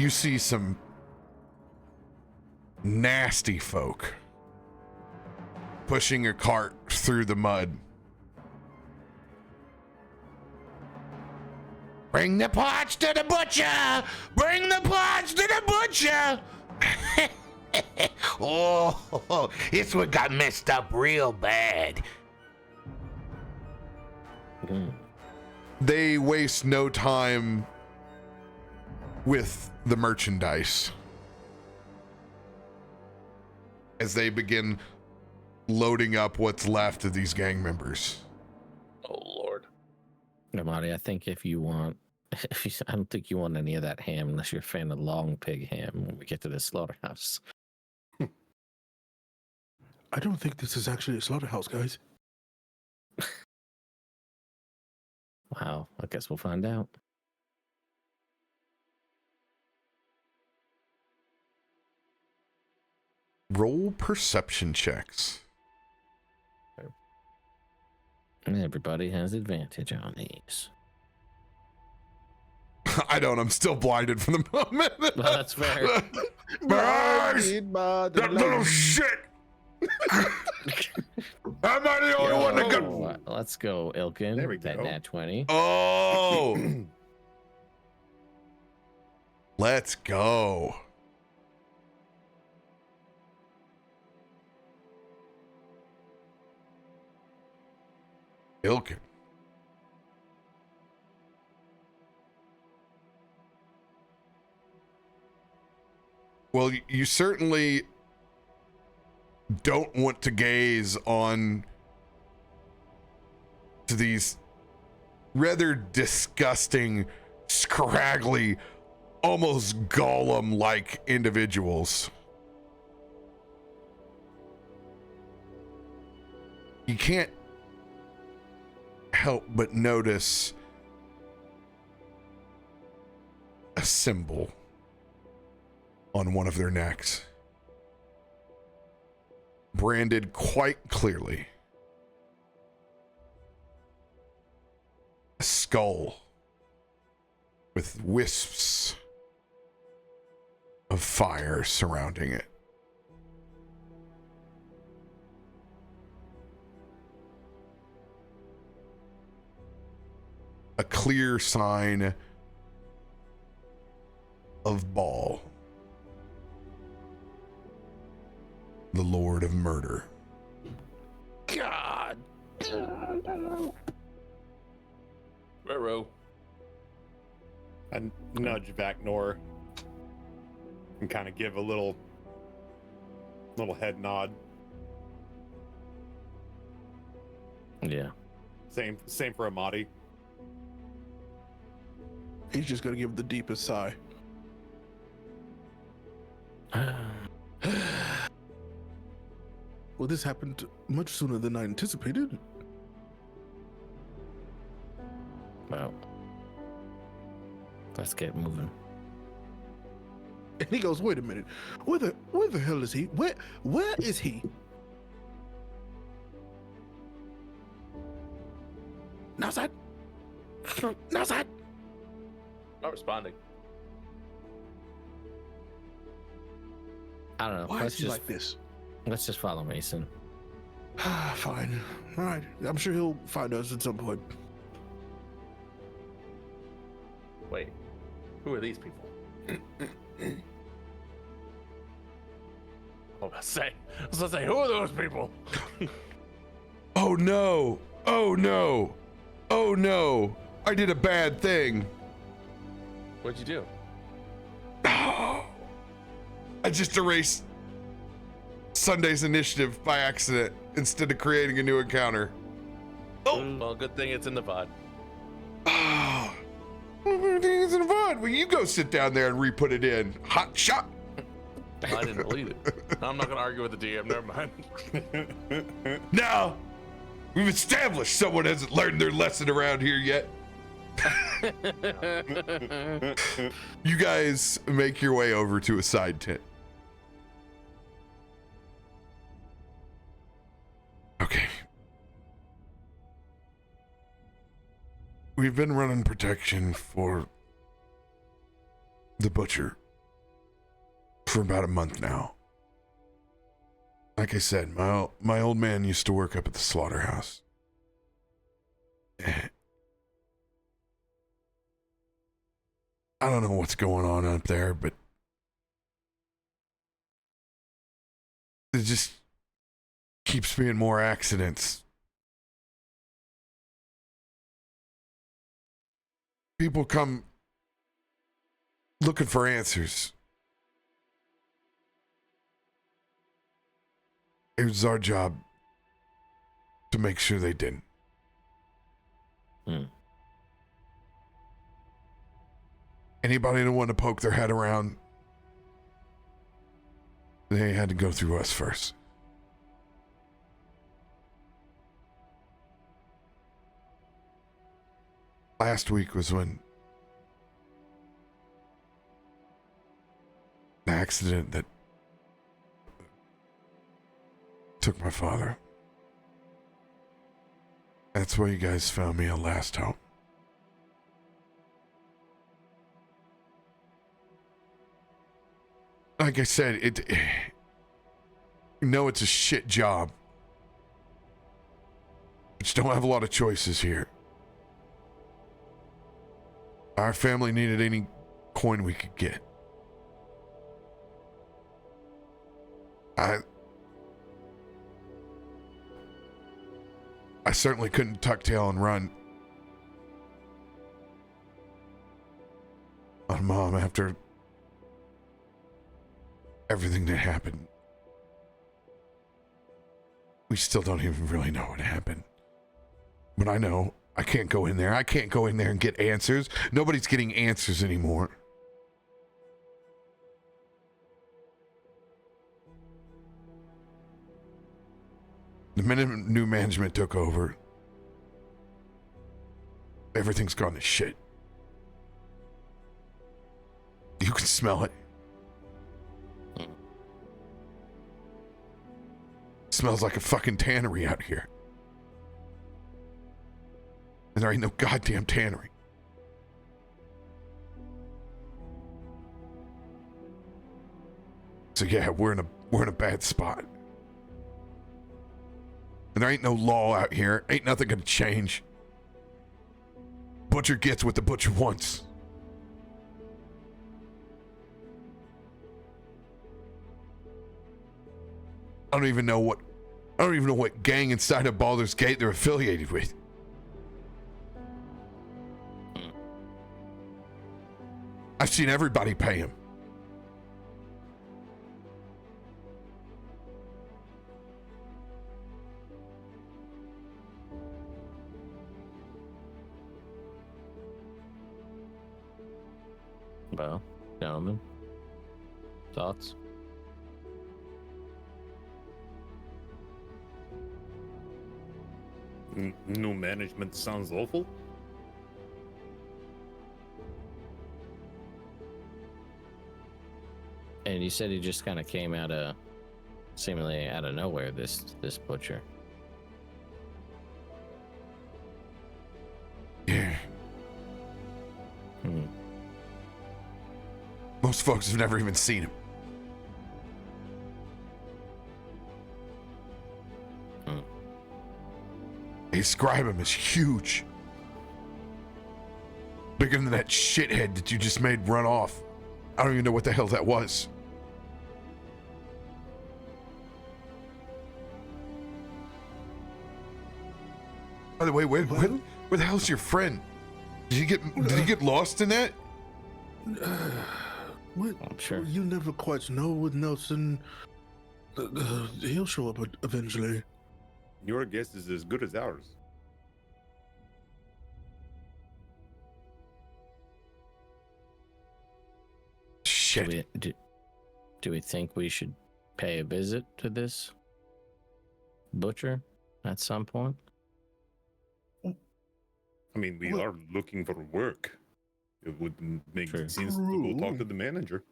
[SPEAKER 1] you see some nasty folk pushing a cart through the mud. Bring the parts to the butcher! Bring the parts to the butcher!
[SPEAKER 7] Oh, this one got messed up real bad.
[SPEAKER 1] They waste no time with the merchandise as they begin loading up what's left of these gang members.
[SPEAKER 3] Oh Lord.
[SPEAKER 2] Amatti, I think if you want, I don't think you want any of that ham unless you're a fan of long pig ham when we get to the slaughterhouse.
[SPEAKER 5] I don't think this is actually a slaughterhouse, guys.
[SPEAKER 2] Wow, I guess we'll find out.
[SPEAKER 1] Roll perception checks.
[SPEAKER 2] And everybody has advantage on these.
[SPEAKER 1] I don't. I'm still blinded from the moment.
[SPEAKER 2] Well, that's fair.
[SPEAKER 1] Blinded by the that little shit. Am I the only one that got?
[SPEAKER 2] Oh, let's go, Ilkun.
[SPEAKER 4] There we
[SPEAKER 2] that
[SPEAKER 4] go.
[SPEAKER 2] nat 20.
[SPEAKER 1] Oh. Let's go. Ilkun. Well, you certainly don't want to gaze on to these rather disgusting, scraggly, almost golem-like individuals. You can't help but notice a symbol on one of their necks, branded quite clearly. A skull with wisps of fire surrounding it. A clear sign of Baal, the Lord of Murder.
[SPEAKER 2] God.
[SPEAKER 3] Ruh-roh.
[SPEAKER 4] I nudge Vaknor and kind of give a little head nod.
[SPEAKER 2] Yeah.
[SPEAKER 4] Same for Amatti.
[SPEAKER 5] He's just gonna give the deepest sigh. Well, this happened much sooner than I anticipated.
[SPEAKER 2] Well, let's get moving.
[SPEAKER 5] And he goes, "Wait a minute, where the hell is he? Where is he?" Outside. Outside.
[SPEAKER 3] Not responding.
[SPEAKER 2] I don't know.
[SPEAKER 5] Why is he like this?
[SPEAKER 2] Let's just follow Mason.
[SPEAKER 5] Fine. All right. I'm sure he'll find us at some point.
[SPEAKER 3] Wait, who are these people? I was gonna say, who are those people?
[SPEAKER 1] Oh no! Oh no! Oh no! I did a bad thing.
[SPEAKER 3] What'd you do?
[SPEAKER 1] I just erased Sunday's initiative by accident instead of creating a new encounter.
[SPEAKER 3] Oh, well, good thing it's in the VOD.
[SPEAKER 1] Oh, everything is in the VOD. Well, you go sit down there and re-put it in. Hot shot.
[SPEAKER 3] I didn't believe it. I'm not gonna argue with the DM. Never mind.
[SPEAKER 1] Now, we've established someone hasn't learned their lesson around here yet. You guys make your way over to a side tent. Okay. We've been running protection for the butcher for about a month now. Like I said, my old man used to work up at the slaughterhouse. I don't know what's going on up there, but there just keeps being more accidents. People come looking for answers. It was our job to make sure they didn't. Anybody that wanted to poke their head around, they had to go through us first. Last week was when the accident that took my father. That's where you guys found me a last hope. Like I said, it's a shit job. We just don't have a lot of choices here. Our family needed any coin we could get. I certainly couldn't tuck tail and run on Mom after everything that happened. We still don't even really know what happened. But I know I can't go in there. I can't go in there and get answers. Nobody's getting answers anymore. The minute new management took over, everything's gone to shit. You can smell it. Smells like a fucking tannery out here. And there ain't no goddamn tannery. So yeah, we're in a bad spot. And there ain't no law out here. Ain't nothing gonna change. Butcher gets what the butcher wants. I don't even know what gang inside of Baldur's Gate they're affiliated with. I've seen everybody pay him.
[SPEAKER 2] Well, gentlemen, thoughts?
[SPEAKER 4] New management sounds awful.
[SPEAKER 2] And you said he just kind of came seemingly out of nowhere, this butcher.
[SPEAKER 1] Yeah. Most folks have never even seen him. They describe him as huge. Bigger than that shithead that you just made run off. I don't even know what the hell that was. By the way, where the hell's your friend? Did he get lost in that?
[SPEAKER 5] What?
[SPEAKER 2] I'm sure.
[SPEAKER 5] You never quite know with Nelson. He'll show up eventually.
[SPEAKER 4] Your guess is as good as ours.
[SPEAKER 1] Shit.
[SPEAKER 2] Do we think we should pay a visit to this butcher at some point?
[SPEAKER 4] I mean, we are looking for work. It would make
[SPEAKER 2] True.
[SPEAKER 4] sense to go talk to the manager.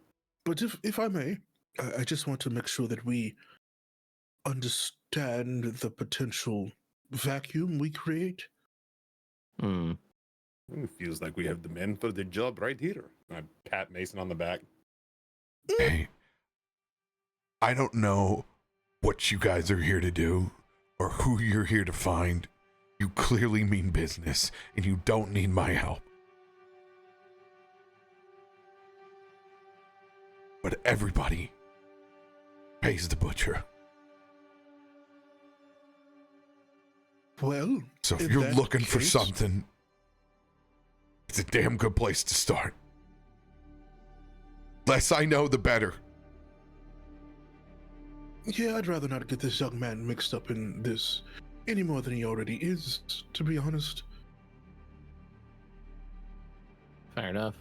[SPEAKER 5] But if I may, I just want to make sure that we understand the potential vacuum we create.
[SPEAKER 4] It feels like we have the men for the job right here. I pat Mason on the back.
[SPEAKER 1] Hey, I don't know what you guys are here to do or who you're here to find. You clearly mean business, and you don't need my help. But everybody pays the butcher.
[SPEAKER 5] Well,
[SPEAKER 1] So if
[SPEAKER 5] in
[SPEAKER 1] you're
[SPEAKER 5] that
[SPEAKER 1] looking for
[SPEAKER 5] case-
[SPEAKER 1] something, it's a damn good place to start. Less I know, the better.
[SPEAKER 5] Yeah, I'd rather not get this young man mixed up in this any more than he already is, to be honest.
[SPEAKER 2] Fair enough.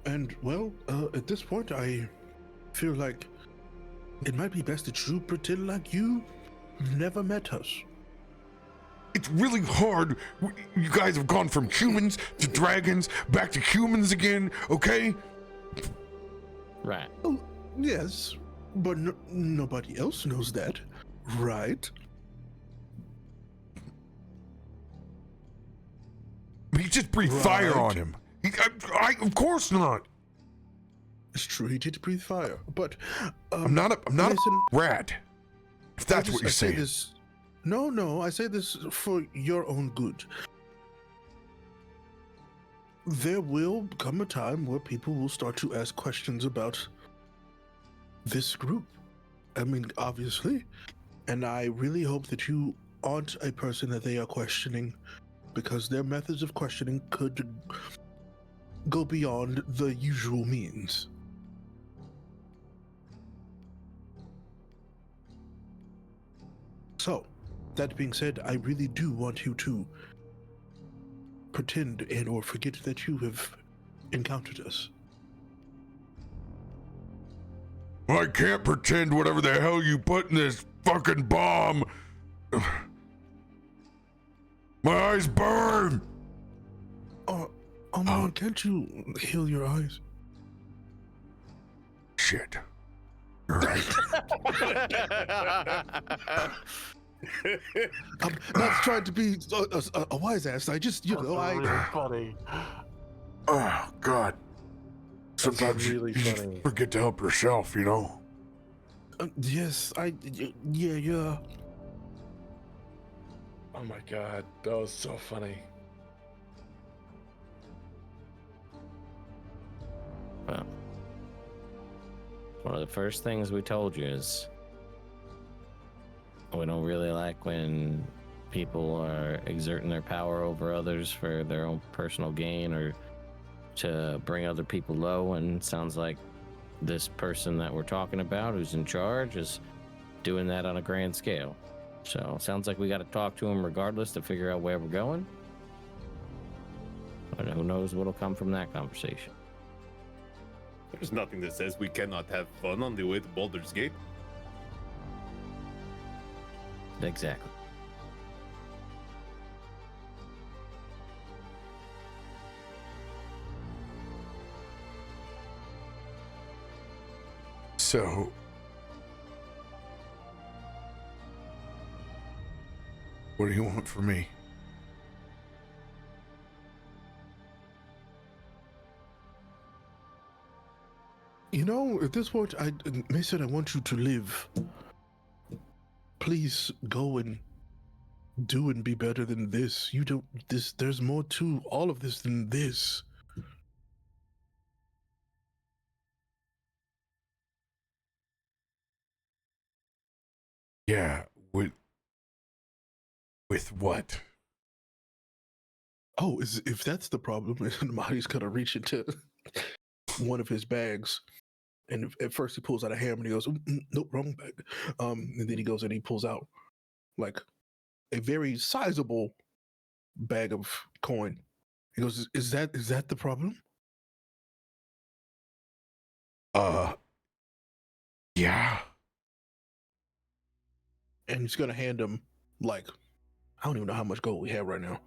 [SPEAKER 5] And, well, at this point, I feel like it might be best that you pretend like you never met us.
[SPEAKER 1] It's really hard. You guys have gone from humans to dragons, back to humans again, okay?
[SPEAKER 2] Right.
[SPEAKER 5] Oh, yes, but nobody else knows that, right?
[SPEAKER 1] He just breathed fire on him. Of course not.
[SPEAKER 5] It's true, he did breathe fire, but
[SPEAKER 1] I'm not
[SPEAKER 5] listen,
[SPEAKER 1] a rat. If that's what you're
[SPEAKER 5] I say
[SPEAKER 1] saying.
[SPEAKER 5] this, no, I say this for your own good. There will come a time where people will start to ask questions about this group. I mean, obviously, and I really hope that you aren't a person that they are questioning, because their methods of questioning could go beyond the usual means. So, that being said, I really do want you to pretend and or forget that you have encountered us.
[SPEAKER 6] I can't pretend whatever the hell you put in this fucking bomb. My eyes burn.
[SPEAKER 5] Oh man, can't you heal your eyes?
[SPEAKER 6] Shit. You're right.
[SPEAKER 5] I'm not trying to be a wise ass. I just,
[SPEAKER 3] Funny.
[SPEAKER 6] Oh, God. Sometimes
[SPEAKER 3] really
[SPEAKER 6] you
[SPEAKER 3] funny.
[SPEAKER 6] forget to help yourself, you know?
[SPEAKER 5] yes, yeah.
[SPEAKER 3] Oh my god, that was so funny.
[SPEAKER 2] Well, one of the first things we told you is we don't really like when people are exerting their power over others for their own personal gain or to bring other people low. And it sounds like this person that we're talking about who's in charge is doing that on a grand scale. So it sounds like we got to talk to him regardless to figure out where we're going. And who knows what'll come from that conversation.
[SPEAKER 4] There's nothing that says we cannot have fun on the way to Baldur's Gate.
[SPEAKER 2] Exactly.
[SPEAKER 1] So, what do you want from me?
[SPEAKER 5] You know, at this point, Mason, I want you to live. Please go and do and be better than this. There's more to all of this than this.
[SPEAKER 1] Yeah, with what?
[SPEAKER 5] Oh, if that's the problem, Amatti's gonna reach into one of his bags, and at first he pulls out a hammer and he goes, "Nope, wrong bag." And then he goes and he pulls out like a very sizable bag of coin. He goes, "Is that the problem?"
[SPEAKER 1] Yeah.
[SPEAKER 5] And he's gonna hand him like, I don't even know how much gold we have right now.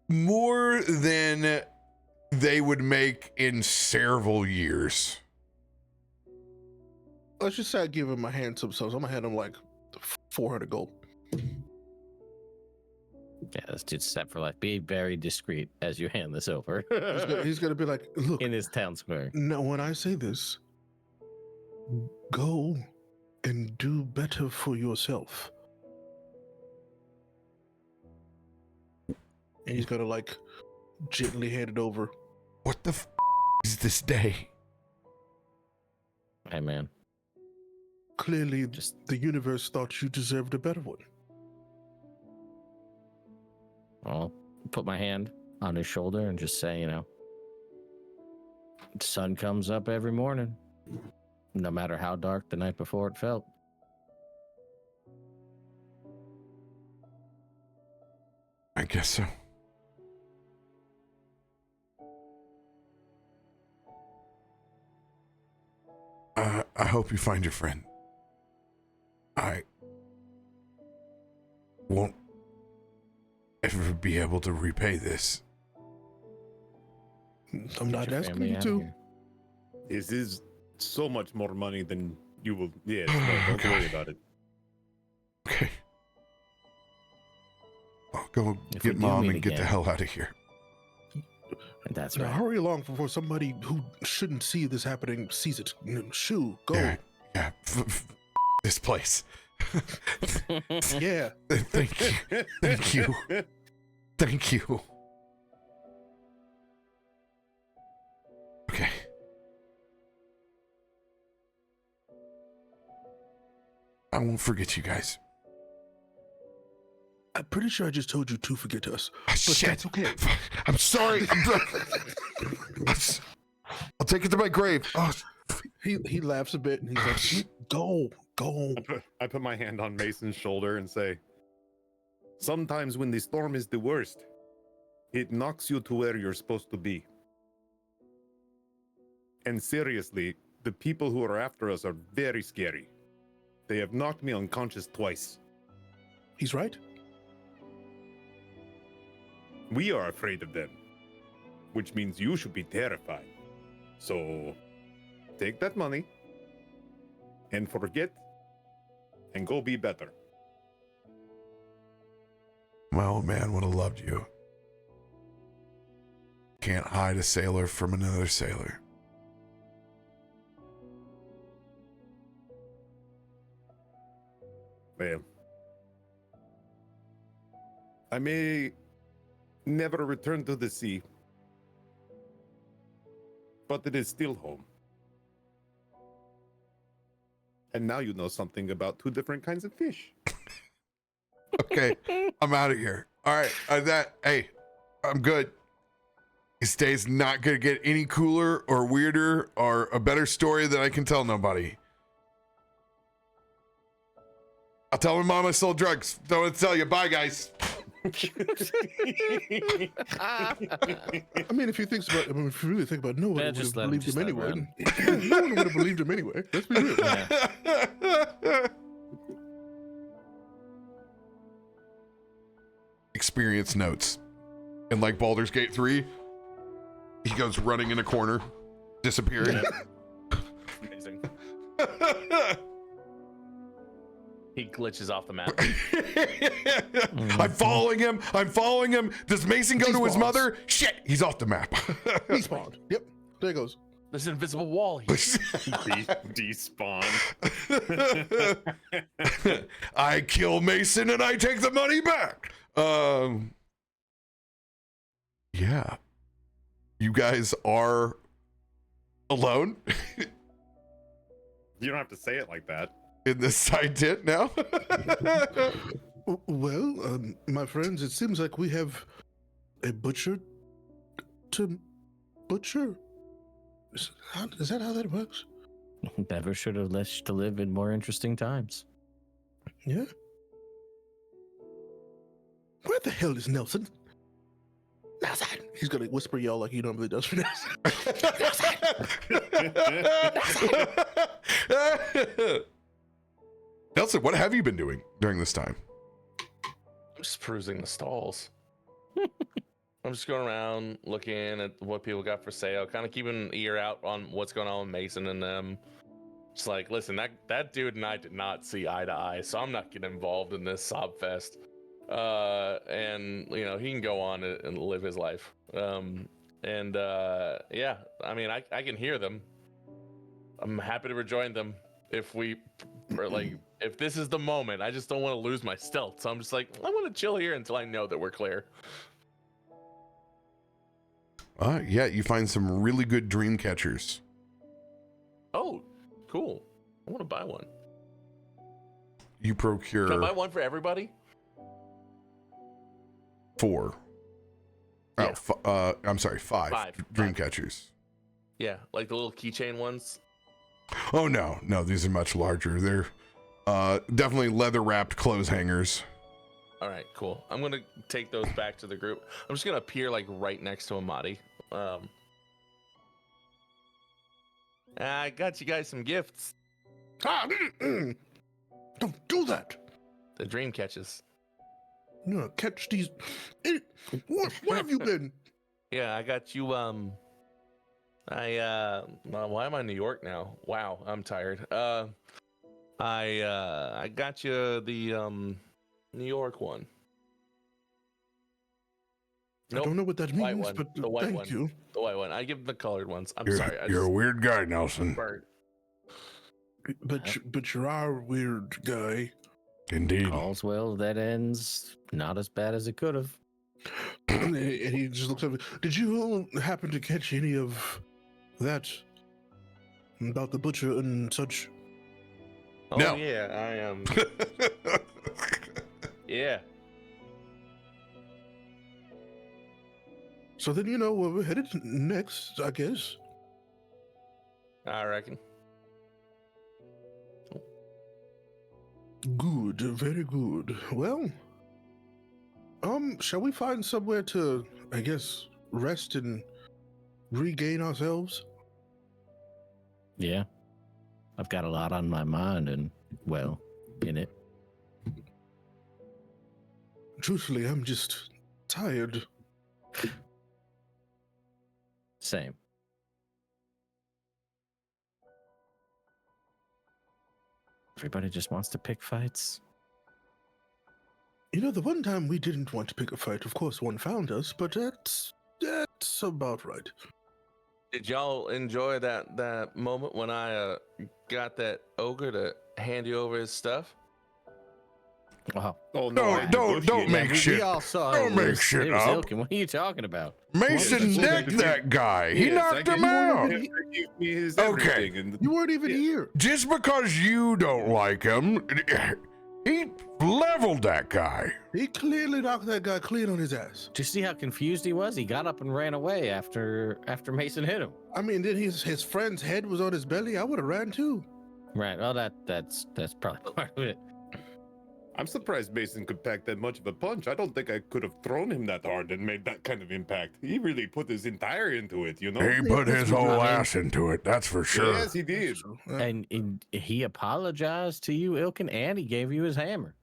[SPEAKER 1] More than they would make in several years.
[SPEAKER 5] Let's just say I give him a handsome sum. So I'm gonna hand him like 400 gold.
[SPEAKER 2] Yeah, this dude's set for life. Be very discreet as you hand this over.
[SPEAKER 5] He's gonna be like, look,
[SPEAKER 2] In his town square.
[SPEAKER 5] now when I say this, go and do better for yourself. And he's gonna like gently hand it over.
[SPEAKER 1] What the is this day?
[SPEAKER 2] Hey, man.
[SPEAKER 5] Clearly, just the universe thought you deserved a better one.
[SPEAKER 2] I'll put my hand on his shoulder and just say, the sun comes up every morning, no matter how dark the night before it felt.
[SPEAKER 1] I guess so. I hope you find your friend. I won't ever be able to repay this.
[SPEAKER 5] I'm not
[SPEAKER 2] Get your
[SPEAKER 5] asking
[SPEAKER 2] family
[SPEAKER 5] you
[SPEAKER 2] out of
[SPEAKER 5] to.
[SPEAKER 2] here.
[SPEAKER 4] This is so much more money than you will. Yeah, no, don't worry about it.
[SPEAKER 1] Okay. I'll go
[SPEAKER 2] If we
[SPEAKER 1] get
[SPEAKER 2] do
[SPEAKER 1] mom
[SPEAKER 2] meet
[SPEAKER 1] and get the
[SPEAKER 2] again.
[SPEAKER 1] hell out of here.
[SPEAKER 2] That's
[SPEAKER 5] Now
[SPEAKER 2] right.
[SPEAKER 5] hurry along before somebody who shouldn't see this happening sees it. Shoo, go.
[SPEAKER 1] Yeah. This place.
[SPEAKER 5] Yeah.
[SPEAKER 1] Thank you. Thank you. Thank you. Okay. I won't forget you guys.
[SPEAKER 5] I'm pretty sure I just told you to forget us.
[SPEAKER 1] Ah, shit.
[SPEAKER 5] That's okay.
[SPEAKER 1] I'm sorry. I'll take it to my grave. Oh,
[SPEAKER 5] He laughs a bit and he's like, go.
[SPEAKER 4] I put my hand on Mason's shoulder and say, sometimes when the storm is the worst, it knocks you to where you're supposed to be. And seriously, the people who are after us are very scary. They have knocked me unconscious twice.
[SPEAKER 5] He's right.
[SPEAKER 4] We are afraid of them, which means you should be terrified. So, take that money and forget and go be better.
[SPEAKER 1] my old man would have loved you. Can't hide a sailor from another sailor.
[SPEAKER 4] Well, I may never return to the sea, but it is still home. And now you know something about two different kinds of fish.
[SPEAKER 1] Okay, I'm out of here. All right, hey, I'm good. This day's not gonna get any cooler or weirder or a better story that I can tell nobody. I'll tell my mom I sold drugs. Don't want to tell you. Bye, guys.
[SPEAKER 5] I mean, if you really think about it, no one
[SPEAKER 2] Yeah,
[SPEAKER 5] would
[SPEAKER 2] just
[SPEAKER 5] have
[SPEAKER 2] let him
[SPEAKER 5] believed
[SPEAKER 2] just
[SPEAKER 5] him
[SPEAKER 2] let
[SPEAKER 5] anyway.
[SPEAKER 2] him
[SPEAKER 5] No one would have believed him anyway. Let's be real.
[SPEAKER 1] Experience notes. In like Baldur's Gate 3, he goes running in a corner, disappearing.
[SPEAKER 3] Amazing. He glitches off the map.
[SPEAKER 1] I'm following him. Does Mason go
[SPEAKER 5] He
[SPEAKER 1] to his
[SPEAKER 5] spawns.
[SPEAKER 1] mother? Shit, he's off the map.
[SPEAKER 5] He spawned. Yep. There he goes.
[SPEAKER 3] There's an invisible wall here.
[SPEAKER 4] Despawn.
[SPEAKER 1] I kill Mason and I take the money back. Yeah. You guys are alone
[SPEAKER 4] You don't have to say it like that.
[SPEAKER 1] in this side tent now?
[SPEAKER 5] Well, my friends, it seems like we have a butcher to butcher. Is that how that works?
[SPEAKER 2] Never should have wished to live in more interesting times.
[SPEAKER 5] Yeah. Where the hell is Nelson? Nelson! He's gonna whisper y'all like he normally does for Nelson.
[SPEAKER 1] Nelson, what have you been doing during this time?
[SPEAKER 3] I'm just perusing the stalls. I'm just going around looking at what people got for sale, kind of keeping an ear out on what's going on with Mason and them. Just like, listen, that dude and I did not see eye to eye, so I'm not getting involved in this sob fest. and he can go on and live his life. Yeah, I mean, I can hear them. I'm happy to rejoin them if this is the moment. I just don't want to lose my stealth, so I'm just like, I want to chill here until I know that we're clear.
[SPEAKER 1] Yeah, you find some really good dream catchers.
[SPEAKER 3] Oh, cool. I want to buy one.
[SPEAKER 1] You procure
[SPEAKER 3] Can I buy one for everybody?
[SPEAKER 1] 4.
[SPEAKER 3] Yeah.
[SPEAKER 1] I'm sorry, 5 dream catchers.
[SPEAKER 3] Yeah, like the little keychain ones.
[SPEAKER 1] Oh no, these are much larger. They're definitely leather wrapped clothes hangers.
[SPEAKER 3] All right, cool. I'm gonna take those back to the group. I'm just gonna appear like right next to Amatti. I got you guys some gifts.
[SPEAKER 5] Don't do that.
[SPEAKER 3] The dream catches.
[SPEAKER 5] No, catch these. What have you been?
[SPEAKER 3] Yeah, I got you. Why am I in New York now? Wow, I'm tired. I got you the New York one.
[SPEAKER 5] I don't know what that
[SPEAKER 3] White
[SPEAKER 5] means,
[SPEAKER 3] one.
[SPEAKER 5] but
[SPEAKER 3] The white
[SPEAKER 5] thank
[SPEAKER 3] one.
[SPEAKER 5] you.
[SPEAKER 3] The white one. I give them the colored ones. I'm
[SPEAKER 6] You're,
[SPEAKER 3] sorry.
[SPEAKER 6] you're a weird guy, Nelson.
[SPEAKER 3] Bird.
[SPEAKER 5] But you're our weird guy.
[SPEAKER 6] Indeed.
[SPEAKER 2] All's well that ends not as bad as it could have.
[SPEAKER 5] And he just looks at me. Did you happen to catch any of that about the butcher and such?
[SPEAKER 3] Oh
[SPEAKER 1] No.
[SPEAKER 3] yeah, I am. Yeah.
[SPEAKER 5] So then you know where we're headed next, I guess.
[SPEAKER 3] I reckon.
[SPEAKER 5] Good, very good. Well, shall we find somewhere to, I guess, rest and regain ourselves?
[SPEAKER 2] Yeah. I've got a lot on my mind and, well, in it.
[SPEAKER 5] Truthfully, I'm just tired.
[SPEAKER 2] Same. Everybody just wants to pick fights.
[SPEAKER 5] You know, the one time we didn't want to pick a fight, of course, one found us, but that's about right.
[SPEAKER 3] Did y'all enjoy that moment when I got that ogre to hand you over his stuff?
[SPEAKER 2] Wow.
[SPEAKER 4] Oh no!
[SPEAKER 6] Don't make
[SPEAKER 2] We
[SPEAKER 6] shit.
[SPEAKER 2] all saw
[SPEAKER 6] Don't
[SPEAKER 2] it
[SPEAKER 6] make
[SPEAKER 2] was,
[SPEAKER 6] shit
[SPEAKER 2] it was
[SPEAKER 6] up.
[SPEAKER 2] Ilkun. What are you talking about?
[SPEAKER 6] Mason
[SPEAKER 5] Well,
[SPEAKER 6] necked that guy. He knocked him out.
[SPEAKER 4] Give me his
[SPEAKER 6] Okay.
[SPEAKER 4] everything, and
[SPEAKER 5] You weren't even here.
[SPEAKER 6] Just because you don't like him, he leveled that guy.
[SPEAKER 5] He clearly knocked that guy clean on his ass.
[SPEAKER 2] Did you see how confused he was? He got up and ran away after Mason hit him.
[SPEAKER 5] I mean, then his friend's head was on his belly. I would have ran too.
[SPEAKER 2] Right. Well, that's probably part of it.
[SPEAKER 4] I'm surprised Mason could pack that much of a punch. I don't think I could have thrown him that hard and made that kind of impact. He really put his entire into it, you know?
[SPEAKER 6] He put his whole ass into it, that's for sure.
[SPEAKER 4] Yes, he did.
[SPEAKER 2] And he apologized to you, Ilkun, and he gave you his hammer.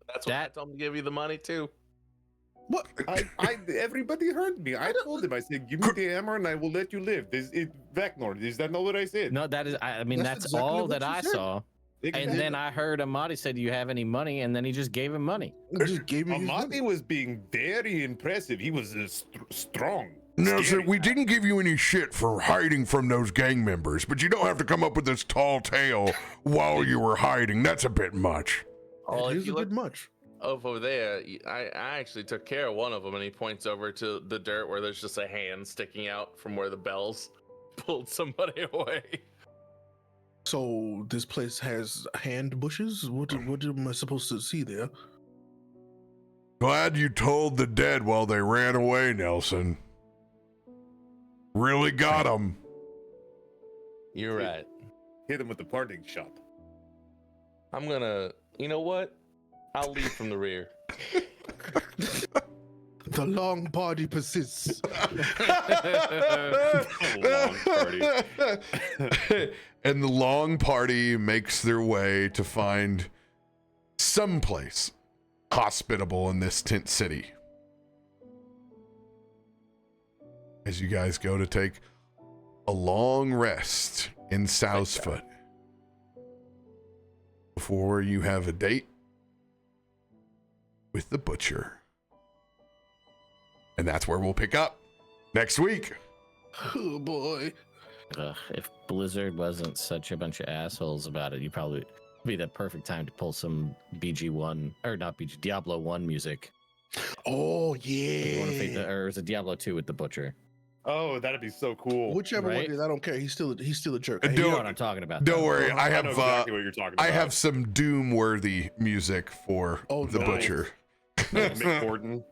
[SPEAKER 3] That's what I told him to give you the money too.
[SPEAKER 5] What?
[SPEAKER 4] Everybody heard me. I told him, I said, give me the hammer and I will let you live. Vaknor, is that not what I said?
[SPEAKER 2] No, that is. I mean,
[SPEAKER 5] That's
[SPEAKER 2] that's
[SPEAKER 5] exactly
[SPEAKER 2] all
[SPEAKER 5] what
[SPEAKER 2] that
[SPEAKER 5] you
[SPEAKER 2] I
[SPEAKER 5] said.
[SPEAKER 2] saw.
[SPEAKER 4] Exactly.
[SPEAKER 2] And then I heard Amatti said, "Do you have any money?" And then he just gave him money.
[SPEAKER 5] Just gave me his money.
[SPEAKER 4] Amatti was being very impressive. He was strong.
[SPEAKER 6] Nelson,
[SPEAKER 4] Scary.
[SPEAKER 6] we didn't give you any shit for hiding from those gang members, but you don't have to come up with this tall tale while you were hiding. That's a bit much.
[SPEAKER 3] Oh,
[SPEAKER 5] It
[SPEAKER 3] if
[SPEAKER 5] is
[SPEAKER 3] you
[SPEAKER 5] a
[SPEAKER 3] look
[SPEAKER 5] bit much.
[SPEAKER 3] over there, I actually took care of one of them, and he points over to the dirt where there's just a hand sticking out from where the bells pulled somebody away.
[SPEAKER 5] So this place has hand bushes? What am I supposed to see there?
[SPEAKER 6] Glad you told the dead while they ran away, Nelson. Really got them.
[SPEAKER 3] You're right.
[SPEAKER 4] Hit him with the parting shot.
[SPEAKER 3] I'm gonna. You know what? I'll lead from the rear.
[SPEAKER 5] The long party persists.
[SPEAKER 4] Long party.
[SPEAKER 1] And the long party makes their way to find someplace hospitable in this tent city. As you guys go to take a long rest in Southfoot before you have a date with the Butcher. And that's where we'll pick up next week.
[SPEAKER 5] Oh boy.
[SPEAKER 2] If Blizzard wasn't such a bunch of assholes about it, you probably be the perfect time to pull some BG1 or not BG Diablo 1 music.
[SPEAKER 5] Oh yeah.
[SPEAKER 2] Or is it Diablo 2 with the Butcher?
[SPEAKER 4] Oh, that'd be so cool.
[SPEAKER 5] Whichever one
[SPEAKER 2] Right?
[SPEAKER 5] it is, I don't care. He's still a jerk.
[SPEAKER 1] Don't-
[SPEAKER 2] You know what I'm talking about.
[SPEAKER 1] Don't
[SPEAKER 2] though.
[SPEAKER 1] worry, I
[SPEAKER 4] I
[SPEAKER 1] have
[SPEAKER 4] know exactly what you're talking about.
[SPEAKER 1] I have some Doom-worthy music for
[SPEAKER 5] Oh,
[SPEAKER 1] the
[SPEAKER 5] nice.
[SPEAKER 1] Butcher.
[SPEAKER 4] Mick Gordon.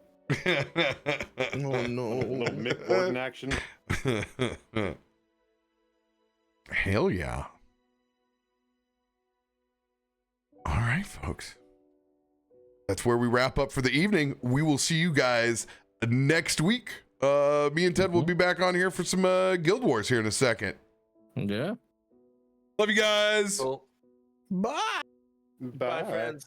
[SPEAKER 5] Oh no.
[SPEAKER 4] Little Mick Gordon action.
[SPEAKER 1] Hell yeah. All right, folks. That's where we wrap up for the evening. We will see you guys next week. Me and Ted will be back on here for some Guild Wars here in a second.
[SPEAKER 2] Yeah.
[SPEAKER 1] Love you guys.
[SPEAKER 3] Cool.
[SPEAKER 5] Bye.
[SPEAKER 3] Bye, friends.